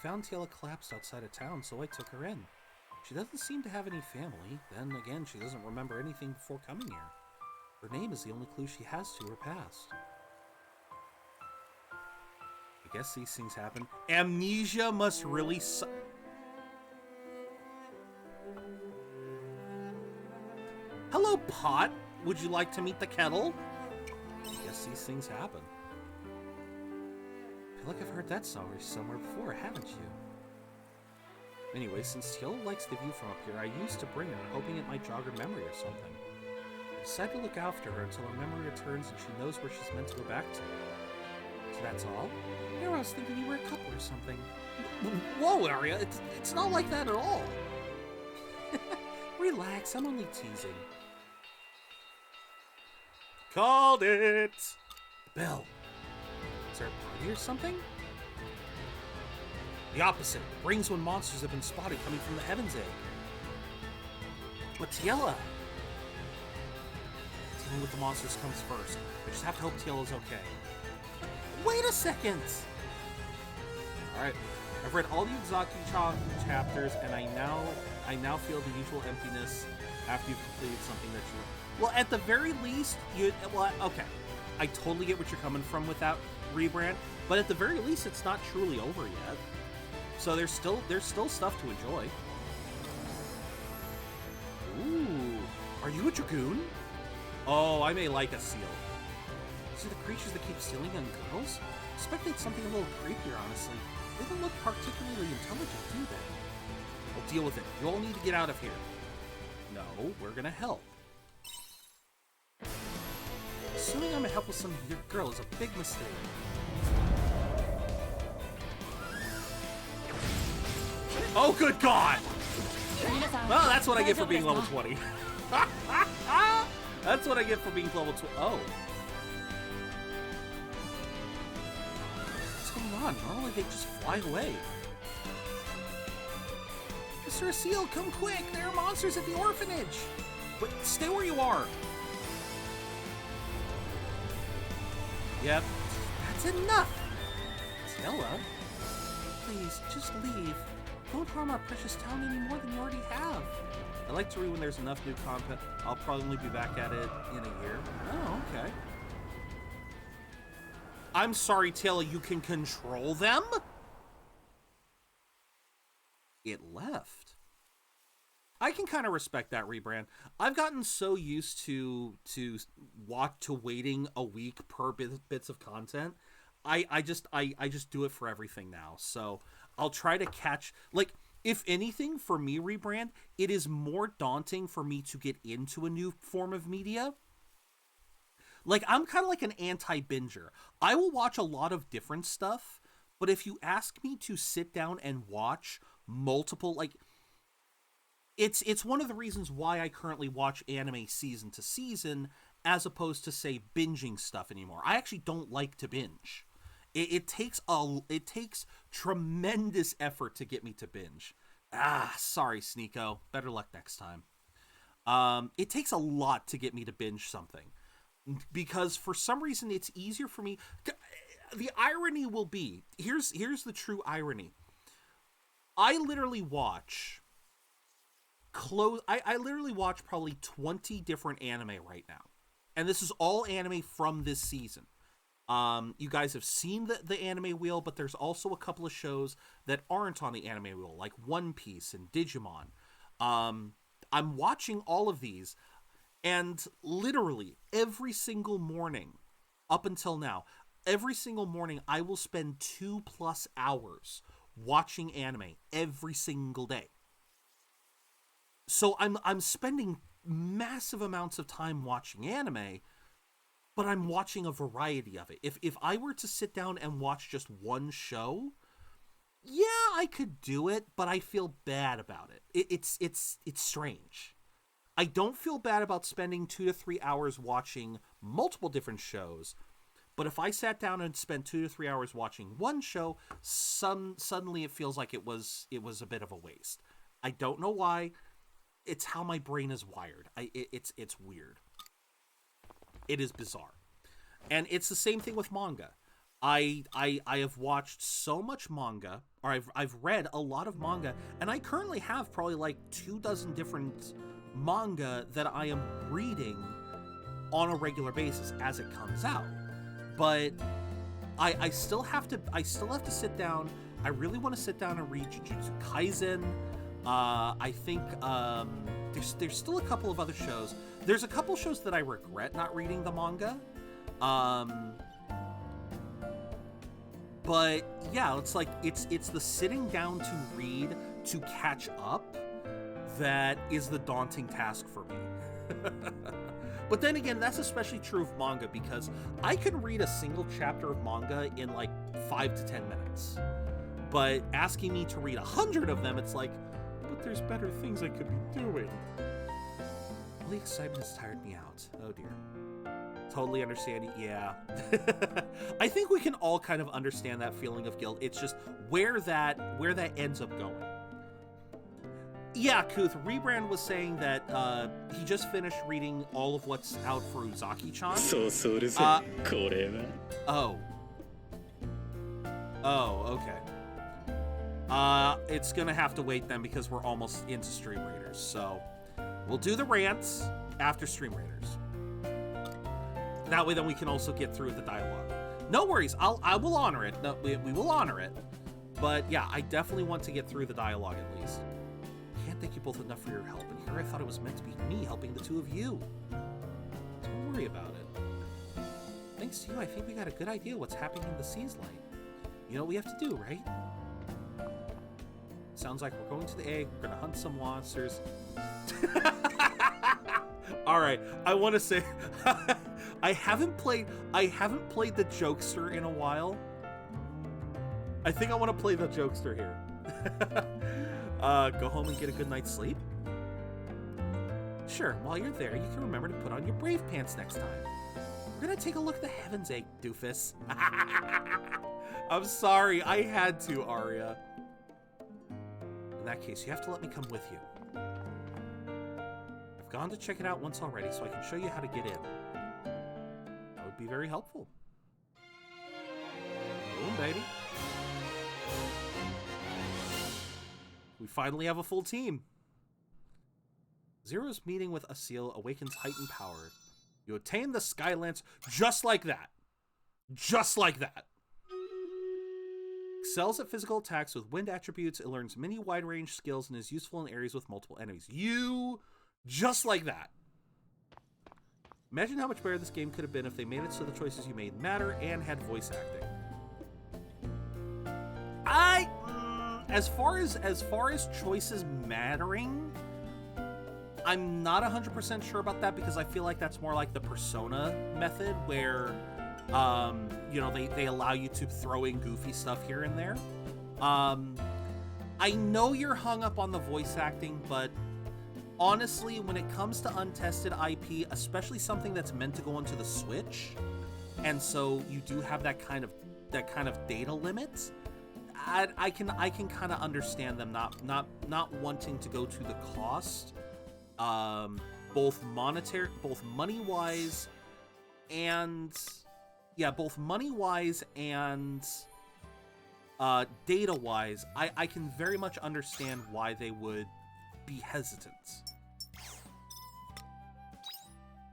Found Tiela collapsed outside of town, so I took her in. She doesn't seem to have any family. Then again, she doesn't remember anything before coming here. Her name is the only clue she has to her past. I guess these things happen. Amnesia must really Hello, Pot! Would you like to meet the kettle? I guess these things happen. I feel like I've heard that story somewhere before, haven't you? Anyway, since Tiela likes the view from up here, I used to bring her, hoping it might jog her memory or something. I decided to look after her until her memory returns and she knows where she's meant to go back to. So that's all? Here I was thinking you were a couple or something. Whoa, Arya, it's not like that at all. Relax, I'm only teasing. Called it! Bell. Is there a party or something? The opposite. Brings when monsters have been spotted coming from the Heaven's Egg. But Tiela! Dealing with the monsters comes first. I just have to hope Tiela's okay. Wait a second! Alright, I've read all the Uzaki chapters, and I now feel the usual emptiness after you've completed something that you... Well, at the very least, okay. I totally get what you're coming from with that rebrand, but at the very least, it's not truly over yet. So there's still stuff to enjoy. Ooh, are you a dragoon? Oh, I may like a seal. These are the creatures that keep stealing young girls? I suspect it's something a little creepier, honestly. They don't look particularly intelligent, do they? We'll deal with it. You all need to get out of here. No, we're gonna help. Assuming I'm gonna help with some girl is a big mistake. Oh, good God! Well, that's what I get for being level 20. That's what I get for being level 20. Oh. God, normally they just fly away. Mr. Seal, come quick! There are monsters at the orphanage! Wait, stay where you are! Yep, that's enough! Stella? Please, just leave. Don't harm our precious town any more than you already have. I like to read when there's enough new content. I'll probably be back at it in a year. Oh, okay. I'm sorry, Taylor, you can control them? It left. I can kind of respect that, Rebrand. I've gotten so used to waiting a week per bits of content. I just do it for everything now. So I'll try to catch, like, if anything, for me, Rebrand, it is more daunting for me to get into a new form of media. Like, I'm kind of like an anti-binger. I will watch a lot of different stuff, but if you ask me to sit down and watch multiple, like, it's one of the reasons why I currently watch anime season to season as opposed to, say, binging stuff anymore. I actually don't like to binge. It takes tremendous effort to get me to binge. Sorry, Sneeko. Better luck next time. It takes a lot to get me to binge something. Because for some reason it's easier for me. The irony will be, here's the true irony. I literally watch I literally watch probably 20 different anime right now. And this is all anime from this season. You guys have seen the anime wheel, but there's also a couple of shows that aren't on the anime wheel, like One Piece and Digimon. I'm watching all of these, and literally every single morning, up until now, every single morning I will spend 2+ hours watching anime every single day. So I'm spending massive amounts of time watching anime, but I'm watching a variety of it. If I were to sit down and watch just one show, yeah, I could do it, but I feel bad about it. It's strange. I don't feel bad about spending 2 to 3 hours watching multiple different shows, but if I sat down and spent 2 to 3 hours watching one show, suddenly it feels like it was a bit of a waste. I don't know why. It's how my brain is wired. It's weird. It is bizarre. And it's the same thing with manga. I have watched so much manga, or I've read a lot of manga, and I currently have probably like 24 different manga that I am reading on a regular basis as it comes out. But I still have to sit down. I really want to sit down and read Jujutsu Kaisen. I think there's still a couple of other shows. There's a couple shows that I regret not reading the manga. But yeah, it's like it's the sitting down to read to catch up that is the daunting task for me. But then again, that's especially true of manga, because I can read a single chapter of manga in like 5 to 10 minutes. But asking me to read 100 of them, it's like, but there's better things I could be doing. All the excitement has tired me out. Oh dear. Totally understand. Yeah. I think we can all kind of understand that feeling of guilt. It's just where that ends up going. Yeah, Kuth, Rebrand was saying that he just finished reading all of what's out for Uzaki-chan. Oh, okay. It's gonna have to wait then, because we're almost into Stream Raiders. So we'll do the rants after Stream Raiders. That way then we can also get through the dialogue. No worries, I will honor it. No, we will honor it. But yeah, I definitely want to get through the dialogue at least. Can't thank you both enough for your help, and here I thought it was meant to be me helping the two of you. Don't worry about it. Thanks to you, I think we got a good idea what's happening in the Seas Light. You know what we have to do, right? Sounds like we're going to the egg, we're gonna hunt some monsters. Alright, I wanna say I haven't played the Jokester in a while. I think I wanna play the Jokester here. Go home and get a good night's sleep? Sure, while you're there, you can remember to put on your brave pants next time. We're gonna take a look at the Heaven's Egg, doofus. I'm sorry. I had to, Arya. In that case, you have to let me come with you. I've gone to check it out once already, so I can show you how to get in. That would be very helpful. Boom, baby. We finally have a full team. Zero's meeting with Asil awakens heightened power. You attain the Sky Lance just like that. Just like that. Excels at physical attacks with wind attributes. It learns many wide-range skills and is useful in areas with multiple enemies. Just like that. Imagine how much better this game could have been if they made it so the choices you made matter and had voice acting. As far as choices mattering, I'm not 100% sure about that because I feel like that's more like the Persona method where, you know, they allow you to throw in goofy stuff here and there. I know you're hung up on the voice acting, but honestly, when it comes to untested IP, especially something that's meant to go onto the Switch, and so you do have that kind of data limit, I can kind of understand them not wanting to go to the cost, both money-wise and data-wise. I can very much understand why they would be hesitant.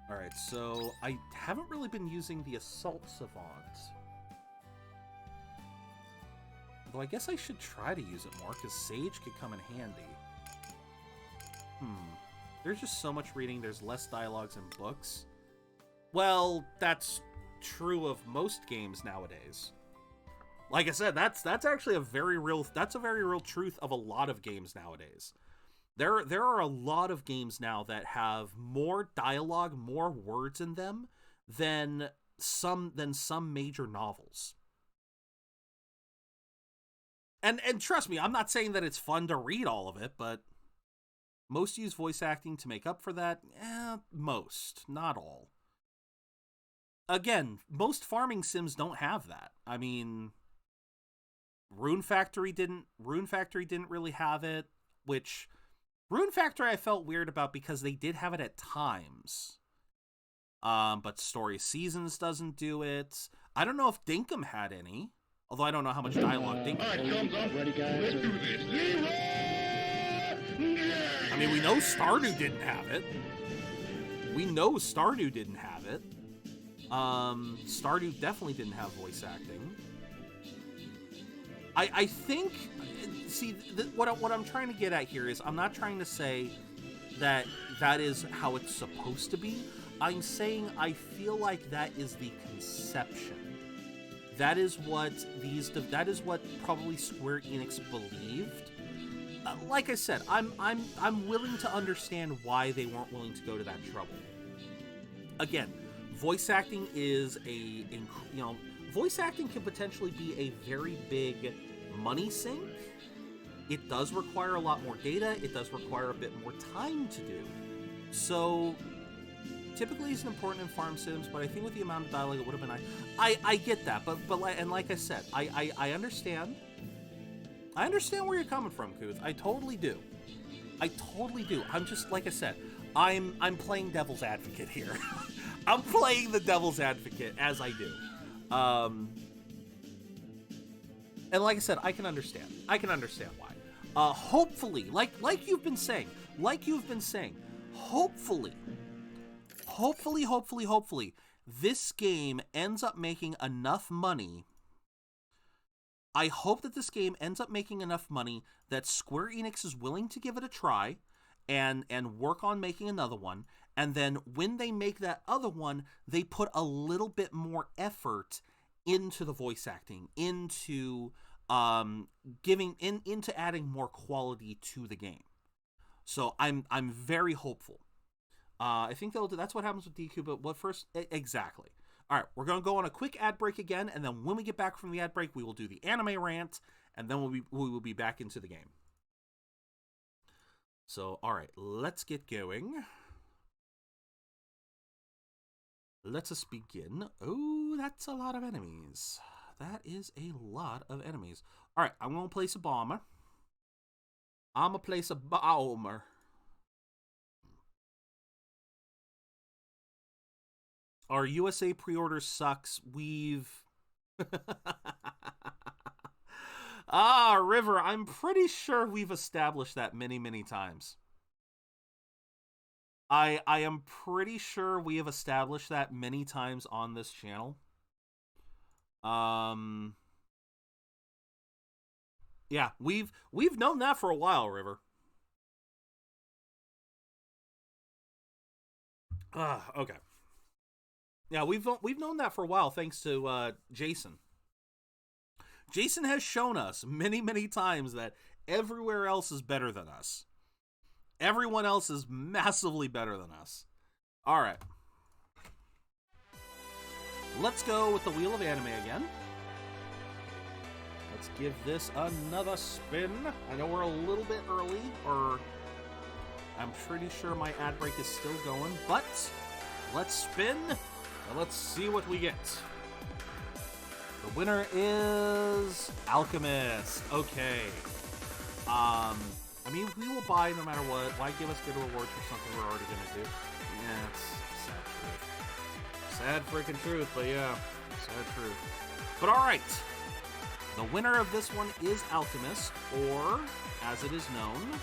Alright, so I haven't really been using the Assault Savant. Though I guess I should try to use it more, because Sage could come in handy. There's just so much reading, there's less dialogues in books. Well, that's true of most games nowadays. Like I said, that's actually a very real truth of a lot of games nowadays. There are a lot of games now that have more dialogue, more words in them than some major novels. And trust me, I'm not saying that it's fun to read all of it, but most use voice acting to make up for that. Most, not all. Again, most farming sims don't have that. I mean, Rune Factory didn't really have it, which Rune Factory I felt weird about because they did have it at times. But Story Seasons doesn't do it. I don't know if Dinkum had any. Although I don't know how much dialogue Dinkum had. Alright, thumbs up. Ready, guys? Let's do this. I mean, we know Stardew didn't have it. Stardew definitely didn't have voice acting. I think, see, what I'm trying to get at here is I'm not trying to say that is how it's supposed to be. I'm saying I feel like that is the conception. That is what probably Square Enix believed. Like I said, I'm willing to understand why they weren't willing to go to that trouble. Again, voice acting is voice acting can potentially be a very big money sink. It does require a lot more data. It does require a bit more time to do. So typically it's important in farm sims, but I think with the amount of dialogue it would have been I get that, but like I said, I understand. I understand where you're coming from, Kuth. I totally do. I'm just, like I said, I'm playing devil's advocate here. I'm playing the devil's advocate as I do. And like I said, I can understand why. Hopefully, like you've been saying, hopefully, this game ends up making enough money. I hope that this game ends up making enough money that Square Enix is willing to give it a try and work on making another one. And then when they make that other one, they put a little bit more effort into the voice acting, into into adding more quality to the game. So I'm very hopeful. I think that's what happens with DQ, but what first? Exactly. All right, we're going to go on a quick ad break again, and then when we get back from the ad break, we will do the anime rant, and then we will be back into the game. So, all right, let's get going. Let us begin. Oh, that's a lot of enemies. that is a lot of enemies. All right, I'm going to place a bomber. I'm going to place a bomber. Our USA pre-order sucks. We've... River, I'm pretty sure we've established that many, many times. I am pretty sure we have established that many times on this channel. Yeah, we've known that for a while, River. Okay. Yeah, we've known that for a while, thanks to Jason. Jason has shown us many, many times that everywhere else is better than us. Everyone else is massively better than us. All right. Let's go with the Wheel of Anime again. Let's give this another spin. I know we're a little bit early, or I'm pretty sure my ad break is still going, but let's spin and let's see what we get. The winner is Alchemist. Okay. I mean, we will buy no matter what. Why give us good rewards for something we're already gonna do? Yeah, it's sad truth. Sad freaking truth, but yeah, sad truth. But all right. The winner of this one is Alchemist, or as it is known,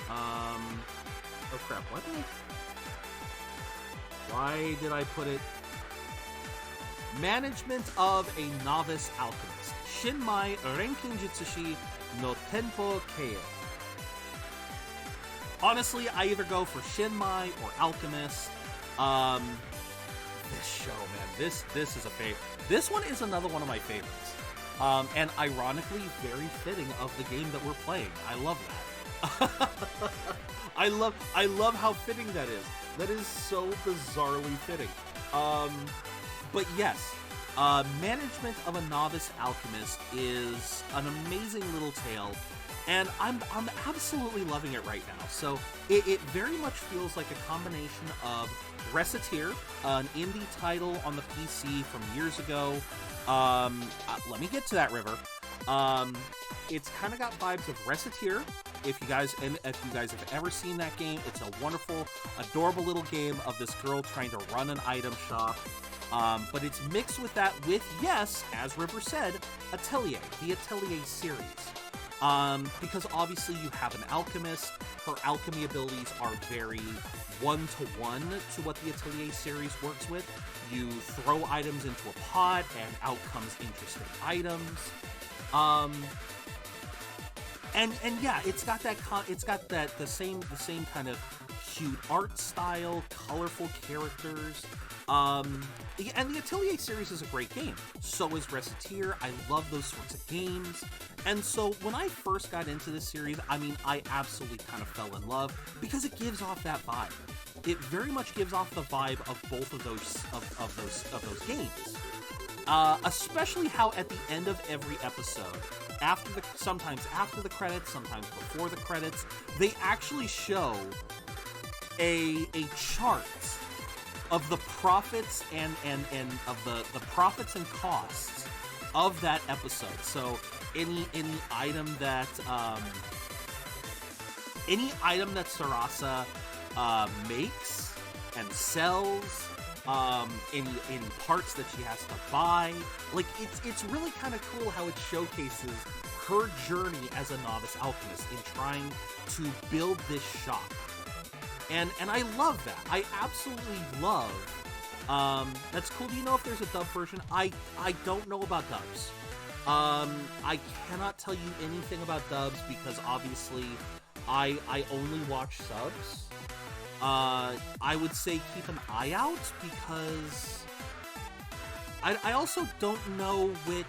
oh crap, why did I put it? Management of a Novice Alchemist. Shinmai Renkin Jutsushi no Tenpo Keio. Honestly, I either go for Shinmai or Alchemist. This show, man, this is a favorite. This one is another one of my favorites. And ironically, very fitting of the game that we're playing. I love that. I love how fitting that is. That is so bizarrely fitting. But yes, Management of a Novice Alchemist is an amazing little tale, and I'm absolutely loving it right now. So it very much feels like a combination of Reciteer, an indie title on the PC from years ago. Let me get to that, River. It's kind of got vibes of Reciteer. If you guys have ever seen that game, it's a wonderful, adorable little game of this girl trying to run an item shop. But it's mixed with that with, yes, as River said, Atelier, the Atelier series. Because obviously you have an alchemist. Her alchemy abilities are very one-to-one to what the Atelier series works with. You throw items into a pot, and out comes interesting items. And yeah, it's got the same kind of cute art style, colorful characters. And the Atelier series is a great game. So is Reciteer. I love those sorts of games. And so when I first got into this series, I mean, I absolutely kind of fell in love because it gives off that vibe. It very much gives off the vibe of both of those games. Especially how at the end of every episode, sometimes after the credits, sometimes before the credits, they actually show a chart of the profits and of the profits and costs of that episode. So any item that Sarasa makes and sells, any parts that she has to buy, like it's really kind of cool how it showcases her journey as a novice alchemist in trying to build this shop. And I love that. I absolutely love. That's cool. Do you know if there's a dub version? I don't know about dubs. I cannot tell you anything about dubs because obviously I only watch subs. I would say keep an eye out because I also don't know which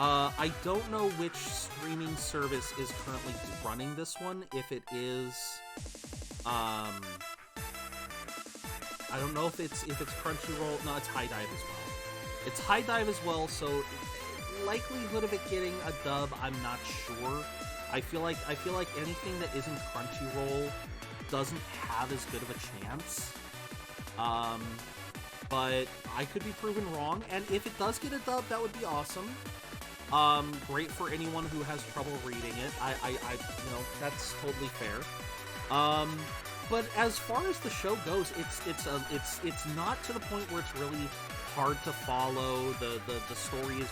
I don't know which streaming service is currently running this one. If it is, I don't know if it's Crunchyroll. No, it's High Dive as well. It's High Dive as well. So likelihood of it getting a dub, I'm not sure. I feel like anything that isn't Crunchyroll doesn't have as good of a chance. but I could be proven wrong. And if it does get a dub, that would be awesome. Great for anyone who has trouble reading it. I you know, that's totally fair. But as far as the show goes, it's not to the point where it's really hard to follow. The story is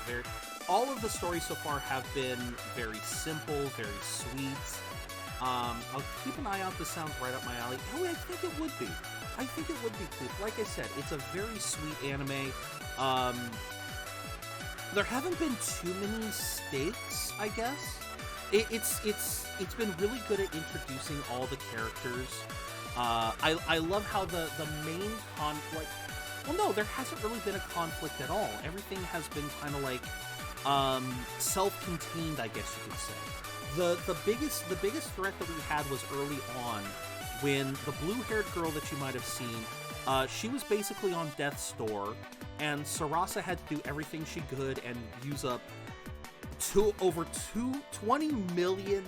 all of the stories so far have been very simple, very sweet. I'll keep an eye out. This sounds right up my alley. Oh, I think it would be. I think it would be cool. Like I said, it's a very sweet anime. There haven't been too many stakes, I guess. It's been really good at introducing all the characters. I love how the main conflict. Well, no, there hasn't really been a conflict at all. Everything has been kind of like self-contained, I guess you could say. The biggest threat that we had was early on when the blue-haired girl that you might have seen, she was basically on death's door, and Sarasa had to do everything she could and use up over 20 million.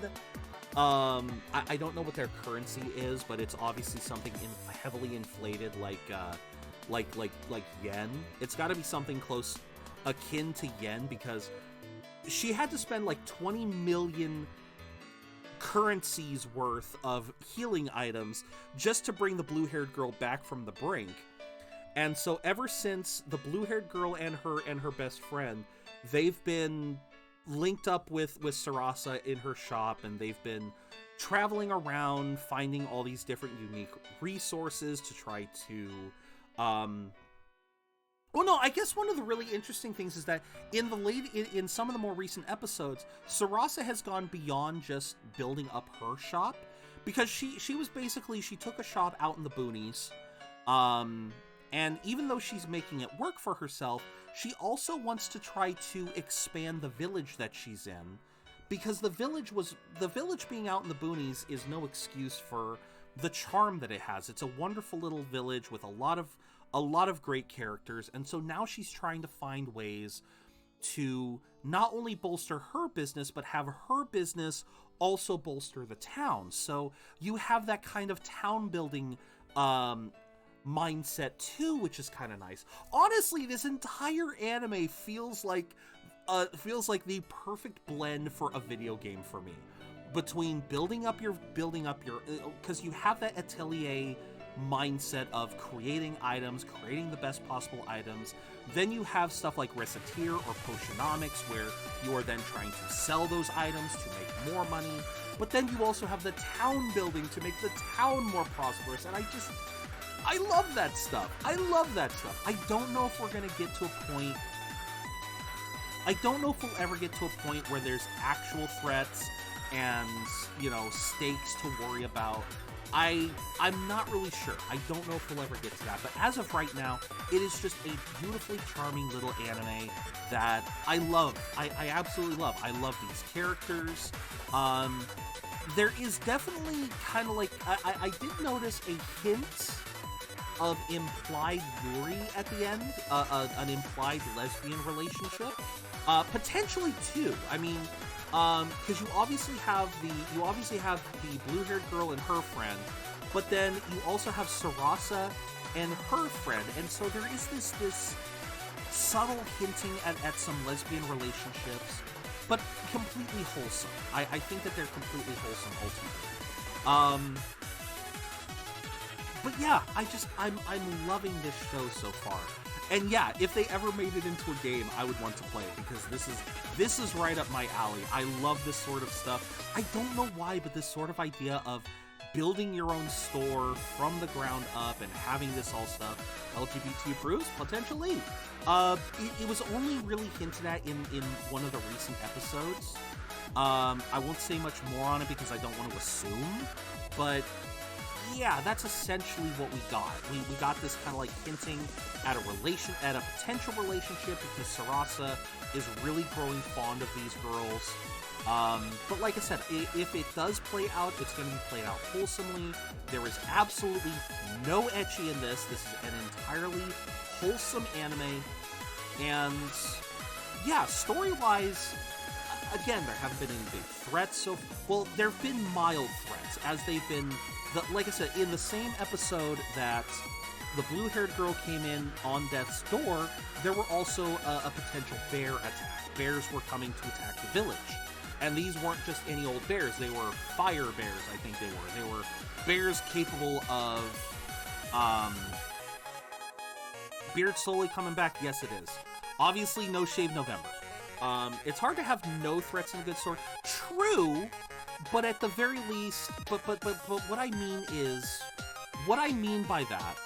I don't know what their currency is, but it's obviously something heavily inflated, like yen. It's got to be something close, akin to yen, because she had to spend like 20 million currencies worth of healing items just to bring the blue-haired girl back from the brink. And so ever since the blue-haired girl and her best friend, they've been linked up with Sarasa in her shop, and they've been traveling around finding all these different unique resources to try to well, no, I guess one of the really interesting things is that in some of the more recent episodes, Sarasa has gone beyond just building up her shop, because she was basically, she took a shop out in the boonies, and even though she's making it work for herself, she also wants to try to expand the village that she's in, because the village being out in the boonies is no excuse for the charm that it has. It's a wonderful little village with a lot of great characters, and so now she's trying to find ways to not only bolster her business, but have her business also bolster the town. So you have that kind of town building mindset too, which is kind of nice. Honestly, this entire anime feels like the perfect blend for a video game for me, between building up your because you have that atelier mindset of creating items, creating the best possible items. Then you have stuff like Recettear or Potionomics, where you are then trying to sell those items to make more money. But then you also have the town building to make the town more prosperous, and I love that stuff. I love that stuff. I don't know if we're gonna get to a point. I don't know if we'll ever get to a point where there's actual threats and, you know, stakes to worry about. I'm not really sure. I don't know if we'll ever get to that. But as of right now, it is just a beautifully charming little anime that I love. I absolutely love. I love these characters. There is definitely kind of like, I did notice a hint of implied Yuri at the end, an implied lesbian relationship. Potentially two. I mean, because you obviously have the blue-haired girl and her friend, but then you also have Sarasa and her friend, and so there is this subtle hinting at some lesbian relationships, but completely wholesome. I think that they're completely wholesome ultimately. But yeah, I'm loving this show so far. And yeah, if they ever made it into a game, I would want to play it, because this is right up my alley. I love this sort of stuff. I don't know why, but this sort of idea of building your own store from the ground up and having this all stuff, LGBT approved, potentially. It was only really hinted at in one of the recent episodes. I won't say much more on it because I don't want to assume, but yeah, that's essentially what we got. We got this kind of like hinting at a potential relationship, because Sarasa is really growing fond of these girls. But like I said, if it does play out, it's going to be played out wholesomely. There is absolutely no ecchi in this. This is an entirely wholesome anime. And yeah, story-wise, again, there haven't been any big threats. Well, there have been mild threats, as they've been, like I said, in the same episode that the blue-haired girl came in on death's door, there were also a potential bear attack. Bears were coming to attack the village. And these weren't just any old bears. They were fire bears, I think they were. They were bears capable of... Beard slowly coming back? Yes, it is. Obviously, no shave November. It's hard to have no threats in a good story. True, but at the very least... But what I mean is... What I mean by that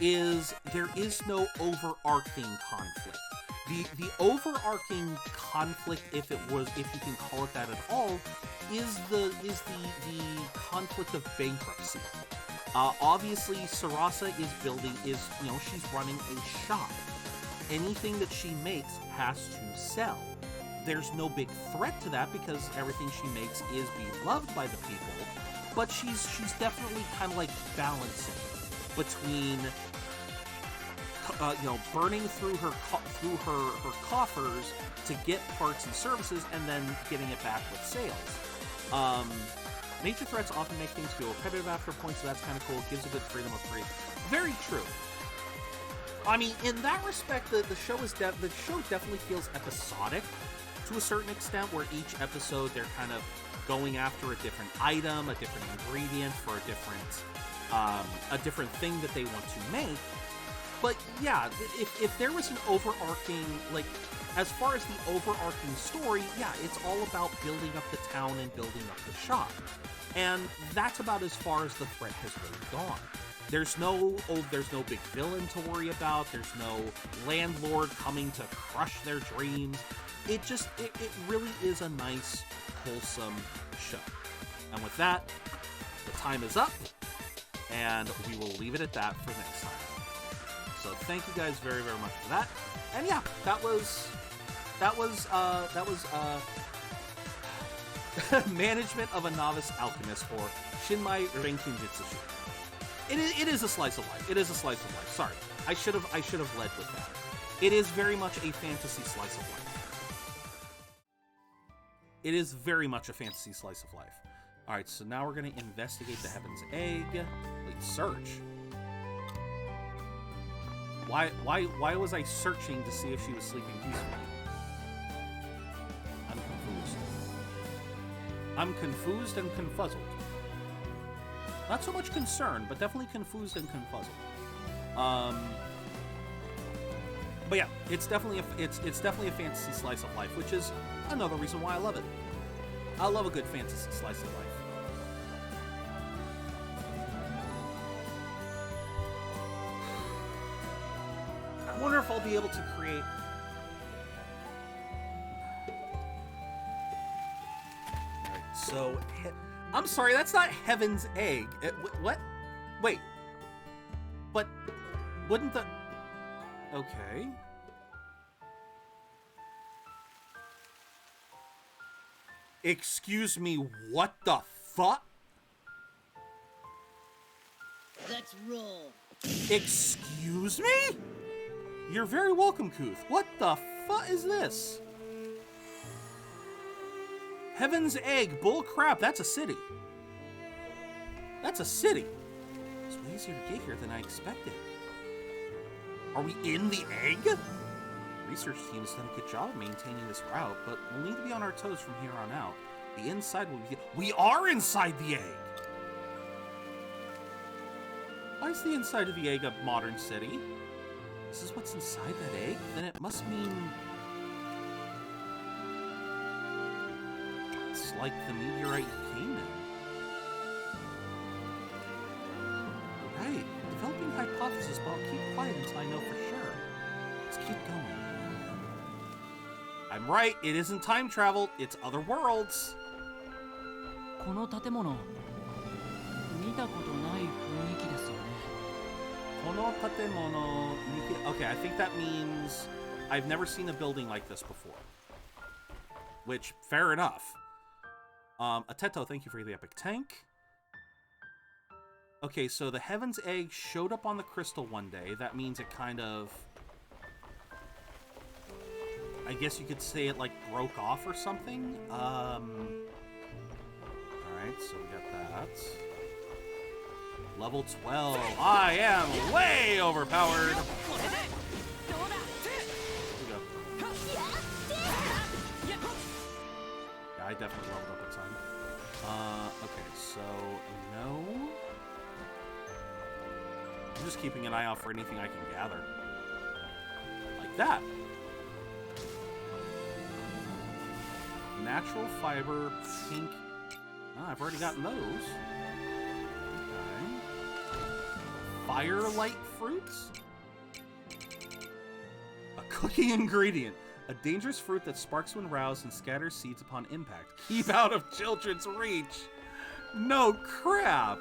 is there is no overarching conflict. The overarching conflict, if you can call it that at all, is the conflict of bankruptcy. Obviously, Sarasa she's running a shop. Anything that she makes has to sell. There's no big threat to that because everything she makes is beloved by the people, but she's definitely kind of like balancing between burning through her coffers to get parts and services, and then getting it back with sales. Nature threats often make things feel repetitive after a point, so that's kind of cool. It gives a good freedom of free. Very true. I mean, in that respect, the show definitely feels episodic to a certain extent, where each episode they're kind of going after a different item, a different ingredient for a different thing that they want to make. But yeah, if there was an overarching, like, as far as the overarching story, yeah, it's all about building up the town and building up the shop. And that's about as far as the threat has really gone. There's no big villain to worry about. There's no landlord coming to crush their dreams. It really is a nice, wholesome show. And with that, the time is up, and we will leave it at that for next time. So thank you guys very, very much for that. And yeah, that was management of a novice alchemist for Shinmai Renkin Jitsushu. It is a slice of life. It is a slice of life. Sorry, I should have led with that. It is very much a fantasy slice of life. It is very much a fantasy slice of life. All right, so now we're gonna investigate the Heaven's Egg. Wait, search. Why was I searching to see if she was sleeping peacefully? I'm confused. I'm confused and confuzzled. Not so much concerned, but definitely confused and confuzzled. But yeah, it's definitely a fantasy slice of life, which is another reason why I love it. I love a good fantasy slice of life. I wonder if I'll be able to create... Alright, so... I'm sorry, that's not Heaven's Egg. What? Wait. But... Wouldn't the... Okay. Excuse me, what the fuck? Let's roll. Excuse me? You're very welcome, Kuth. What the fuck is this? Heaven's Egg, bull crap, that's a city. That's a city. It's way easier to get here than I expected. Are we in the egg? Research team has done a good job of maintaining this route, but we'll need to be on our toes from here on out. The inside will be... We are inside the egg! Why is the inside of the egg a modern city? This is what's inside that egg? Then it must mean... It's like the meteorite came in. Right. Developing hypothesis, but I'll keep quiet until I know for sure. Let's keep going. I'm right. It isn't time travel. It's other worlds. この建物、見たことない雰囲気ですよね。 Okay, I think that means I've never seen a building like this before. Which, fair enough. Ateto, thank you for the epic tank. Okay, so the Heaven's Egg showed up on the crystal one day. That means it kind of... I guess you could say it, like, broke off or something. Alright, so we got that. Level 12. I am way overpowered. Here we go. Yeah, I definitely leveled up a ton. Okay, so no. I'm just keeping an eye out for anything I can gather. Like that. Natural fiber, pink. Oh, I've already gotten those. Okay. Firelight fruits? A cooking ingredient. A dangerous fruit that sparks when roused and scatters seeds upon impact. Keep out of children's reach. No crap.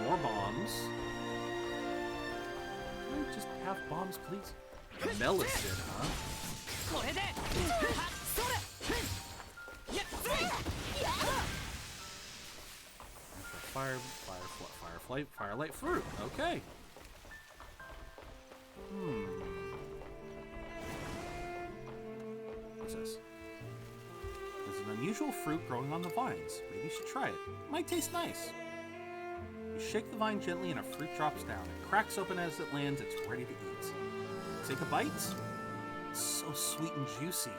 More bombs. Can I just have bombs, please? Melicid, huh? Firelight fruit. Okay. What's this? There's an unusual fruit growing on the vines. Maybe you should try it. It might taste nice. You shake the vine gently and a fruit drops down. It cracks open as it lands. It's ready to eat. Take a bite. It's so sweet and juicy.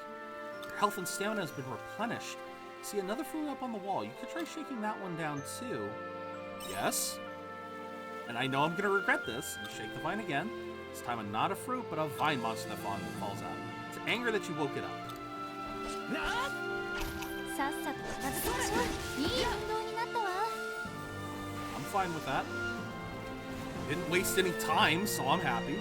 Your health and stamina has been replenished. See another fruit up on the wall. You could try shaking that one down too. Yes. And I know I'm going to regret this. You shake the vine again. This time not a fruit, but a vine monster that falls out. It's anger that you woke it up. I'm fine with that. Didn't waste any time, so I'm happy.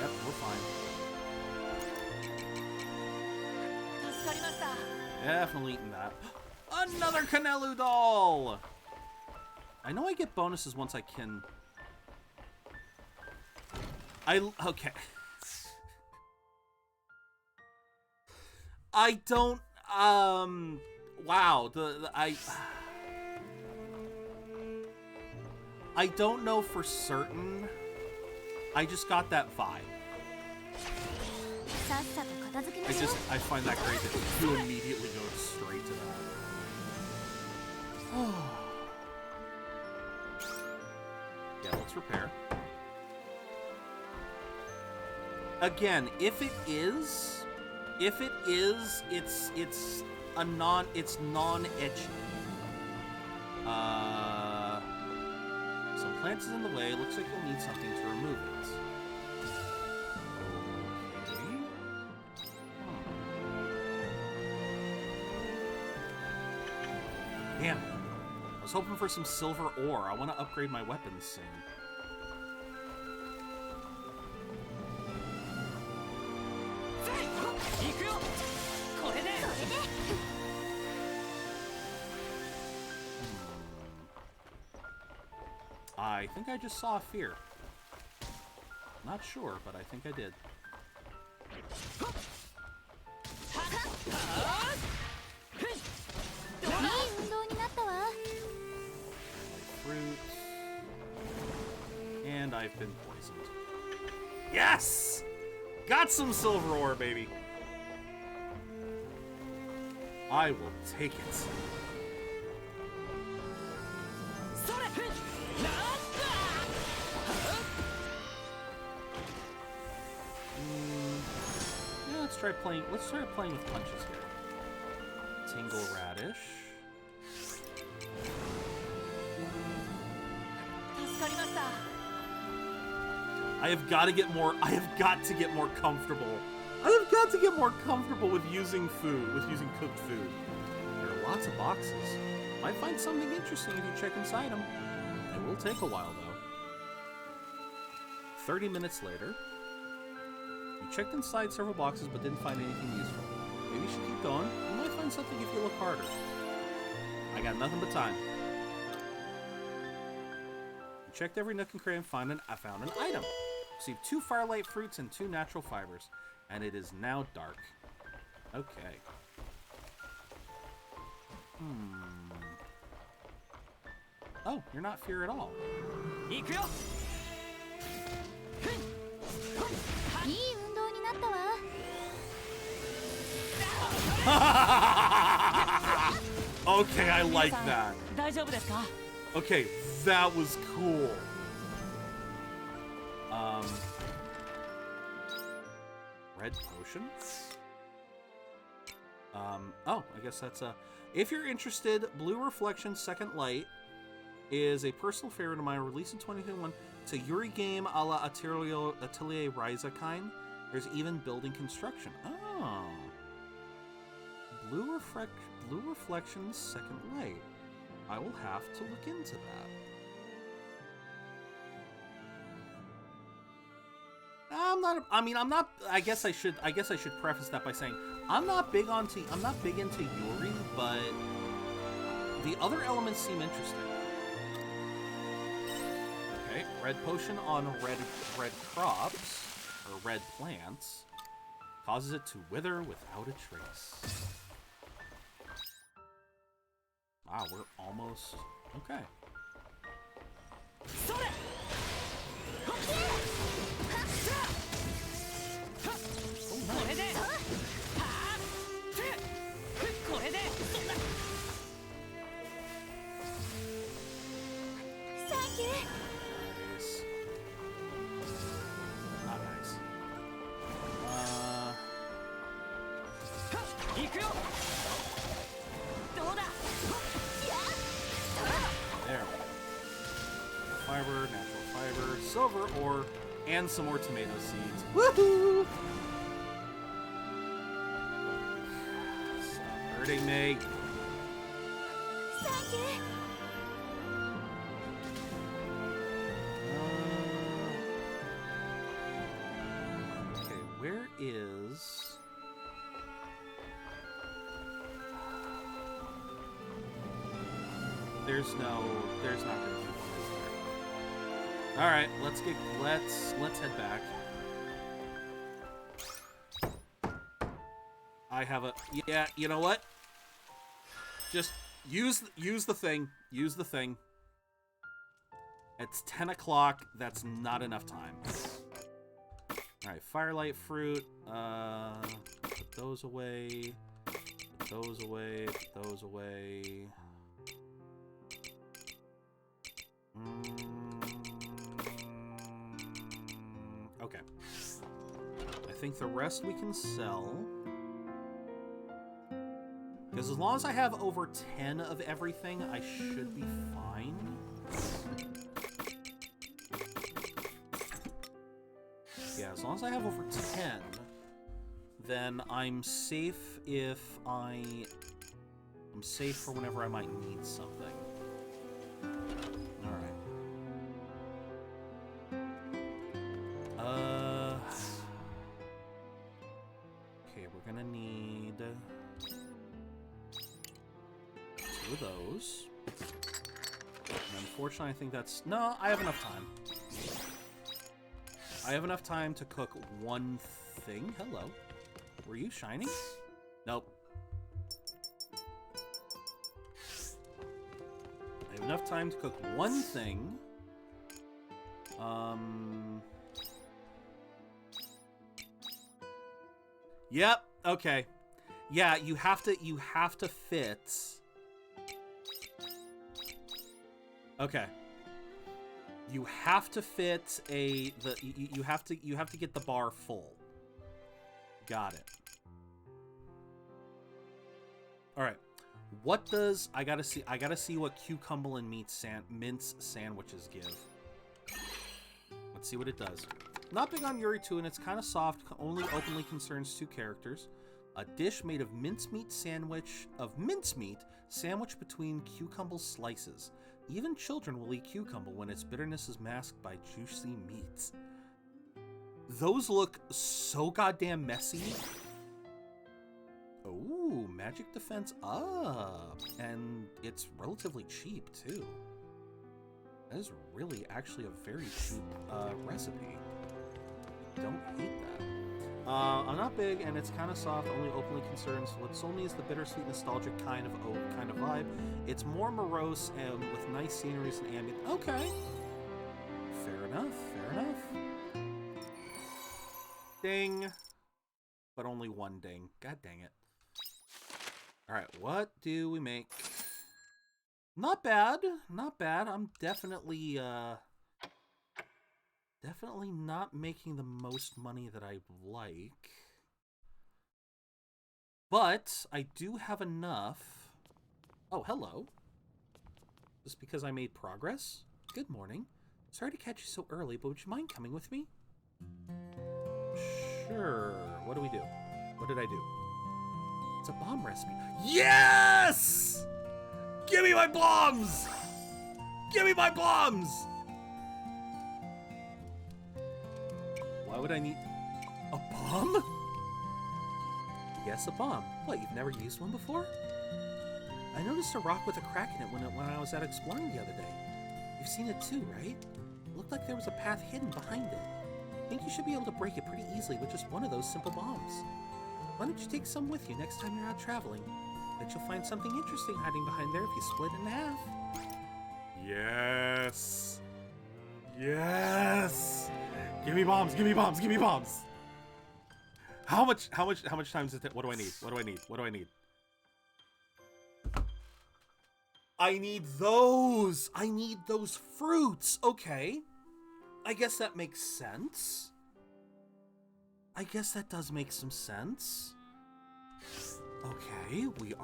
Yep, we're fine. Definitely eating that. Another Canelu doll! I know I get bonuses once I can... Okay. I don't... Wow. I don't know for certain. I just got that vibe. I find that great that you immediately go straight to that. Yeah, let's repair. Again, if it is, it's non-etchy. Some plants is in the way. Looks like you'll need something to remove it. Okay. Damn it. I was hoping for some silver ore. I want to upgrade my weapons soon. I think I just saw a fear. Not sure, but I think I did. Fruits. And I've been poisoned. Yes! Got some silver ore, baby. I will take it. Let's try playing with punches here. Tingle Radish. I have got to get more comfortable. I have got to get more comfortable with using food, with using cooked food. There are lots of boxes. Might find something interesting if you check inside them. It will take a while though. 30 minutes later. You checked inside several boxes but didn't find anything useful. Maybe you should keep going. You might find something if you look harder. I got nothing but time. You checked every nook and cranny and I found an item. Received 2 firelight fruits and 2 natural fibers. And it is now dark. Okay. Oh, you're not fear at all. 行くよ いい運動になったわ。 Okay, I like that. 大丈夫ですか Okay, that was cool. Red potion? Oh, I guess that's if you're interested, Blue Reflection Second Light is a personal favorite of mine, released in 2021. It's a Yuri game a la Atelier Ryza kind. There's even building construction. Oh. Blue Reflection Second Light. I will have to look into that. I guess I should preface that by saying I'm not big into Yuri, but the other elements seem interesting. Okay, red potion on red crops or red plants causes it to wither without a trace. Wow, we're almost okay. それ これではあこれで Thank you. Nice. Not nice. 行くよどうだ There. Fiber, natural fiber, silver ore, and some more tomato seeds. Woohoo! Stop hurting me. Thank you. Okay, where is... There's not gonna be one, is there? All right, let's head back. I have a yeah. You know what? Just use the thing. Use the thing. It's 10 o'clock. That's not enough time. All right, firelight fruit. Put those away. Put those away. Put those away. Okay. I think the rest we can sell. Because as long as I have over 10 of everything, I should be fine. Yeah, as long as I have over 10, then I'm safe I'm safe for whenever I might need something. Okay, we're gonna need 2 of those. And unfortunately, I think that's... No, I have enough time. I have enough time to cook one thing. Hello. Were you shining? Nope. I have enough time to cook one thing. Yep. Okay. Yeah, you have to fit. Okay. You have to fit you have to get the bar full. Got it. All right. What does I gotta see what cucumber and mince sandwiches give. Let's see what it does. Not big on Yuri 2, and it's kind of soft, only openly concerns 2 characters. A dish made of mincemeat sandwiched between cucumber slices. Even children will eat cucumber when its bitterness is masked by juicy meats. Those look so goddamn messy. Oh, magic defense up. And it's relatively cheap, too. That is really actually a very cheap recipe. Don't hate that. I'm not big, and it's kind of soft, only openly concerned. So what sold me is the bittersweet, nostalgic kind of vibe. It's more morose and with nice sceneries and ambient. Okay. Fair enough, fair enough. Ding. But only one ding. God dang it. Alright, what do we make? Not bad. Not bad. I'm definitely, definitely not making the most money that I like. But I do have enough. Oh, hello. Just because I made progress? Good morning. Sorry to catch you so early, but would you mind coming with me? Sure. What do we do? What did I do? It's a bomb recipe. Yes! Give me my bombs! Give me my bombs! Why would I need a bomb? Yes, a bomb. What, you've never used one before? I noticed a rock with a crack in it when I was out exploring the other day. You've seen it too, right? It looked like there was a path hidden behind it. I think you should be able to break it pretty easily with just one of those simple bombs. Why don't you take some with you next time you're out traveling? Bet you'll find something interesting hiding behind there if you split it in half. Yes! Yes! Give me bombs, give me bombs, give me bombs! How much time does it take? What do I need? What do I need? What do I need? I need those! I need those fruits! Okay. I guess that makes sense. I guess that does make some sense. Okay, we're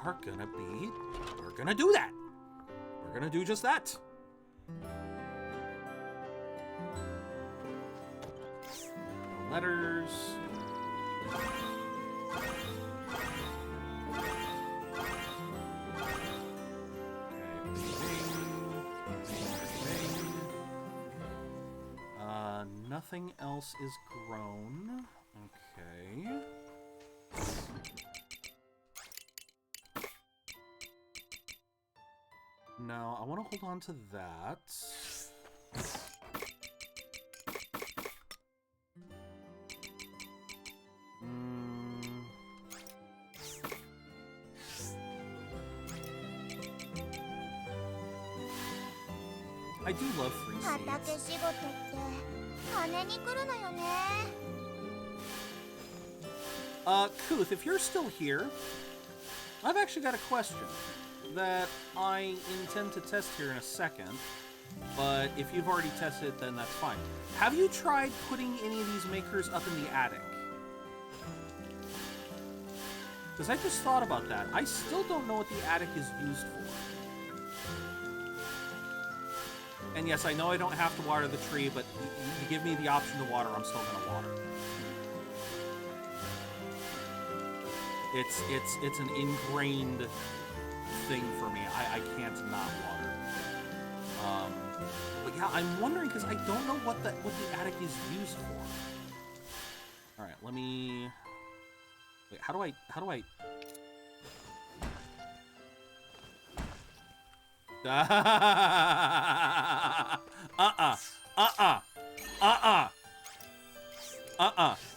gonna do that. We're gonna do just that. No letters. Nothing else is grown. Okay. No, I want to hold on to that. I do love free seeds. Kuth, if you're still here, I've actually got a question that I intend to test here in a second, but if you've already tested it, then that's fine. Have you tried putting any of these makers up in the attic? Because I just thought about that. I still don't know what the attic is used for. And yes, I know I don't have to water the tree, but you give me the option to water, I'm still going to water. It's an ingrained thing for me. I can't not water. But yeah, I'm wondering because I don't know what the attic is used for. All right, let me. Wait, how do I?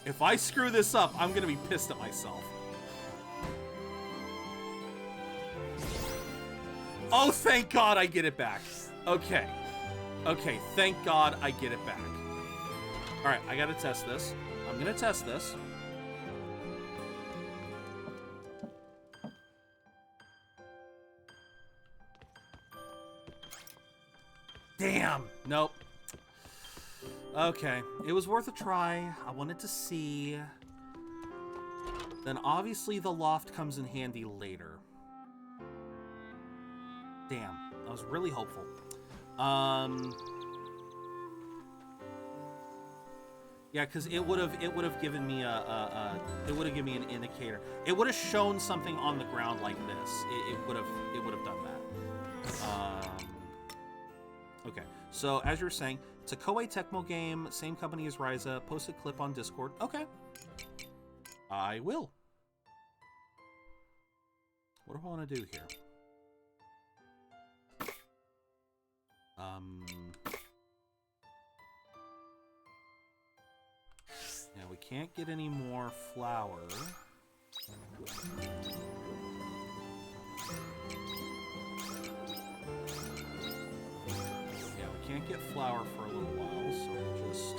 If I screw this up, I'm gonna be pissed at myself. Oh, thank God I get it back. Okay. Okay, thank God I get it back. Alright, I gotta test this. I'm gonna test this. Damn! Nope. Okay, it was worth a try. I wanted to see. Then obviously the loft comes in handy later. Damn, I was really hopeful. Yeah, because it would have given me an indicator. It would have shown something on the ground like this. It would have done that. Okay, so as you were saying, it's a Koei Tecmo game, same company as Ryza. Post a clip on Discord. Okay, I will. What do I want to do here? Yeah, we can't get any more flour. Yeah, we can't get flour for a little while, so we'll just...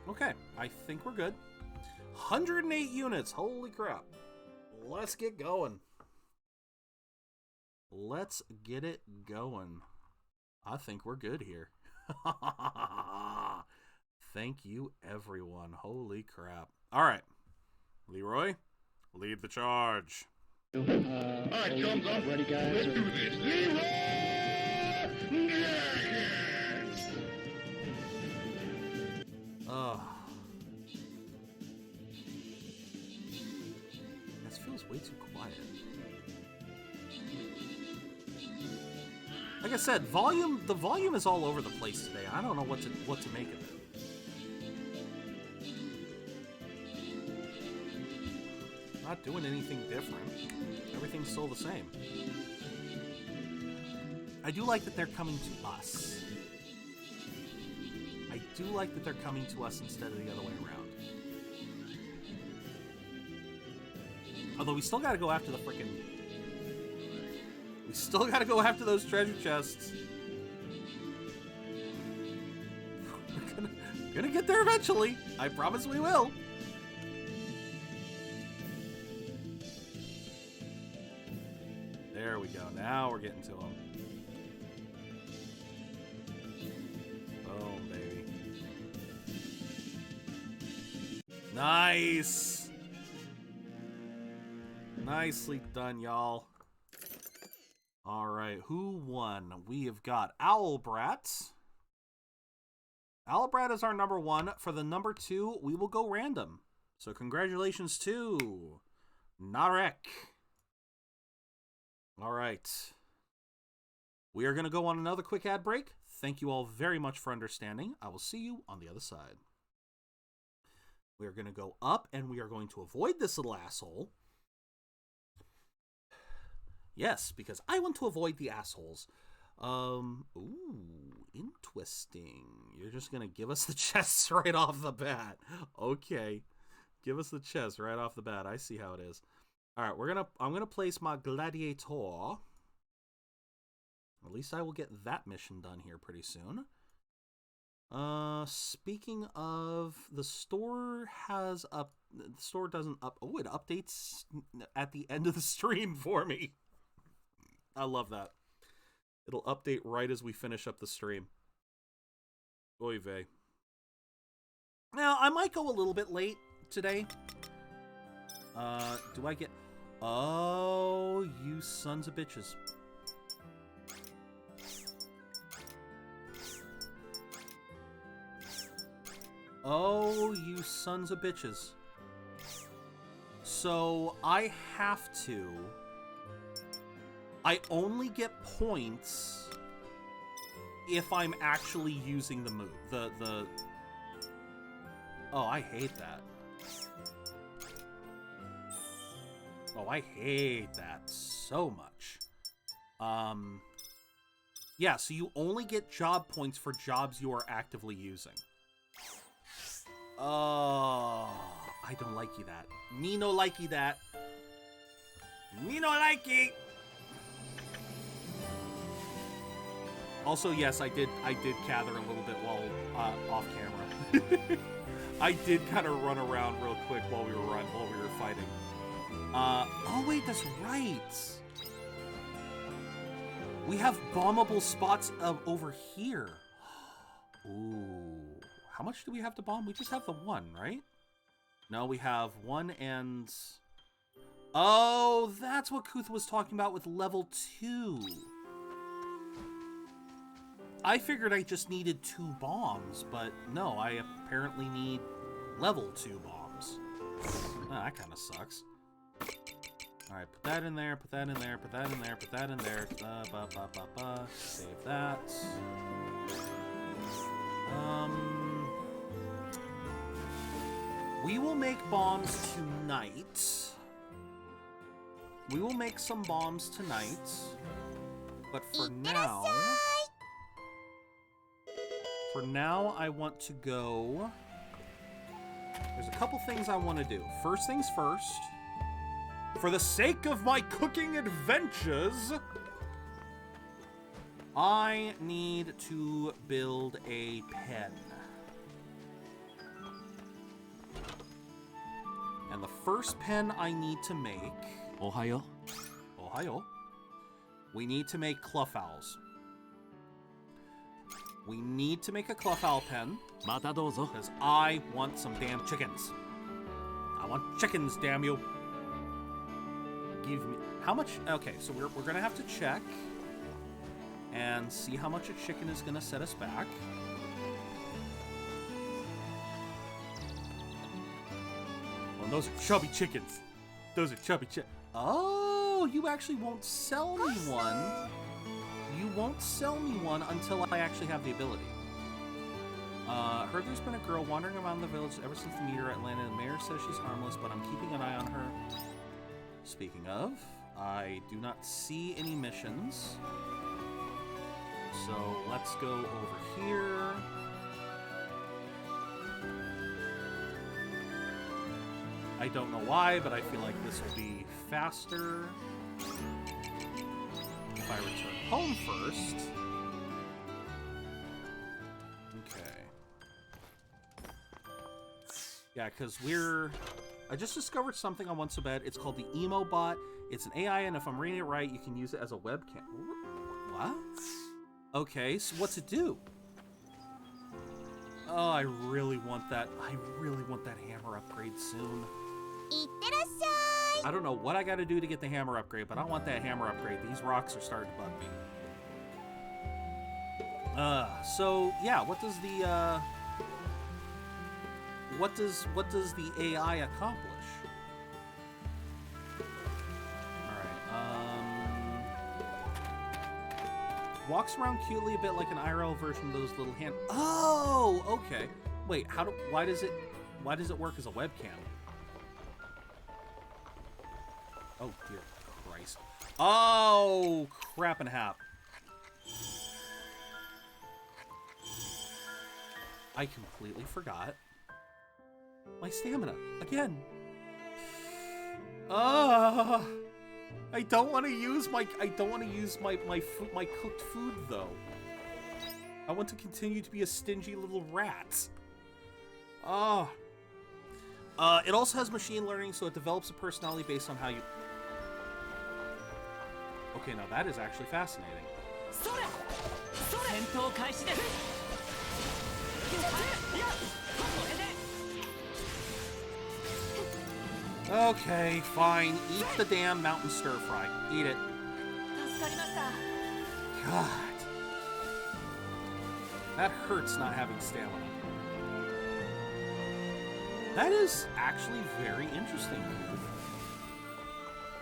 Okay, I think we're good. 108 units, holy crap. Let's get going. Let's get it going. I think we're good here. Thank you, everyone. Holy crap. All right. Leroy, lead the charge. Alright, thumbs up. Ready, guys? Let's do this. Leroy! Ugh. This feels way too quiet. Like I said, the volume is all over the place today. I don't know what to make of it. Not doing anything different. Everything's still the same. I do like that they're coming to us. I do like that they're coming to us instead of the other way around. Although we still gotta go after the frickin'... We still gotta go after those treasure chests. We're gonna get there eventually. I promise we will. There we go. Now we're getting to them. Boom, baby. Nice. Nicely done, y'all. All right, who won? We have got Owlbrat. Owlbrat is our number 1. For the number 2, we will go random. So congratulations to Narek. All right. We are going to go on another quick ad break. Thank you all very much for understanding. I will see you on the other side. We are going to go up, and we are going to avoid this little asshole. Yes, because I want to avoid the assholes. Ooh, interesting. You're just gonna give us the chests right off the bat. Okay. Give us the chest right off the bat. I see how it is. Alright, I'm gonna place my gladiator. At least I will get that mission done here pretty soon. Speaking of, the store has up... The store doesn't up... Oh, it updates at the end of the stream for me. I love that. It'll update right as we finish up the stream. Oy vey. Now, I might go a little bit late today. Do I get... Oh, you sons of bitches. Oh, you sons of bitches. So, I have to... I only get points if I'm actually using the move. Oh, I hate that. Oh, I hate that so much. Yeah, so you only get job points for jobs you are actively using. Oh, I don't like you that. Me no likey that. Me no likey. Also, yes, I did gather a little bit while off camera. I did kind of run around real quick while we were fighting. Oh wait, that's right. We have bombable spots over here. Ooh, how much do we have to bomb? We just have the 1, right? No, we have 1 and... Oh, that's what Kuth was talking about with level 2. I figured I just needed 2 bombs, but no, I apparently need level 2 bombs. Oh, that kind of sucks. Alright, put that in there, put that in there, put that in there, put that in there. Save that. We will make bombs tonight. We will make some bombs tonight. But for now... For now, I want to go... There's a couple things I want to do. First things first. For the sake of my cooking adventures, I need to build a pen. And the first pen I need to make... Ohayo. Ohio. We need to make clufowls. We need to make a clufowl pen. Mata dozo. Because I want some damn chickens. I want chickens, damn you. Give me... How much... Okay, so we're going to have to check and see how much a chicken is going to set us back. Well, those are chubby chickens. Those are chubby chickens. Oh, you actually won't sell me one. You won't sell me one until I actually have the ability. Heard there's been a girl wandering around the village ever since the meteorite landed. The mayor says she's harmless, but I'm keeping an eye on her. Speaking of, I do not see any missions. So let's go over here. I don't know why, but I feel like this will be faster if I return home first. Okay. Yeah, because I just discovered something on Once a Bed. It's called the Emo Bot. It's an AI, and if I'm reading it right, you can use it as a webcam. What? Okay, so what's it do? Oh, I really want that. I really want that hammer upgrade soon. I don't know what I gotta do to get the hammer upgrade, but I want that hammer upgrade. These rocks are starting to bug me. So yeah, what does the AI accomplish? Alright, walks around cutely a bit like an IRL version of those little hand... Oh, okay. Wait, why does it work as a webcam? Oh, dear Christ. Oh, crap and hap. I completely forgot my stamina again. I don't want to use my cooked food though. I want to continue to be a stingy little rat. It also has machine learning, so it develops a personality based on how you... Okay, now that is actually fascinating. Okay, fine. Eat the damn mountain stir fry. Eat it. God. That hurts not having stamina. That is actually very interesting.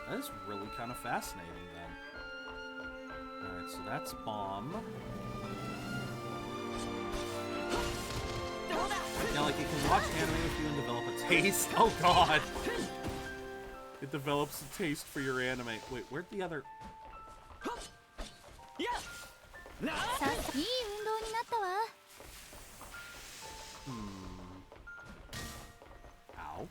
That is really kind of fascinating then. Alright, so that's bomb. Now, like, you can watch anime with you and develop a taste. Oh, God. It develops a taste for your anime. Wait, where'd the other... Ow.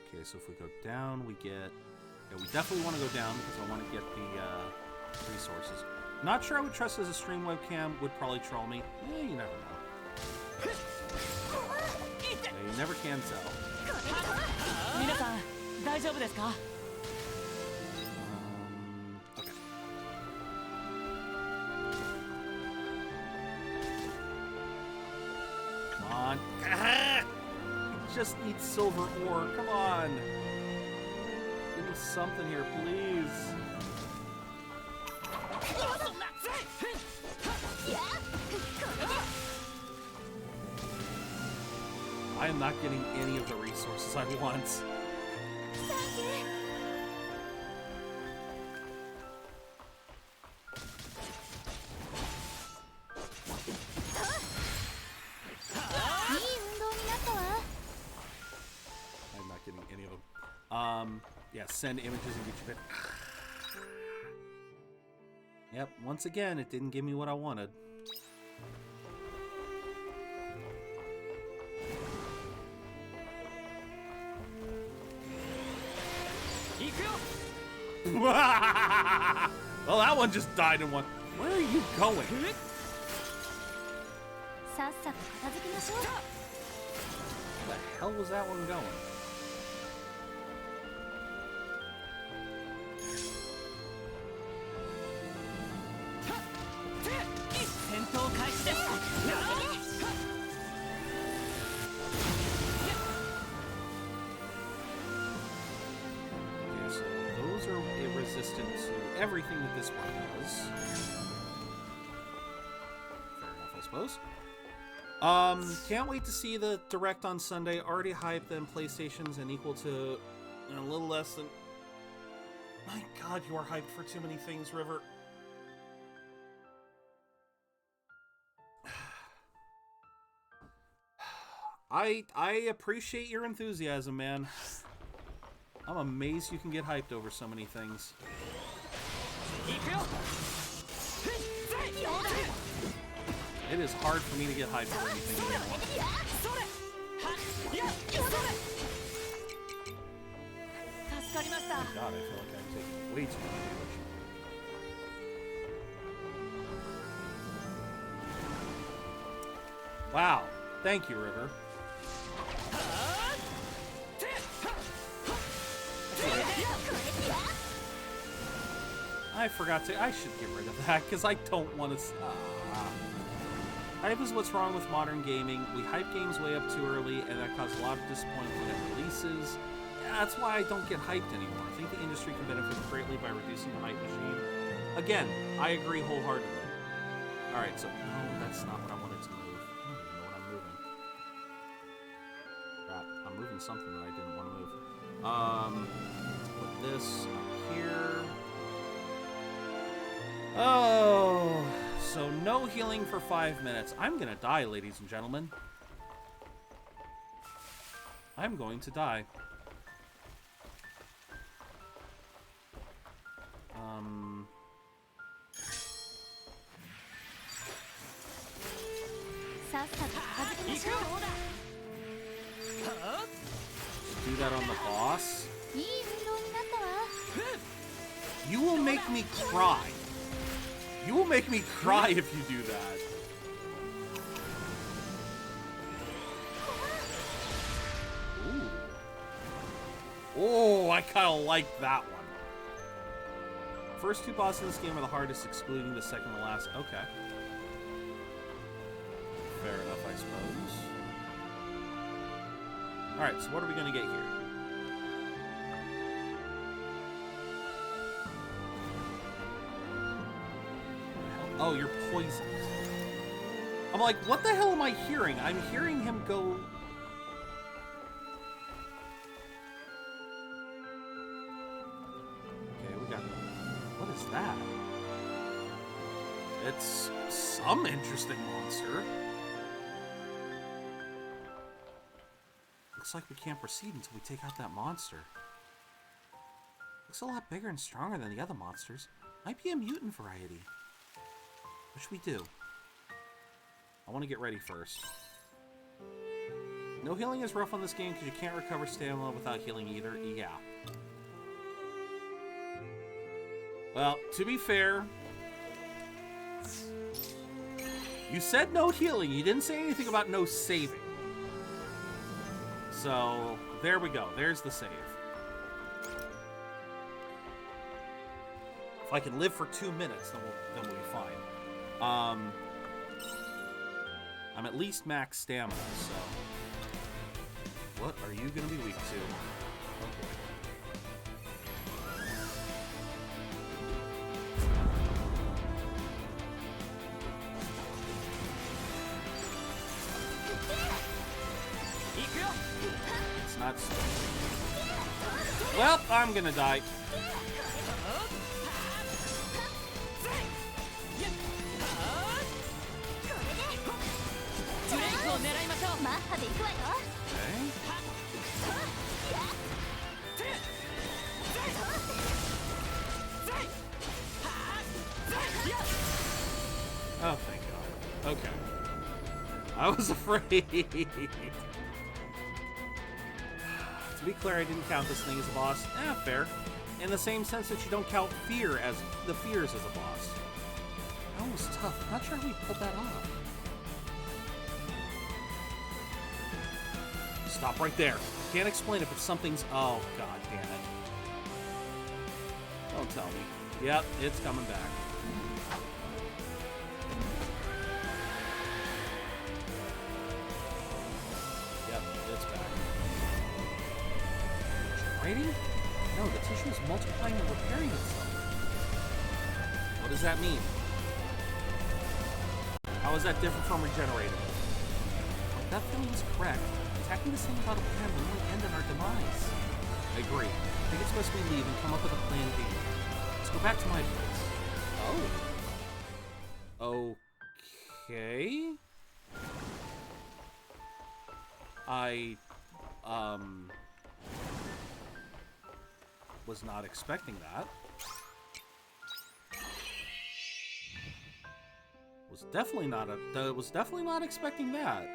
Okay, so if we go down, we get... Yeah, we definitely want to go down because I want to get the resources. Not sure I would trust as a stream webcam. Would probably troll me. Eh, you never know. Yeah, you never can tell. Okay. Come on. Just need silver ore. Come on. Give me something here, please. I am not getting any of the resources I want. send images and get you back. Yep, once again, it didn't give me what I wanted. Well, that one just died in one. Where are you going? さっさと片付けましょう。 Where the hell was that one going? Okay, so those are resistant to everything that this one does. Fair enough, I suppose. Can't wait to see the Direct on Sunday. Already hyped them PlayStation's and equal to a little less than... My god, you are hyped for too many things, River. I appreciate your enthusiasm, man. I'm amazed you can get hyped over so many things. It is hard for me to get hyped for anything anymore. Oh god, I feel like I'm taking way too much damage. Wow. Thank you, River. I forgot to... I should get rid of that, because I don't want to... Hype is what's wrong with modern gaming. We hype games way up too early, and that causes a lot of disappointment at releases. Yeah, that's why I don't get hyped anymore. I think the industry can benefit greatly by reducing the hype machine. Again, I agree wholeheartedly. Alright, so... No, that's not what I wanted to move. I don't even know what I'm moving. Crap, I'm moving something that I didn't want to move. Put this up here. Oh, so no healing for 5 minutes. I'm gonna die, ladies and gentlemen. I'm going to die. Do that on the boss? You will make me cry. You will make me cry if you do that. Ooh. Oh, I kind of like that one. First two bosses in this game are the hardest, excluding the second to last. Okay. Fair enough, I suppose. Alright, so what are we going to get here? Oh, you're poisoned. I'm like, what the hell am I hearing? I'm hearing him go... Okay, we got... What is that? It's some interesting monster. Looks like we can't proceed until we take out that monster. Looks a lot bigger and stronger than the other monsters. Might be a mutant variety. What should we do? I want to get ready first. No healing is rough on this game because you can't recover stamina without healing either. Yeah. Well, to be fair, you said no healing. You didn't say anything about no saving. So, there we go. There's the save. If I can live for 2 minutes, then we'll be fine. I'm at least max stamina, so... What are you gonna be weak to? Okay. It's not... Well, I'm gonna die. Okay. I was afraid. To be clear, I didn't count this thing as a boss. Fair. In the same sense that you don't count fears as a boss. That was tough. Not sure how we pulled that off. Stop right there. Can't explain it, but something's... Oh, god damn it. Don't tell me. Yep, it's coming back. Yep, it's back. Regenerating? No, the tissue is multiplying and repairing itself. What does that mean? How is that different from regenerating? If that feeling is correct, attacking the same bottle plan will only end in our demise. I agree. I think it's best we leave and come up with a plan B. Let's go back to my place. Oh. Okay. I was not expecting that. Was definitely not expecting that.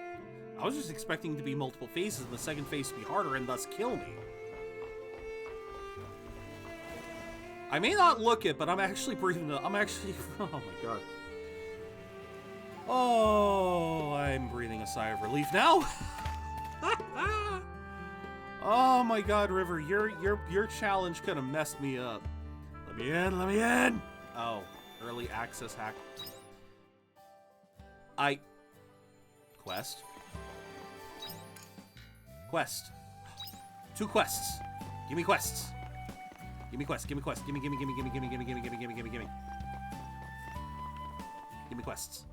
I was just expecting to be multiple phases and the second phase to be harder and thus kill me. I may not look it, but I'm actually breathing. Oh my god. Oh, I'm breathing a sigh of relief now. Oh my god, River, your challenge could have messed me up. Let me in. Oh, early access hack. Quest. 2 quests. Give me quests. Give me quests. Give me quests. Give me quests.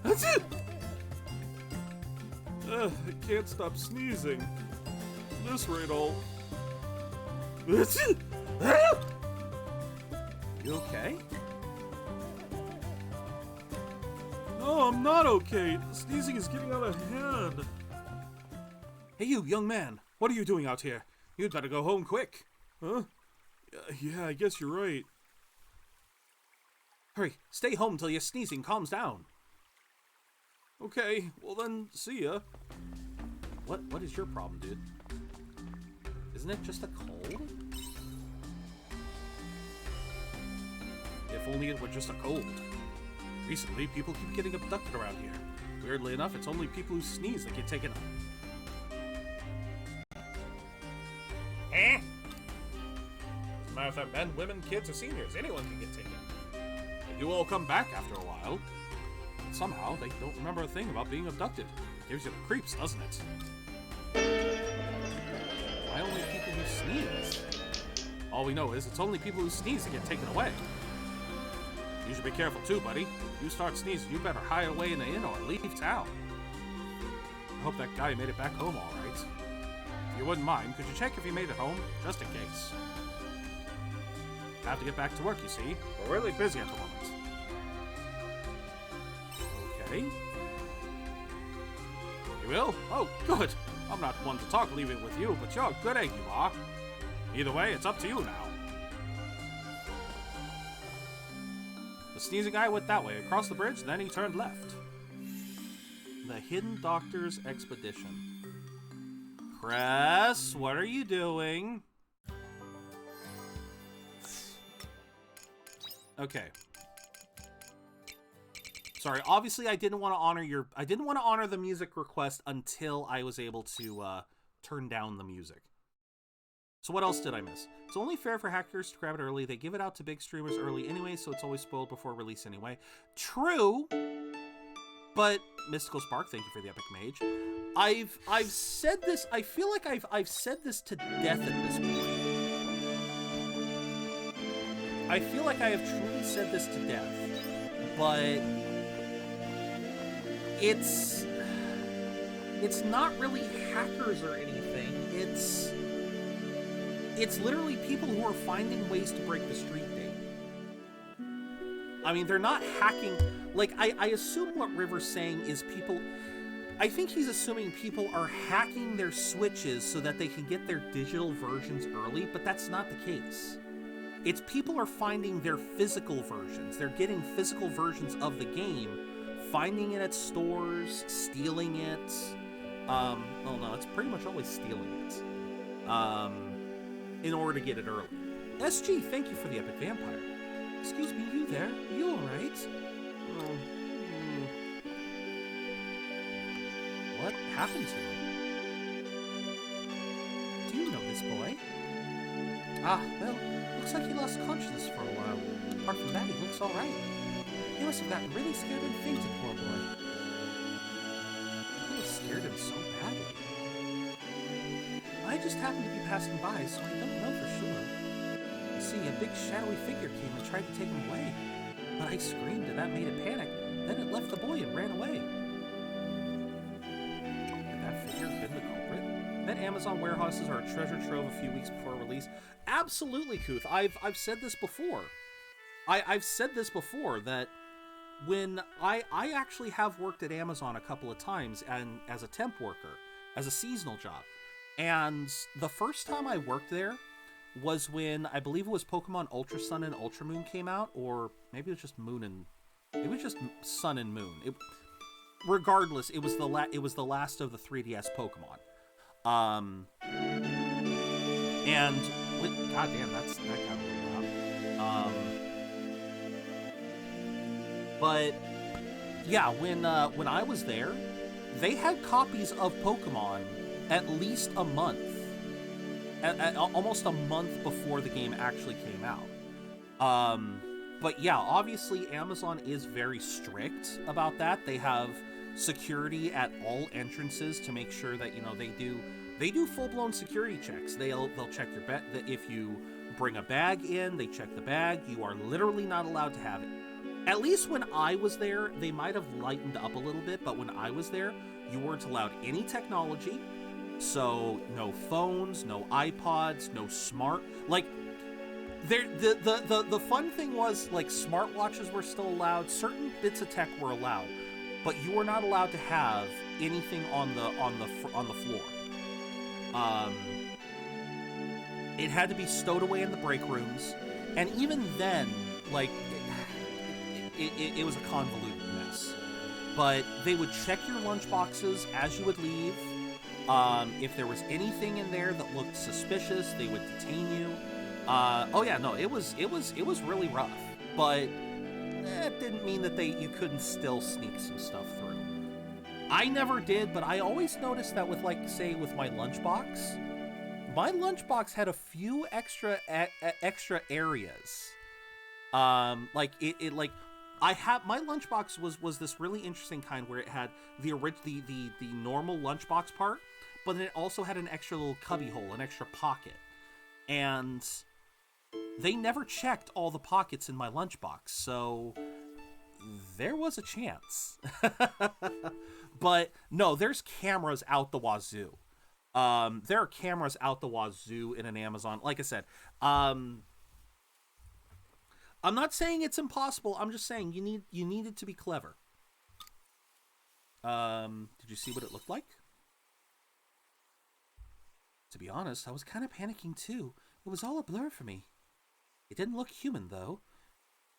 That's it! I can't stop sneezing. At this rate, That's it! You okay? No, I'm not okay. The sneezing is getting out of hand. Hey you, young man. What are you doing out here? You'd better go home quick. Huh? Yeah, I guess you're right. Hurry, stay home till your sneezing calms down. Okay, well then, see ya. What is your problem, dude? Isn't it just a cold? If only it were just a cold. Recently, people keep getting abducted around here. Weirdly enough, it's only people who sneeze that get taken. Doesn't matter if they're men, women, kids, or seniors. Anyone can get taken. They do all come back after a while. But somehow, they don't remember a thing about being abducted. It gives you the creeps, doesn't it? Why only people who sneeze? All we know is it's only people who sneeze that get taken away. You should be careful too, buddy. If you start sneezing, you better hide away in the inn or leave town. I hope that guy made it back home all right. If you wouldn't mind, could you check if he made it home, just in case? Have to get back to work, you see. We're really busy at the moment. Okay. You will? Oh, good. I'm not one to talk leaving with you, but you're a good egg, you are. Either way, it's up to you now. The sneezing guy went that way, across the bridge, then he turned left. The Hidden Doctor's Expedition. Cress, what are you doing? Okay. Sorry, obviously I didn't want to honor the music request until I was able to turn down the music. So what else did I miss? It's only fair for hackers to grab it early. They give it out to big streamers early anyway, so it's always spoiled before release anyway. True, but Mystical Spark, thank you for the epic mage. I've said this. I feel like I've said this to death at this point. I feel like I have truly said this to death, but it's not really hackers or anything. It's literally people who are finding ways to break the street date. I mean, they're not hacking. Like, I assume what River's saying is people... I think he's assuming people are hacking their Switches so that they can get their digital versions early, but that's not the case. It's people are finding their physical versions. They're getting physical versions of the game, finding it at stores, stealing it. Oh no, it's pretty much always stealing it. In order to get it early. SG, thank you for the epic vampire. Excuse me, you there? You alright? What happened to him? Do you know this boy? Ah, well, looks like he lost consciousness for a while. Apart from that, he looks alright. He must have gotten really scared and fainted, poor boy. Who scared him so badly? I just happened to be passing by, so I don't know for sure. You see, a big shadowy figure came and tried to take him away. But I screamed and that made it panic. Then it left the boy and ran away. Could that figure have been the culprit? Bet Amazon warehouses are a treasure trove a few weeks before release. Absolutely, Kuth. I've said this before. I've said this before that when I actually have worked at Amazon a couple of times and as a temp worker, as a seasonal job. And the first time I worked there was when I believe it was Pokemon Ultra Sun and Ultra Moon came out, or maybe it was just Sun and Moon. Regardless, it was the last of the 3DS Pokemon. And goddamn, that got really loud. But yeah, when I was there, they had copies of Pokemon at least a month, almost a month before the game actually came out. But yeah, obviously Amazon is very strict about that. They have security at all entrances to make sure that, you know, they do full-blown security checks. They'll check your bag. If you bring a bag in, they check the bag. You are literally not allowed to have it. At least when I was there, they might have lightened up a little bit, but when I was there, you weren't allowed any technology. So no phones, no iPods, no smart, like the fun thing was, like, smartwatches were still allowed, certain bits of tech were allowed, but you were not allowed to have anything on the floor. It had to be stowed away in the break rooms, and even then, like, it was a convoluted mess. But they would check your lunch boxes as you would leave. If there was anything in there that looked suspicious, they would detain you. Oh yeah, no, it was really rough, but that didn't mean that you couldn't still sneak some stuff through. I never did, but I always noticed that with, like, say, with my lunchbox had a few extra areas. Like I have my lunchbox was this really interesting kind where it had the normal lunchbox part, but then it also had an extra little cubby hole, an extra pocket. And they never checked all the pockets in my lunchbox, so there was a chance. But no, there's cameras out the wazoo. There are cameras out the wazoo in an Amazon. Like I said, I'm not saying it's impossible. I'm just saying you needed to be clever. Did you see what it looked like? To be honest, I was kind of panicking too. It was all a blur for me. It didn't look human though,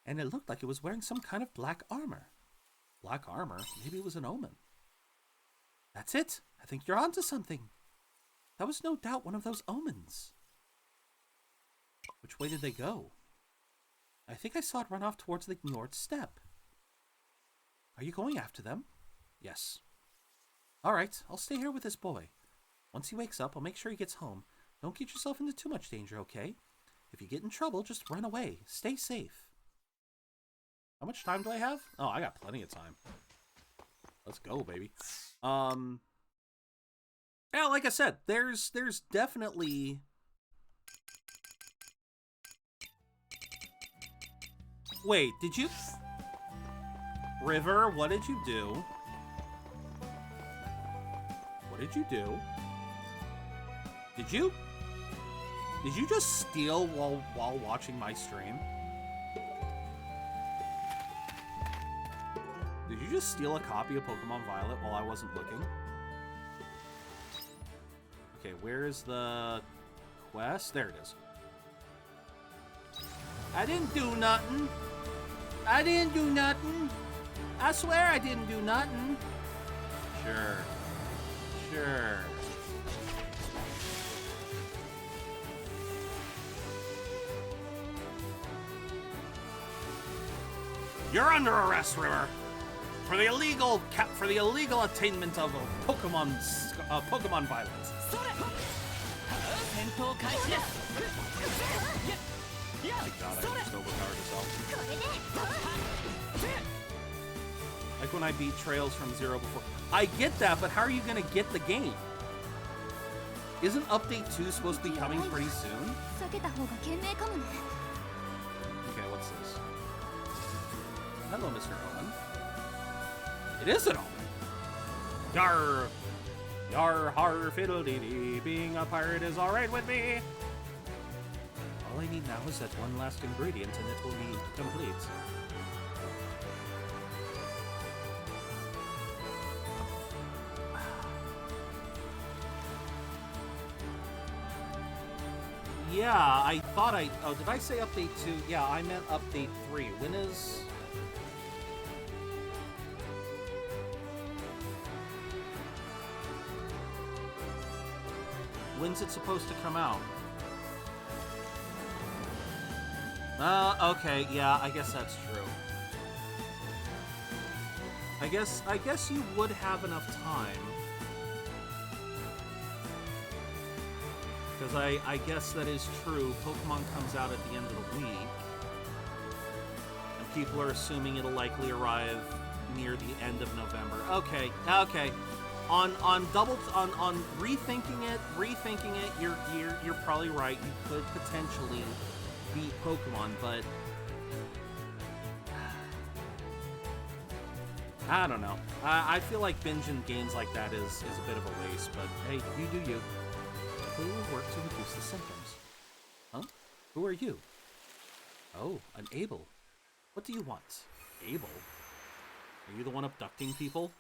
and it looked like it was wearing some kind of black armor. Black armor? Maybe it was an omen. That's it. I think you're onto something. That was no doubt one of those omens. Which way did they go? I think I saw it run off towards the north step. Are you going after them? Yes. All right, I'll stay here with this boy. Once he wakes up, I'll make sure he gets home. Don't get yourself into too much danger, okay? If you get in trouble, just run away. Stay safe. How much time do I have? Oh, I got plenty of time. Let's go, baby. Yeah, like I said, there's definitely... Wait, did you... River, what did you do? What did you do? Did you just steal while watching my stream? Did you just steal a copy of Pokemon Violet while I wasn't looking? Okay, where is the quest? There it is. I didn't do nothing. I didn't do nothing. I swear I didn't do nothing. Sure. Sure. You're under arrest, River, for the illegal attainment of Pokemon violence. 戦闘開始です My God, I just overpowered myself. Like when I beat Trails from Zero before. I get that, but how are you gonna get the game? Isn't Update 2 supposed to be coming pretty soon? 避けた方が賢明かもね Okay, what's this? Hello, Mr. Owen. It is an Owen. Yar! Yar har fiddle dee dee. Being a pirate is alright with me. All I need now is that one last ingredient and it will be complete. Yeah, I thought oh, did I say update 2? Yeah, I meant update 3. When is... When's it supposed to come out? Okay, yeah, I guess that's true. I guess you would have enough time. Because I guess that is true. Pokemon comes out at the end of the week. And people are assuming it'll likely arrive near the end of November. Okay, okay. On rethinking it, you're probably right. You could potentially beat Pokemon, but I don't know. I feel like binging games like that is a bit of a waste, but hey, you do you. Who will work to reduce the symptoms? Huh? Who are you? Oh, an Abel. What do you want? Abel? Are you the one abducting people?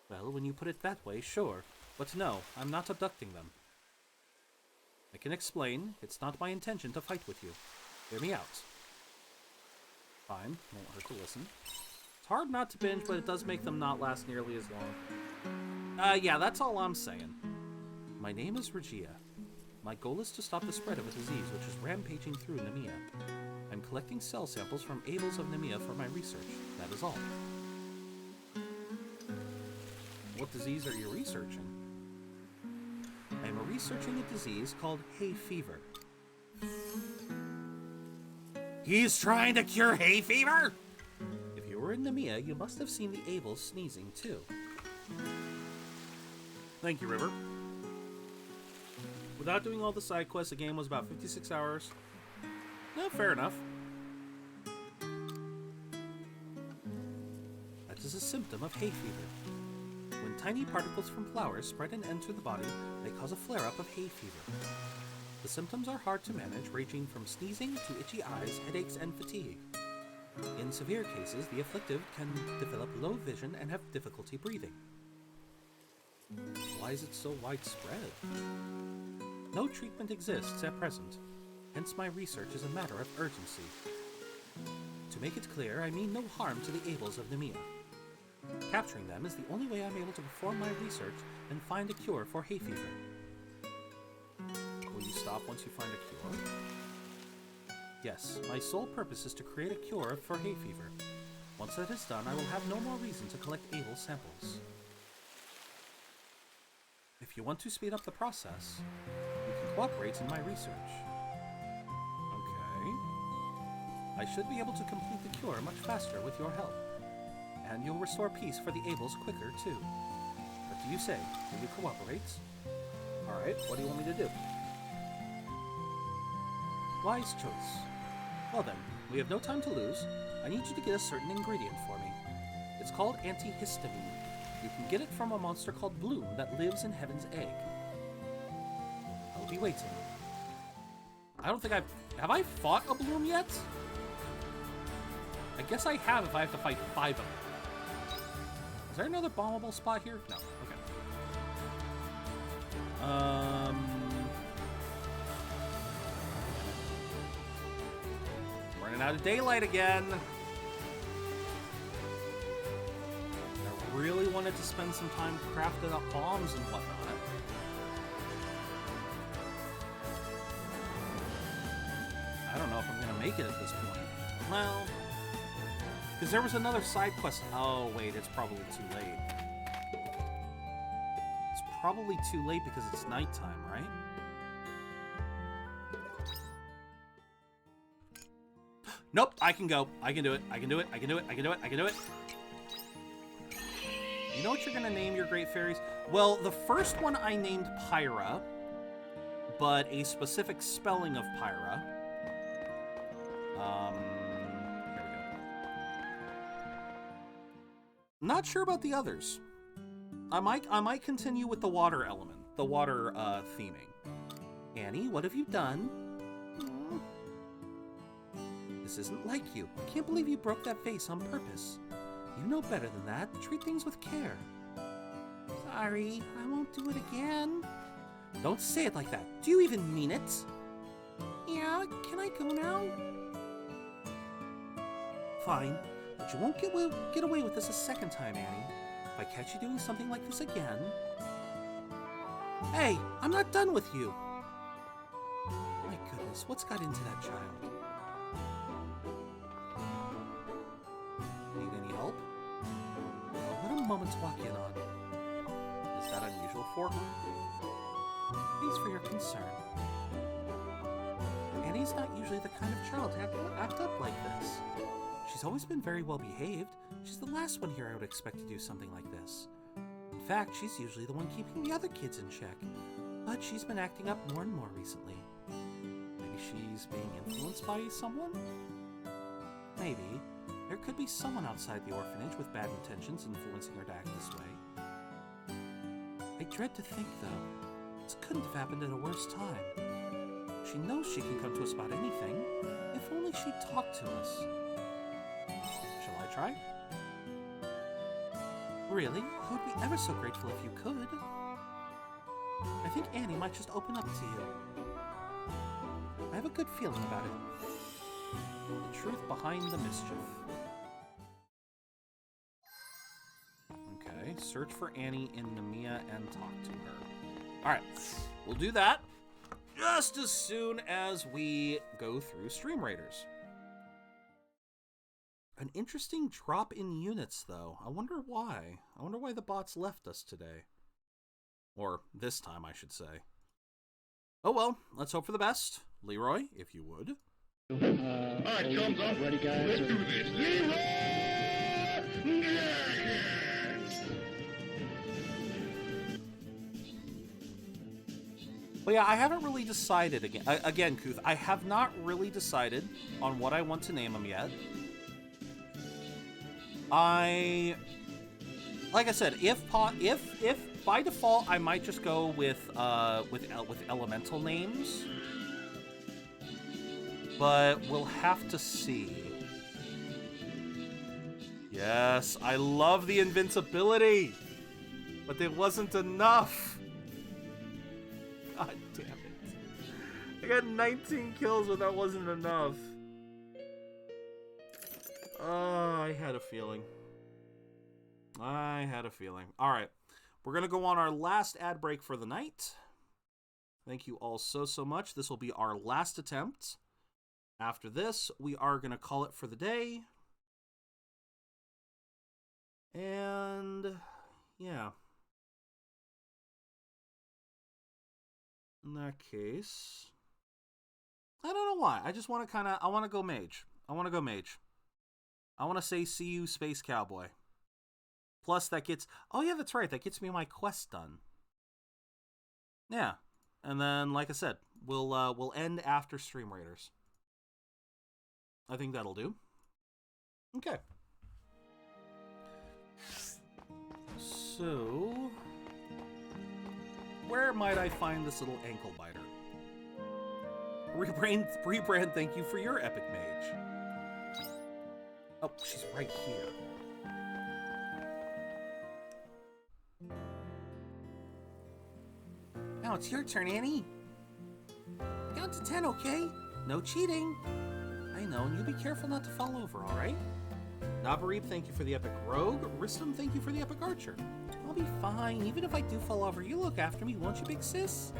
Well, when you put it that way, sure. But no, I'm not abducting them. I can explain. It's not my intention to fight with you. Hear me out. Fine, won't hurt to listen. It's hard not to binge, but it does make them not last nearly as long. Yeah, that's all I'm saying. My name is Regia. My goal is to stop the spread of a disease which is rampaging through Nemea. I'm collecting cell samples from Abels of Nemea for my research. That is all. What disease are you researching? I am researching a disease called hay fever. He's trying to cure hay fever? If you were in Nemea, you must have seen the Abels sneezing too. Thank you, River. Without doing all the side quests, the game was about 56 hours. No, fair enough. That is a symptom of hay fever. When tiny particles from flowers spread and enter the body, they cause a flare-up of hay fever. The symptoms are hard to manage, ranging from sneezing to itchy eyes, headaches, and fatigue. In severe cases, the afflicted can develop low vision and have difficulty breathing. Why is it so widespread? No treatment exists at present, hence my research is a matter of urgency. To make it clear, I mean no harm to the Abels of Nemea. Capturing them is the only way I'm able to perform my research and find a cure for hay fever. Will you stop once you find a cure? Yes, my sole purpose is to create a cure for hay fever. Once that is done, I will have no more reason to collect Abel samples. If you want to speed up the process, you can cooperate in my research. Okay. I should be able to complete the cure much faster with your help. And you'll restore peace for the Abels quicker, too. What do you say? Will you cooperate? Alright, what do you want me to do? Wise choice. Well then, we have no time to lose. I need you to get a certain ingredient for me. It's called antihistamine. You can get it from a monster called Bloom that lives in Heaven's Egg. I'll be waiting. I don't think have I fought a Bloom yet? I guess I have if I have to fight 5 of them. Is there another bombable spot here? No. Okay. Running out of daylight again. I really wanted to spend some time crafting up bombs and whatnot. I don't know if I'm gonna make it at this point. Well, because there was another side quest. Oh wait, it's probably too late. It's probably too late because it's nighttime, right? Nope, I can go. I can do it. I can do it. I can do it. I can do it. I can do it. You know what you're gonna name your great fairies? Well, the first one I named Pyra, but a specific spelling of Pyra. Here we go. Not sure about the others. I might continue with the water element, the water theming. Annie, what have you done? This isn't like you. I can't believe you broke that vase on purpose. You know better than that. Treat things with care. Sorry, I won't do it again. Don't say it like that. Do you even mean it? Yeah, can I go now? Fine, but you won't get away with this a second time, Annie. If I catch you doing something like this again... Hey, I'm not done with you. My goodness, what's got into that child? Need any help? Well, what a moment to walk in on. Is that unusual for her? Thanks for your concern. Annie's not usually the kind of child to act up like this. She's always been very well behaved. She's the last one here I would expect to do something like this. In fact, she's usually the one keeping the other kids in check. But she's been acting up more and more recently. Maybe she's being influenced by someone? Maybe. There could be someone outside the orphanage with bad intentions influencing her to act this way. I dread to think, though, this couldn't have happened at a worse time. She knows she can come to us about anything. If only she'd talk to us. Shall I try? Really? I would be ever so grateful if you could. I think Annie might just open up to you. I have a good feeling about it. The truth behind the mischief. Okay, search for Annie in Namiya and talk to her. Alright, we'll do that just as soon as we go through Stream Raiders. An interesting drop in units, though. I wonder why. I wonder why the bots left us today. Or this time, I should say. Oh well, let's hope for the best. Leroy, if you would. Alright, thumbs up. Ready, guys? Let's do this. But yeah, I haven't really decided again, Kuth. I have not really decided on what I want to name them yet. Like I said, if by default I might just go with elemental names, but we'll have to see. Yes, I love the invincibility, but it wasn't enough. God damn it! I got 19 kills, but that wasn't enough. Oh, I had a feeling. I had a feeling. All right. We're going to go on our last ad break for the night. Thank you all so much. This will be our last attempt. After this, we are going to call it for the day. And yeah. In that case, I don't know why. I just want to I want to go mage. I want to say, see you, Space Cowboy. Plus, that gets... Oh, yeah, that's right. That gets me my quest done. Yeah. And then, like I said, we'll end after Stream Raiders. I think that'll do. Okay. So... where might I find this little ankle biter? Rebrand, thank you for your epic mage. Oh, she's right here. Now it's your turn, Annie. Count to 10, okay? No cheating. I know, and you be careful not to fall over, alright? Nabarib, thank you for the epic rogue. Ristam, thank you for the epic archer. I'll be fine, even if I do fall over. You look after me, won't you, big sis?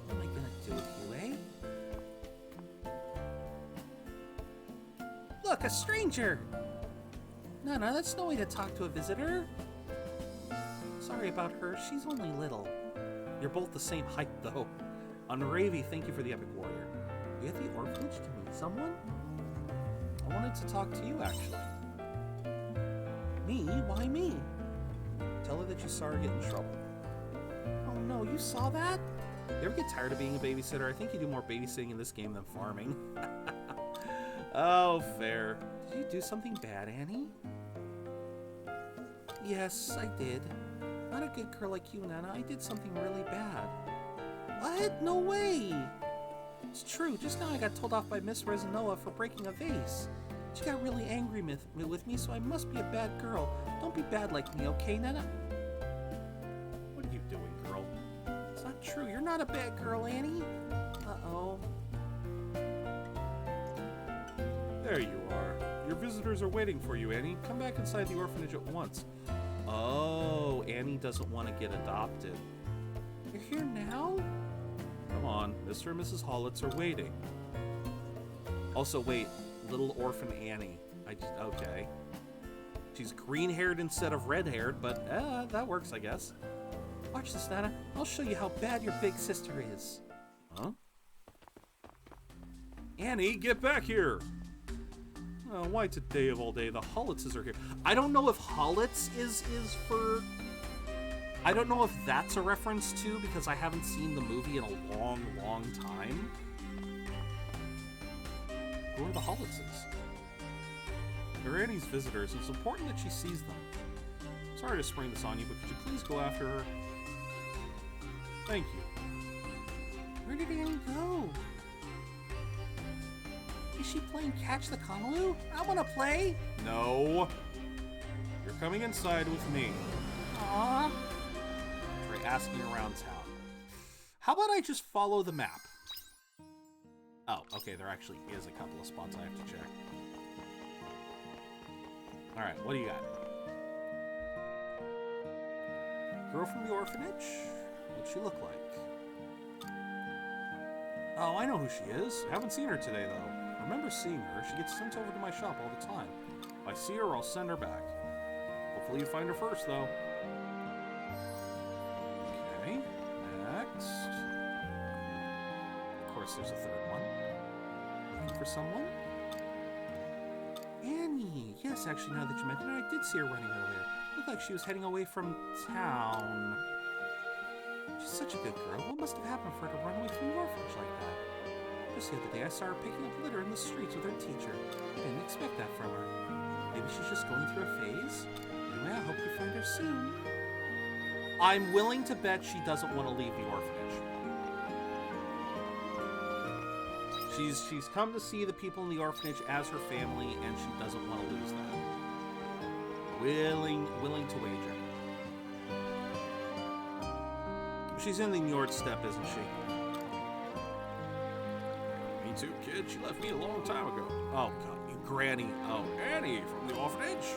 What am I gonna do with you, eh? Look, a stranger! No, that's no way to talk to a visitor. Sorry about her, she's only little. You're both the same height, though. Unravy, thank you for the epic warrior. You at the orphanage to meet someone? I wanted to talk to you, actually. Me? Why me? Tell her that you saw her get in trouble. Oh no, you saw that? You ever get tired of being a babysitter? I think you do more babysitting in this game than farming. Oh, fair. Did you do something bad, Annie? Yes, I did. Not a good girl like you, Nana. I did something really bad. What? No way! It's true. Just now I got told off by Miss Resinoa for breaking a vase. She got really angry with me, so I must be a bad girl. Don't be bad like me, okay, Nana? What are you doing, girl? It's not true. You're not a bad girl, Annie. Uh-oh. There you are. Your visitors are waiting for you, Annie. Come back inside the orphanage at once. Oh, Annie doesn't want to get adopted. You're here now? Come on, Mr. and Mrs. Hollitz are waiting. Also, wait. Little orphan Annie. Okay. She's green-haired instead of red-haired, but that works, I guess. Watch this, Nana. I'll show you how bad your big sister is. Huh? Annie, get back here! Why today of all day? The Hollitzes are here. I don't know if Hollitz is for... I don't know if that's a reference to, because I haven't seen the movie in a long, long time. Who are the Hollitzes? They're Annie's visitors. It's important that she sees them. Sorry to spring this on you, but could you please go after her? Thank you. Where did Annie go? Is she playing Catch the Conaloo? I want to play! No! You're coming inside with me. Aww. Try asking around town. How about I just follow the map? Oh, okay, there actually is a couple of spots I have to check. Alright, what do you got? Girl from the orphanage? What'd she look like? Oh, I know who she is. I haven't seen her today, though. I remember seeing her. She gets sent over to my shop all the time. If I see her, I'll send her back. Hopefully you find her first, though. Okay, next. Of course, there's a third one. Looking for someone? Annie! Yes, actually, now that you mention it, I did see her running earlier. Looked like she was heading away from town. She's such a good girl. What must have happened for her to run away from the orphanage like that? Just the other day, I saw her picking up litter in the streets with her teacher. I didn't expect that from her. Maybe she's just going through a phase? Anyway, I hope you find her soon. I'm willing to bet she doesn't want to leave the orphanage. She's come to see the people in the orphanage as her family, and she doesn't want to lose that. Willing to wager. She's in the Njord step, isn't she? Me too, kid. She left me a long time ago. Oh, God. You granny. Oh, Annie from the orphanage?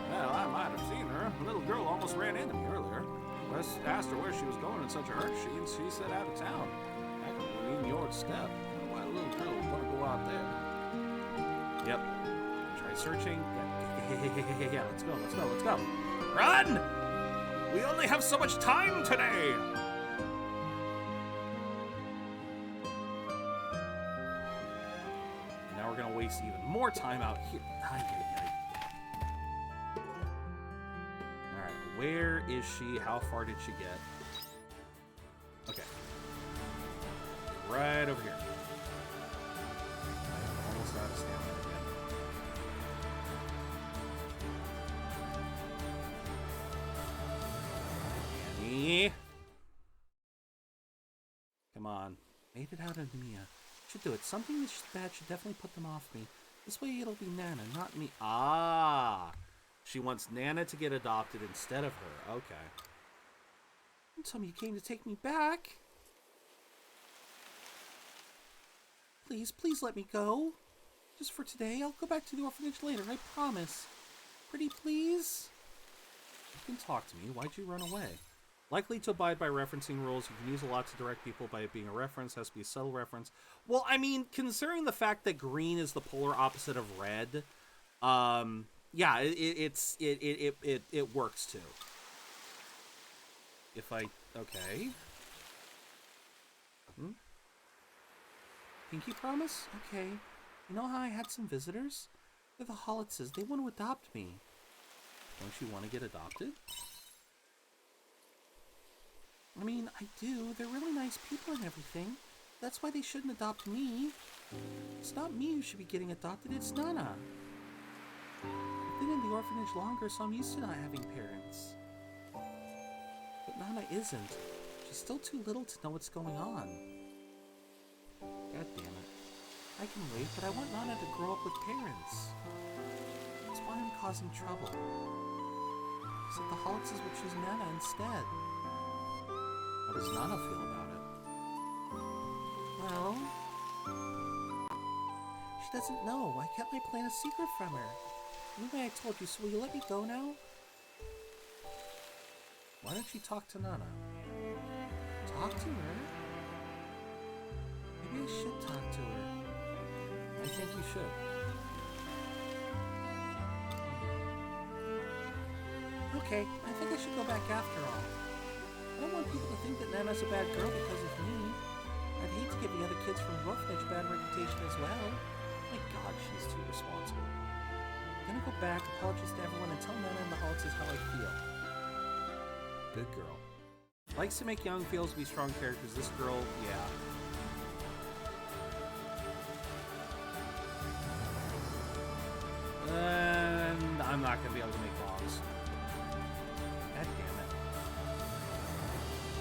Well, I might have seen her. A little girl almost ran into me earlier. I asked her where she was going in such a hurry. She said out of town. I could be in Njord step. Why a little girl would want to go out there? Yep. Try searching. Yeah, let's go. Run! We only have so much time today! Now we're gonna waste even more time out here. Alright, where is she? How far did she get? Okay. Right over here. I'm almost out of stamina again. Come on. Made it out of Mia. Should do it. Something that's bad should definitely put them off me. This way it'll be Nana, not me. Ah! She wants Nana to get adopted instead of her. Okay. Don't tell me you came to take me back. Please, please let me go. Just for today. I'll go back to the orphanage later, I promise. Pretty please? You can talk to me. Why'd you run away? Likely to abide by referencing rules. You can use a lot to direct people by it being a reference. Has to be a subtle reference. Well, I mean, considering the fact that green is the polar opposite of red, yeah, it works too. If I... Okay. Pinky promise? Okay. You know how I had some visitors? They're the Hollitzes. They want to adopt me. Don't you want to get adopted? I mean, I do. They're really nice people and everything. That's why they shouldn't adopt me. It's not me who should be getting adopted, it's Nana. I've been in the orphanage longer, so I'm used to not having parents. But Nana isn't. She's still too little to know what's going on. God damn it. I can wait, but I want Nana to grow up with parents. That's why I'm causing trouble. Except the Hollitzes will choose Nana instead. How does Nana feel about it? Well... She doesn't know. I kept my plan a secret from her. Anyway, I told you, so will you let me go now? Why don't you talk to Nana? Talk to her? Maybe I should talk to her. I think you should. Okay, I think I should go back after all. I don't want people to think that Nana's a bad girl because of me. I'd hate to give the other kids from the orphanage a bad reputation as well. My god, she's too responsible. I'm gonna go back, apologize to everyone, and tell Nana and the Hollitzes how I feel. Good girl. Likes to make young feels to be strong characters. This girl, yeah. And I'm not gonna be able to make bombs. God damn it.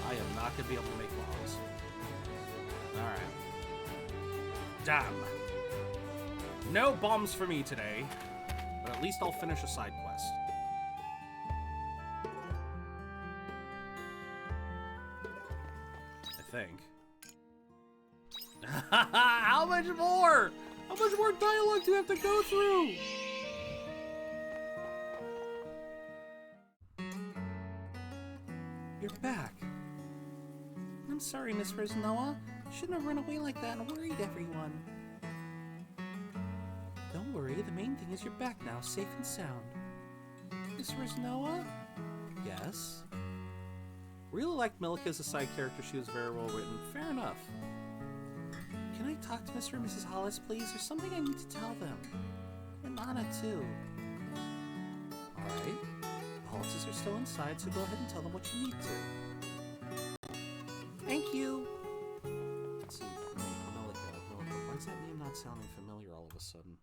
I am not gonna be able to make bombs. Alright. Damn. No bombs for me today. But at least I'll finish a side quest. I think. How much more? How much more dialogue do you have to go through? You're back. I'm sorry, Miss Riznoa. Shouldn't have run away like that and worried everyone. Don't worry, the main thing is you're back now, safe and sound. Miss Riznoa? Yes? Really liked Milka as a side character. She was very well written. Fair enough. Can I talk to Mr. and Mrs. Hollis, please? There's something I need to tell them. And Nana, too. Alright. The Hollises are still inside, so go ahead and tell them what you need to. Thank you! Let's see. Milka. Why is that name not sounding familiar all of a sudden?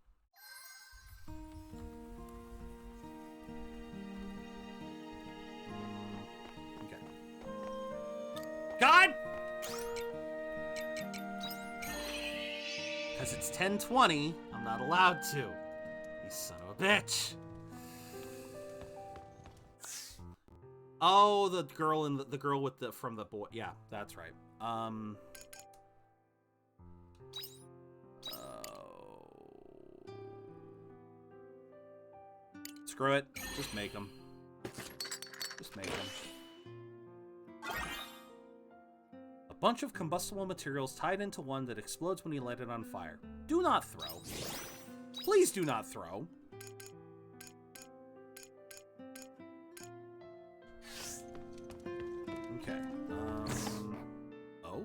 God! Because it's 10:20, I'm not allowed to. You son of a bitch. Oh, the girl in the girl with the from the boy. Yeah, that's right. Screw it. Just make them. Just make them. A bunch of combustible materials tied into one that explodes when you light it on fire. Do not throw. Please do not throw. Okay. Oh.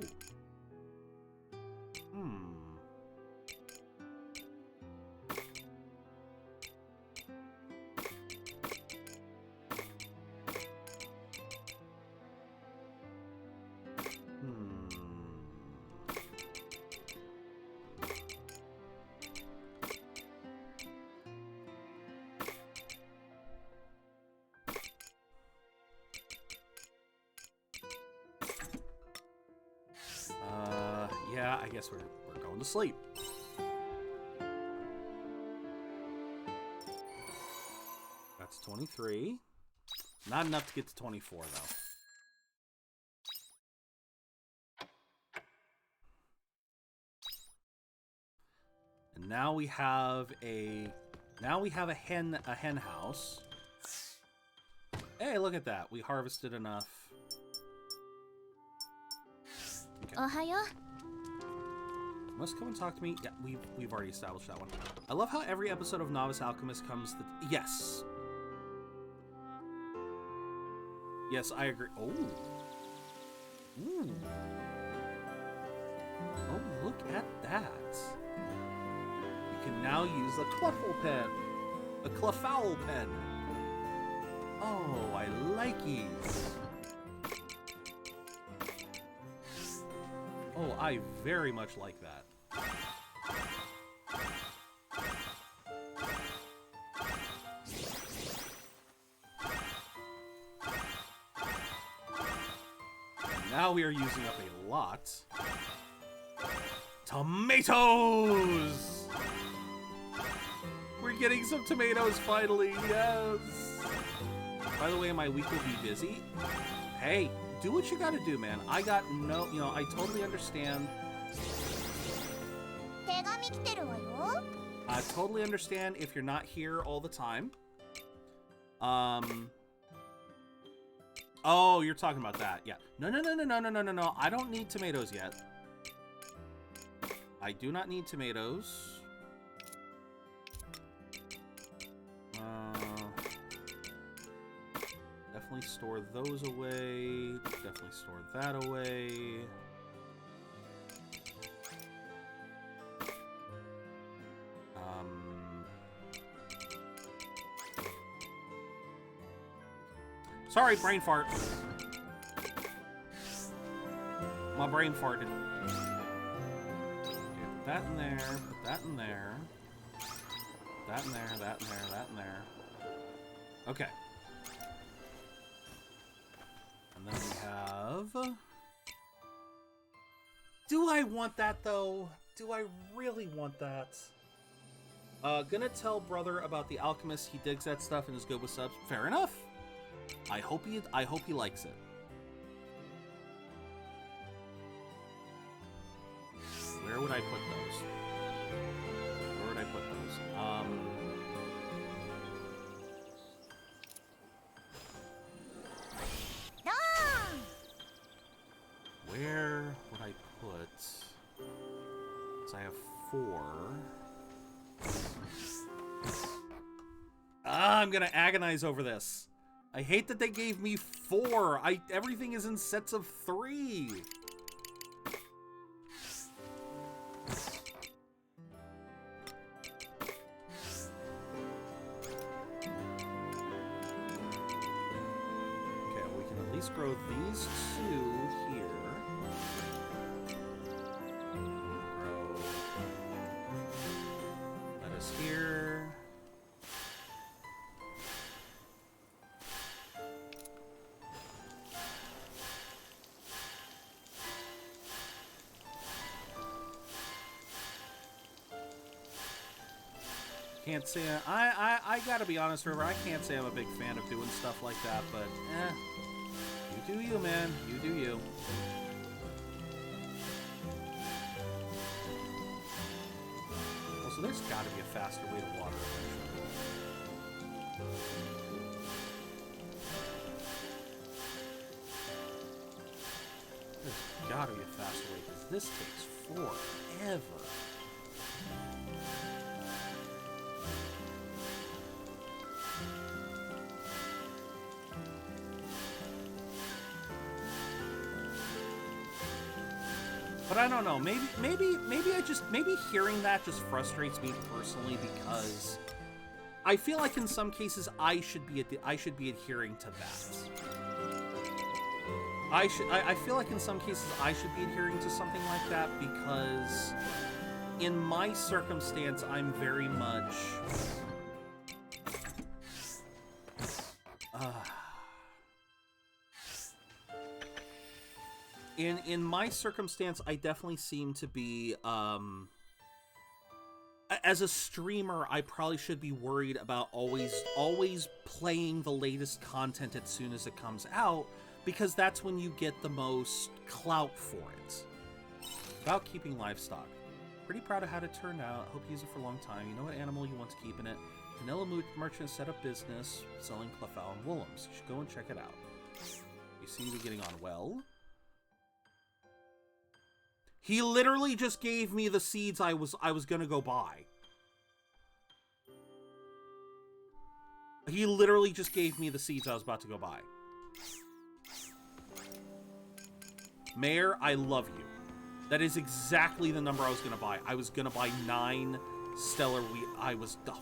Yeah, I guess we're going to sleep. That's 23. Not enough to get to 24, though. Now we have a hen house. Hey, look at that. We harvested enough. Okay. Ohayo. Must come and talk to me. Yeah, we've already established that one. I love how every episode of Novice Alchemist comes the yes. Yes, I agree. Oh. Ooh. Oh, look at that. You can now use a Cluffle pen. A Cluffowl pen. Oh, I like these. Oh, I very much like that. Now we are using up a lot. Tomatoes! We're getting some tomatoes finally, yes! By the way, my week will be busy. Hey, do what you gotta do, man. I got no, I totally understand. I totally understand if you're not here all the time. Oh, you're talking about that. Yeah. No. I don't need tomatoes yet. I do not need tomatoes. Definitely store those away. Definitely store that away. Sorry, brain fart. My brain farted. Okay, put that in there, put that in there. That in there, that in there, that in there. Okay. And then we have... Do I want that, though? Do I really want that? Gonna tell brother about the alchemist. He digs that stuff and is good with subs. Fair enough. I hope he likes it. Where would I put those? Where would I put those? Where would I put? So I have 4. I'm gonna agonize over this. I hate that they gave me 4. Everything is in sets of 3. Okay, we can at least grow these 2 here. Grow lettuce here. Can't say I gotta be honest, River. I can't say I'm a big fan of doing stuff like that, but you do you, man. You do you. Also, there's gotta be a faster way to water eventually. There's gotta be a faster way because this takes forever. But I don't know. Maybe hearing that just frustrates me personally because I feel like in some cases I should be adhering to that. I feel like in some cases I should be adhering to something like that because in my circumstance I'm very much In my circumstance, I definitely seem to be, as a streamer, I probably should be worried about always playing the latest content as soon as it comes out, because that's when you get the most clout for it. About keeping livestock. Pretty proud of how it turned out. Hope you use it for a long time. You know what animal you want to keep in it. Vanilla Merchant set up business selling Clefal and Woolums. You should go and check it out. You seem to be getting on well. He literally just gave me the seeds I was gonna go buy. He literally just gave me the seeds I was about to go buy. Mayor, I love you. That is exactly the number I was gonna buy. I was gonna buy 9 stellar wheat. Oh my god.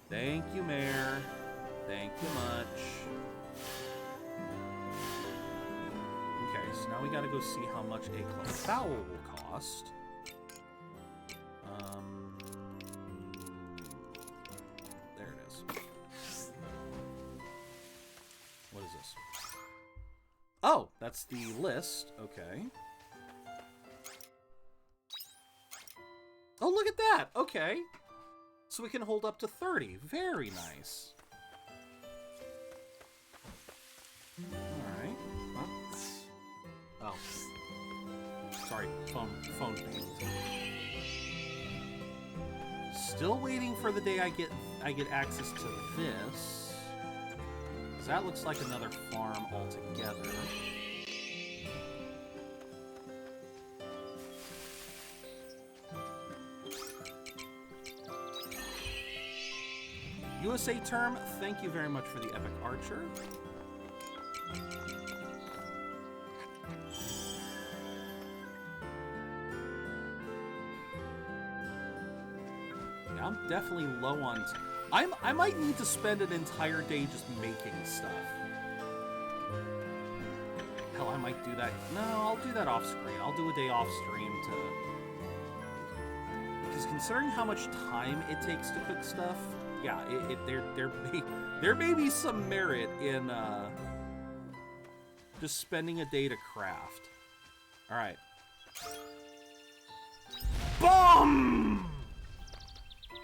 Thank you, Mayor. Thank you much. Okay, so now we gotta go see how much a Clefal will cost. There it is. What is this? Oh, that's the list. Okay. Oh, look at that. Okay. So we can hold up to 30. Very nice. Alright. Huh? Oh. Sorry. Phone thing. Still waiting for the day I get access to this. Because that looks like another farm altogether. USA term, thank you very much for the Epic Archer. Yeah, I'm definitely low on... I might need to spend an entire day just making stuff. Hell, I might do that. No, I'll do that off screen. I'll do a day off stream to... Because considering how much time it takes to cook stuff, yeah, there may be some merit in just spending a day to craft. All right. Boom!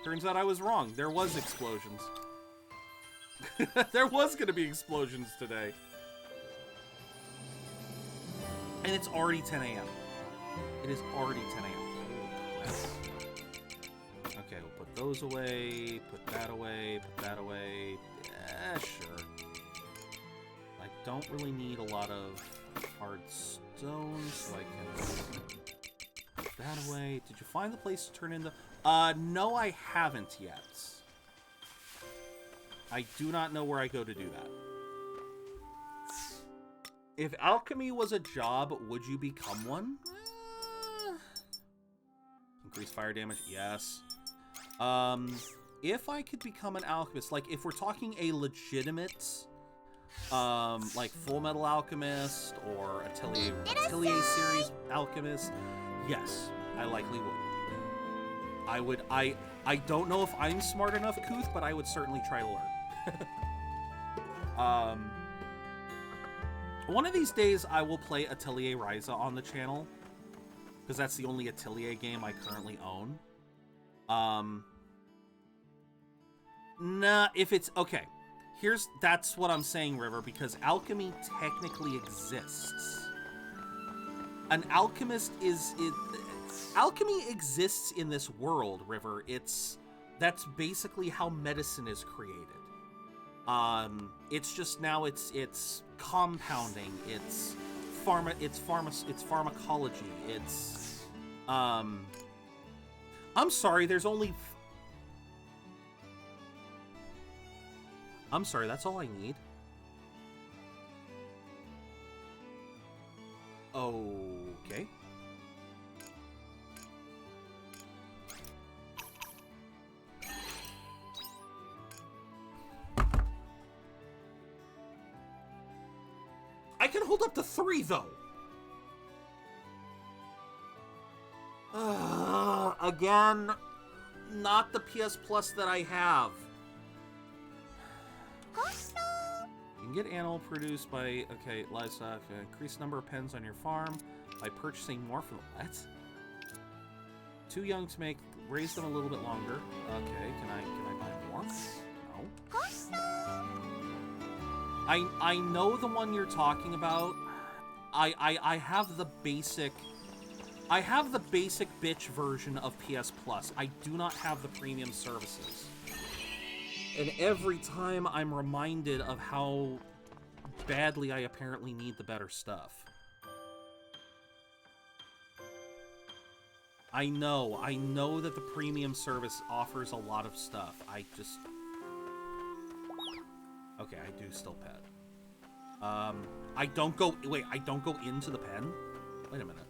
Turns out I was wrong. There was explosions. There was gonna be explosions today. And it's already 10 a.m. It is already 10 a.m. Okay, we'll put those away, put that away, put that away. Yeah, sure. I don't really need a lot of hard stone, so I can put that away. Did you find the place to turn into... no, I haven't yet. I do not know where I go to do that. If alchemy was a job, would you become one? Increase fire damage, yes. If I could become an alchemist, like if we're talking a legitimate, like Full Metal Alchemist or Atelier series alchemist, yes, I likely would. I don't know if I'm smart enough, Kuth, but I would certainly try to learn. One of these days I will play Atelier Ryza on the channel, because that's the only Atelier game I currently own. Nah, if it's... Okay, that's what I'm saying, River, because alchemy technically exists. An alchemist alchemy exists in this world, River. That's basically how medicine is created. It's just now it's compounding, it's pharmacology, I'm sorry, there's only... I'm sorry, that's all I need. Okay. I can hold up to 3, though. Again, not the PS Plus that I have. You can get animal produced by, okay, livestock. Increase number of pens on your farm by purchasing more for the... What? Too young to make. Raise them a little bit longer. Okay, can I buy more? No. I know the one you're talking about. I have the basic I have the basic bitch version of PS Plus. I do not have the premium services. And every time I'm reminded of how badly I apparently need the better stuff. I know that the premium service offers a lot of stuff. I just... Okay, I do still pet. I don't go... Wait, I don't go into the pen? Wait a minute.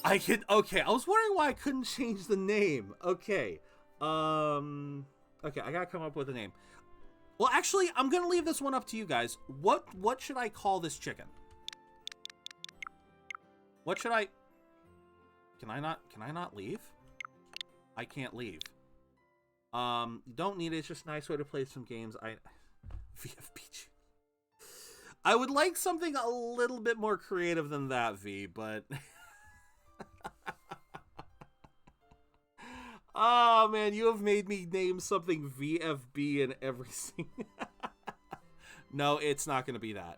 I can... Okay, I was wondering why I couldn't change the name. Okay. Okay, I gotta come up with a name. Well, actually, I'm gonna leave this one up to you guys. What should I call this chicken? What should I... Can I not leave? I can't leave. You don't need it. It's just a nice way to play some games. VFPG. I would like something a little bit more creative than that, V, but... Oh, man, you have made me name something VFB in everything. No, it's not going to be that.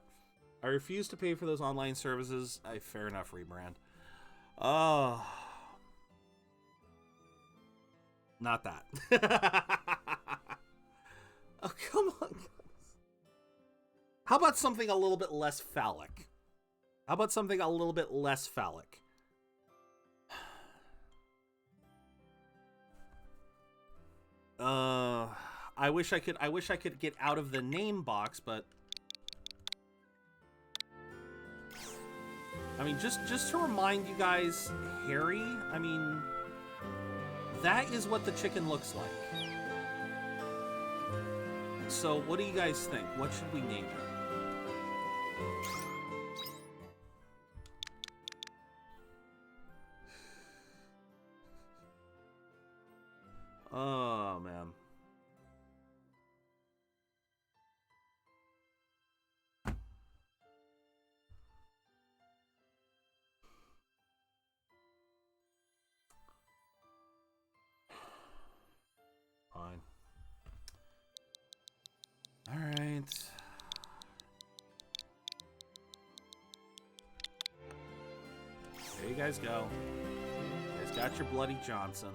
I refuse to pay for those online services. Fair enough, rebrand. Oh. Not that. Oh, come on, guys. How about something a little bit less phallic? How about something a little bit less phallic? I wish I could get out of the name box, but I mean, just to remind you guys, Harry, I mean, that is what the chicken looks like. So, what do you guys think? What should we name it? Oh, man. Fine. All right. There you guys go. You guys got your Bloody Johnson.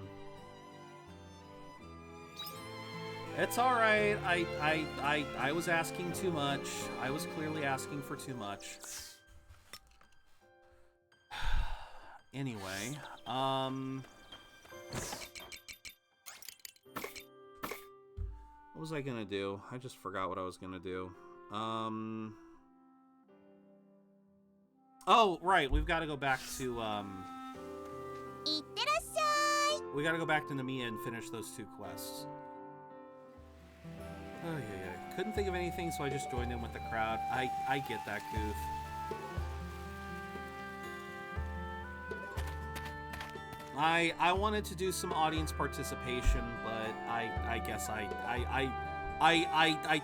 It's all right. I was asking too much. I was clearly asking for too much. Anyway, what was I gonna do? I just forgot what I was gonna do. Oh, right. We've got to go back to we got to go back to Namiya and finish those 2 quests. Oh, yeah. Couldn't think of anything, so I just joined in with the crowd. I get that, Goof. I wanted to do some audience participation, but I guess I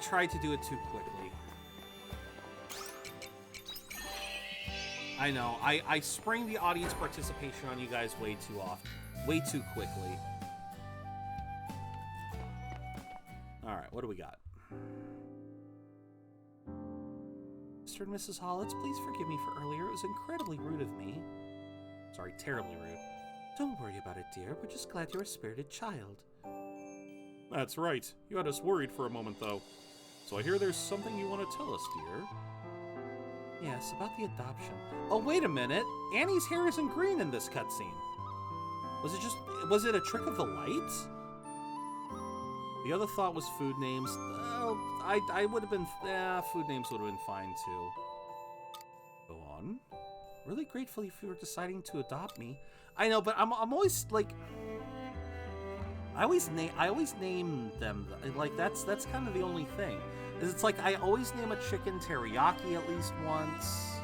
tried to do it too quickly. I know. I sprang the audience participation on you guys way too quickly. Alright, what do we got? Mr. and Mrs. Hollitz, please forgive me for earlier. It was incredibly rude of me. Sorry, terribly rude. Don't worry about it, dear. We're just glad you're a spirited child. That's right. You had us worried for a moment, though. So I hear there's something you want to tell us, dear. Yes, about the adoption. Oh, wait a minute. Annie's hair isn't green in this cutscene. Was it a trick of the light? The other thought was food names. I would have been... food names would have been fine, too. Go on. Really grateful if you were deciding to adopt me. I know, but I'm always, like... I always name them. Like, that's kind of the only thing. Is it's like, I always name a chicken teriyaki at least once.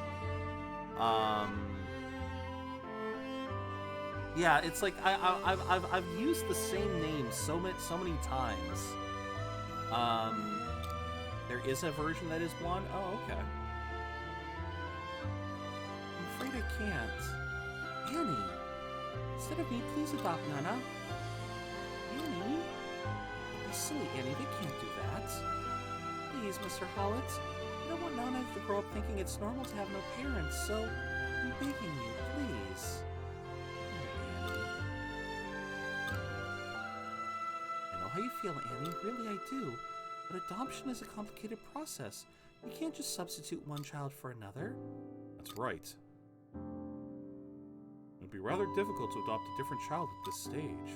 Yeah, it's like I've used the same name so many times. There is a version that is blonde. Oh, okay. I'm afraid I can't. Annie, instead of me, please adopt Nana. Annie, don't be silly, Annie. They can't do that. Please, Mr. Hollitz. I don't want Nana to grow up thinking it's normal to have no parents. So I'm begging you, please. Oh, Annie. I know how you feel, Annie. Really, I do. But adoption is a complicated process. You can't just substitute one child for another. That's right. It'd be rather difficult to adopt a different child at this stage.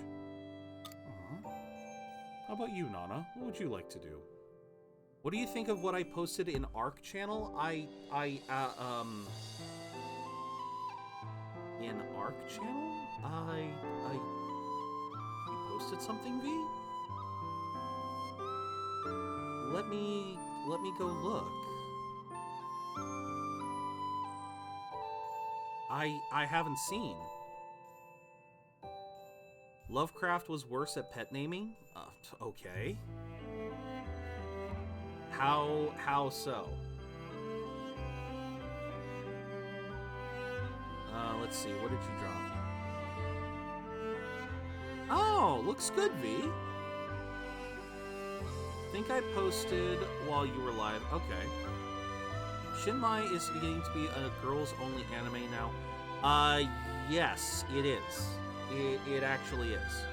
How about you, Nana? What would you like to do? What do you think of what I posted in ARC channel? In ARC channel? You posted something, V? Let me go look. I haven't seen. Lovecraft was worse at pet naming? Okay. How so? Let's see, what did you drop? Oh, looks good, V. I think I posted while you were live. Okay. Shinmai is beginning to be a girls-only anime now. Yes, it is. It actually is.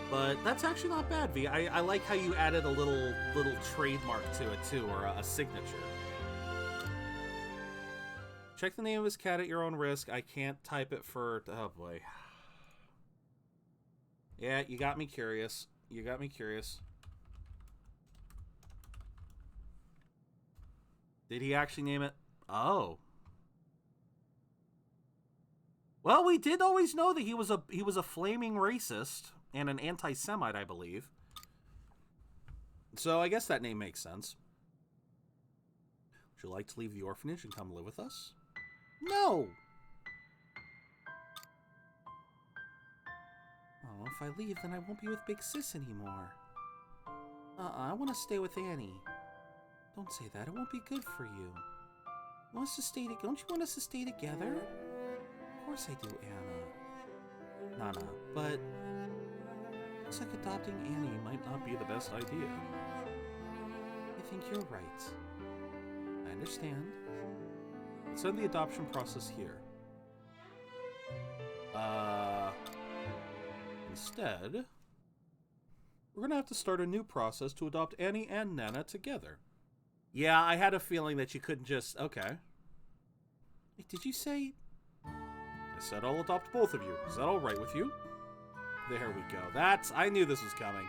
But that's actually not bad, V. I like how you added a little trademark to it too, or a signature. Check the name of his cat at your own risk. I can't type it for... Oh, boy. Yeah, you got me curious. You got me curious. Did he actually name it? Oh. Well, we did always know that he was a flaming racist and an anti-Semite, I believe. So I guess that name makes sense. Would you like to leave the orphanage and come live with us? No! Oh, if I leave, then I won't be with Big Sis anymore. I want to stay with Annie. Don't say that. It won't be good for you. You want us to stay Don't you want us to stay together? Of course I do, Anna. Nana, but... looks like adopting Annie might not be the best idea. I think you're right. I understand. Let's end the adoption process here. Instead, we're gonna have to start a new process to adopt Annie and Nana together. Yeah, I had a feeling that you couldn't just... Okay. Wait, did you say... I said I'll adopt both of you. Is that all right with you? There we go. I knew this was coming.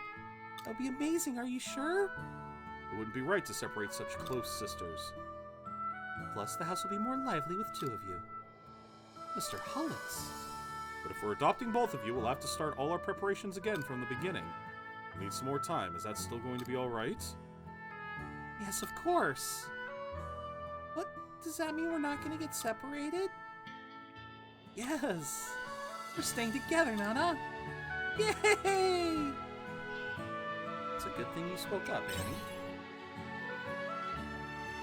That would be amazing, are you sure? It wouldn't be right to separate such close sisters. Plus, the house will be more lively with two of you. Mr. Hullitz. But if we're adopting both of you, we'll have to start all our preparations again from the beginning. We need some more time. Is that still going to be all right? Yes, of course. What? Does that mean we're not going to get separated? Yes. We're staying together, Nana. Yay! It's a good thing you spoke up, Annie.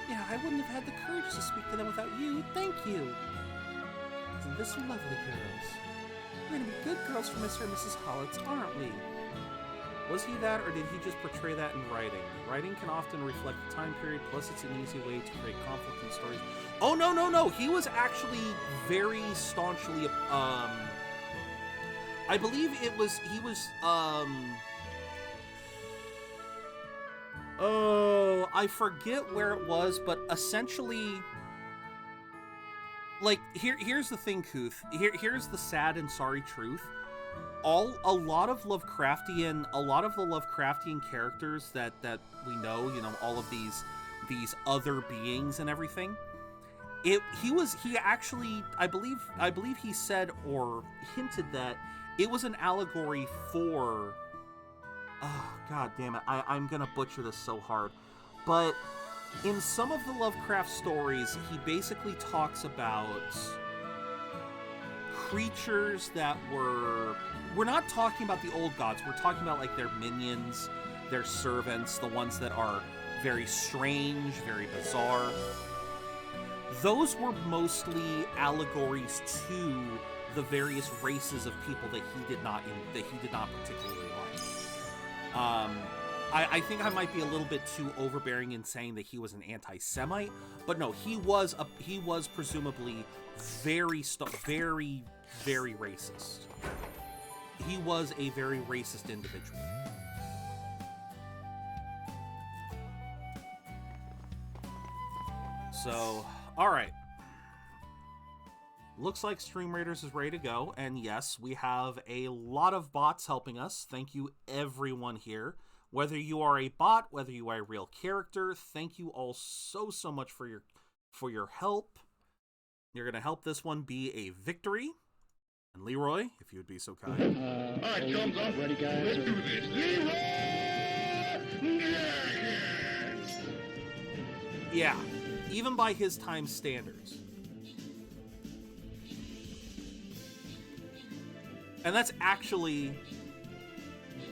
Yeah, I wouldn't have had the courage to speak to them without you. Thank you. Isn't this lovely, girls? We're gonna be good girls for Mr. and Mrs. Hollitz, aren't we? Was he that, or did he just portray that in writing? Writing can often reflect the time period, plus it's an easy way to create conflict in stories. Oh, no, no, no! He was actually very staunchly, I believe he was, oh, I forget where it was, but essentially, like, here's the thing, Kuth. Here's the sad and sorry truth. A lot of the Lovecraftian characters that we know, you know, all of these other beings and everything. He actually, I believe he said or hinted that it was an allegory for, oh, god damn it, I'm gonna butcher this so hard, but in some of the Lovecraft stories, he basically talks about creatures that we're not talking about the old gods, we're talking about like their minions, their servants, the ones that are very strange, very bizarre. Those were mostly allegories to the various races of people that he did not particularly like. I think I might be a little bit too overbearing in saying that he was an anti-Semite, but no, he was presumably very racist. He was a very racist individual. So, all right. Looks like Stream Raiders is ready to go, and yes, we have a lot of bots helping us. Thank you, everyone here. Whether you are a bot, whether you are a real character, thank you all so much for your help. You're gonna help this one be a victory. And Leroy, if you would be so kind. All right, thumbs up. Ready, guys? Let's do this. Leroy! Yeah, even by his time standards. And that's actually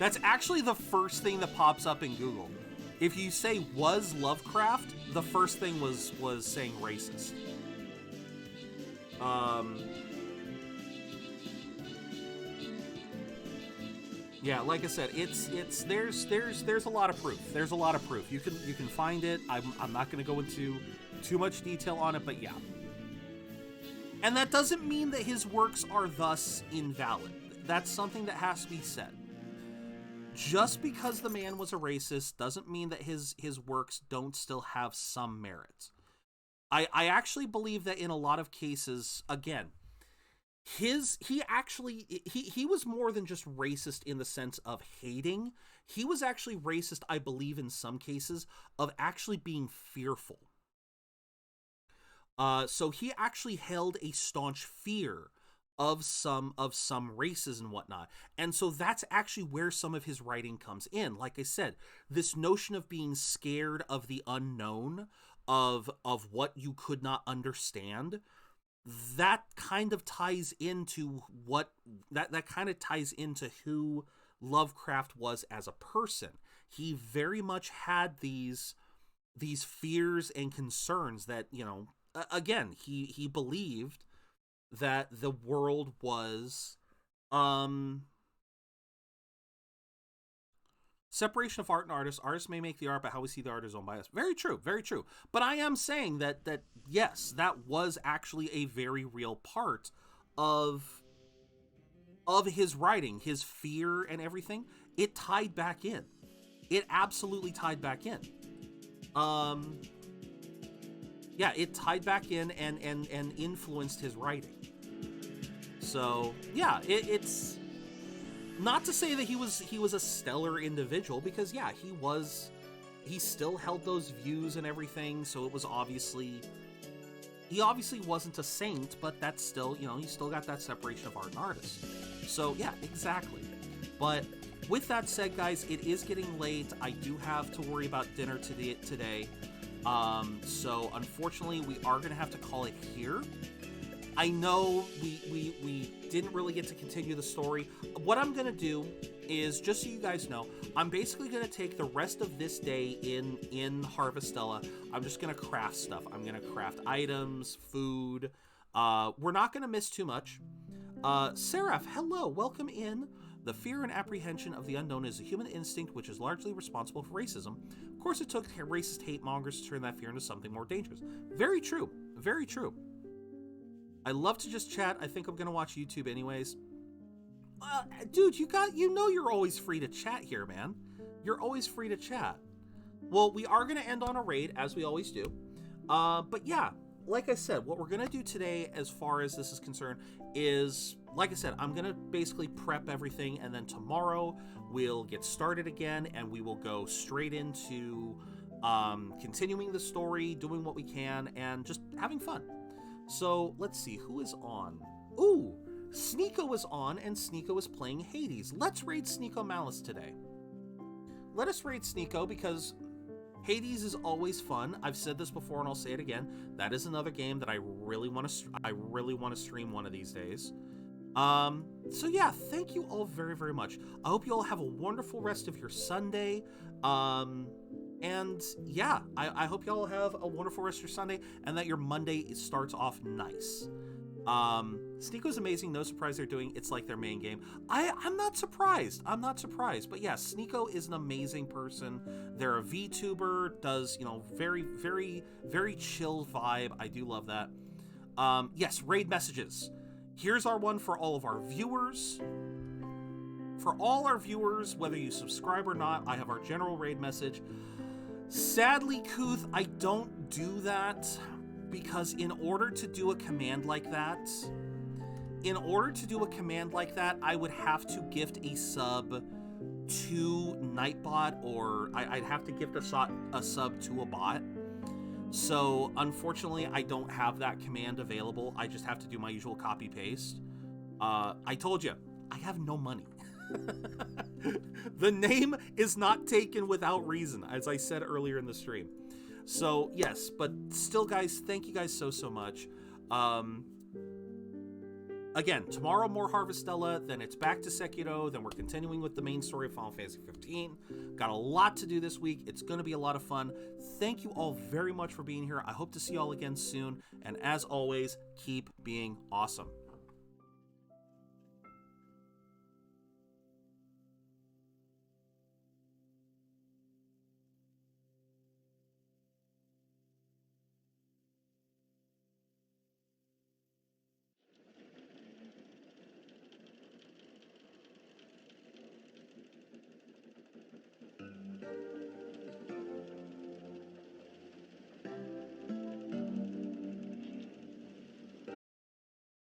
the first thing that pops up in Google. If you say was Lovecraft, the first thing was saying racist. Yeah, like I said, there's a lot of proof. There's a lot of proof. You can find it. I'm not going to go into too much detail on it, but yeah. And that doesn't mean that his works are thus invalid. That's something that has to be said. Just because the man was a racist doesn't mean that his works don't still have some merit. I actually believe that in a lot of cases, again, he was more than just racist in the sense of hating. He was actually racist, I believe, in some cases, of actually being fearful. So he actually held a staunch fear of some races and whatnot. And so that's actually where some of his writing comes in. Like I said, this notion of being scared of the unknown, of what you could not understand, that kind of ties into that kind of ties into who Lovecraft was as a person. He very much had these fears and concerns that, you know, again, he believed that the world was separation of art and artist. Artists may make the art, but how we see the art is owned by us. Very true, very true. But I am saying that yes, that was actually a very real part of his writing, his fear and everything. It tied back in. It absolutely tied back in. Yeah, it tied back in and influenced his writing. So yeah, it's not to say that he was a stellar individual, because yeah, he still held those views and everything. So it was he obviously wasn't a saint, but that's still, you know, he still got that separation of art and artist. So yeah, exactly. But with that said, guys, it is getting late. I do have to worry about dinner today. So unfortunately, we are going to have to call it here. I know we didn't really get to continue the story. What I'm going to do is, just so you guys know, I'm basically going to take the rest of this day in Harvestella. I'm just going to craft stuff. I'm going to craft items, food. We're not going to miss too much. Seraph, hello, welcome in. The fear and apprehension of the unknown is a human instinct which is largely responsible for racism. Of course, it took racist hate mongers to turn that fear into something more dangerous. Very true. Very true. I love to just chat. I think I'm going to watch YouTube anyways. Dude, you're always free to chat here, man. You're always free to chat. Well, we are going to end on a raid, as we always do. But yeah, like I said, what we're going to do today, as far as this is concerned, is, like I said, I'm going to basically prep everything, and then tomorrow we'll get started again, and we will go straight into continuing the story, doing what we can, and just having fun. So, let's see, who is on? Ooh, Sneeko is on, and Sneeko is playing Hades. Let's raid Sneeko Malice today. Let us raid Sneeko, because Hades is always fun. I've said this before, and I'll say it again. That is another game that I really want to stream one of these days. So yeah, thank you all very, very much. I hope you all have a wonderful rest of your Sunday. And yeah, I hope y'all have a wonderful rest of your Sunday, and that your Monday starts off nice. Sneako's amazing. No surprise they're doing it's like their main game. I'm not surprised. I'm not surprised. But yeah, Sneako is an amazing person. They're a VTuber, does, you know, very, very, very chill vibe. I do love that. Yes, raid messages. Here's our one for all of our viewers. For all our viewers, whether you subscribe or not, I have our general raid message. Sadly, Kuth, I don't do that because in order to do a command like that, I would have to gift a sub to Nightbot, or I'd have to gift a sub to a bot. So, unfortunately, I don't have that command available. I just have to do my usual copy-paste. I told you, I have no money. The name is not taken without reason, as I said earlier in the stream. So, yes, but still, guys, thank you guys so much. Again, tomorrow more Harvestella, then it's back to Sekiro, then we're continuing with the main story of Final Fantasy 15. Got a lot to do this week. It's going to be a lot of fun. Thank you all very much for being here. I hope to see you all again soon. And as always, keep being awesome.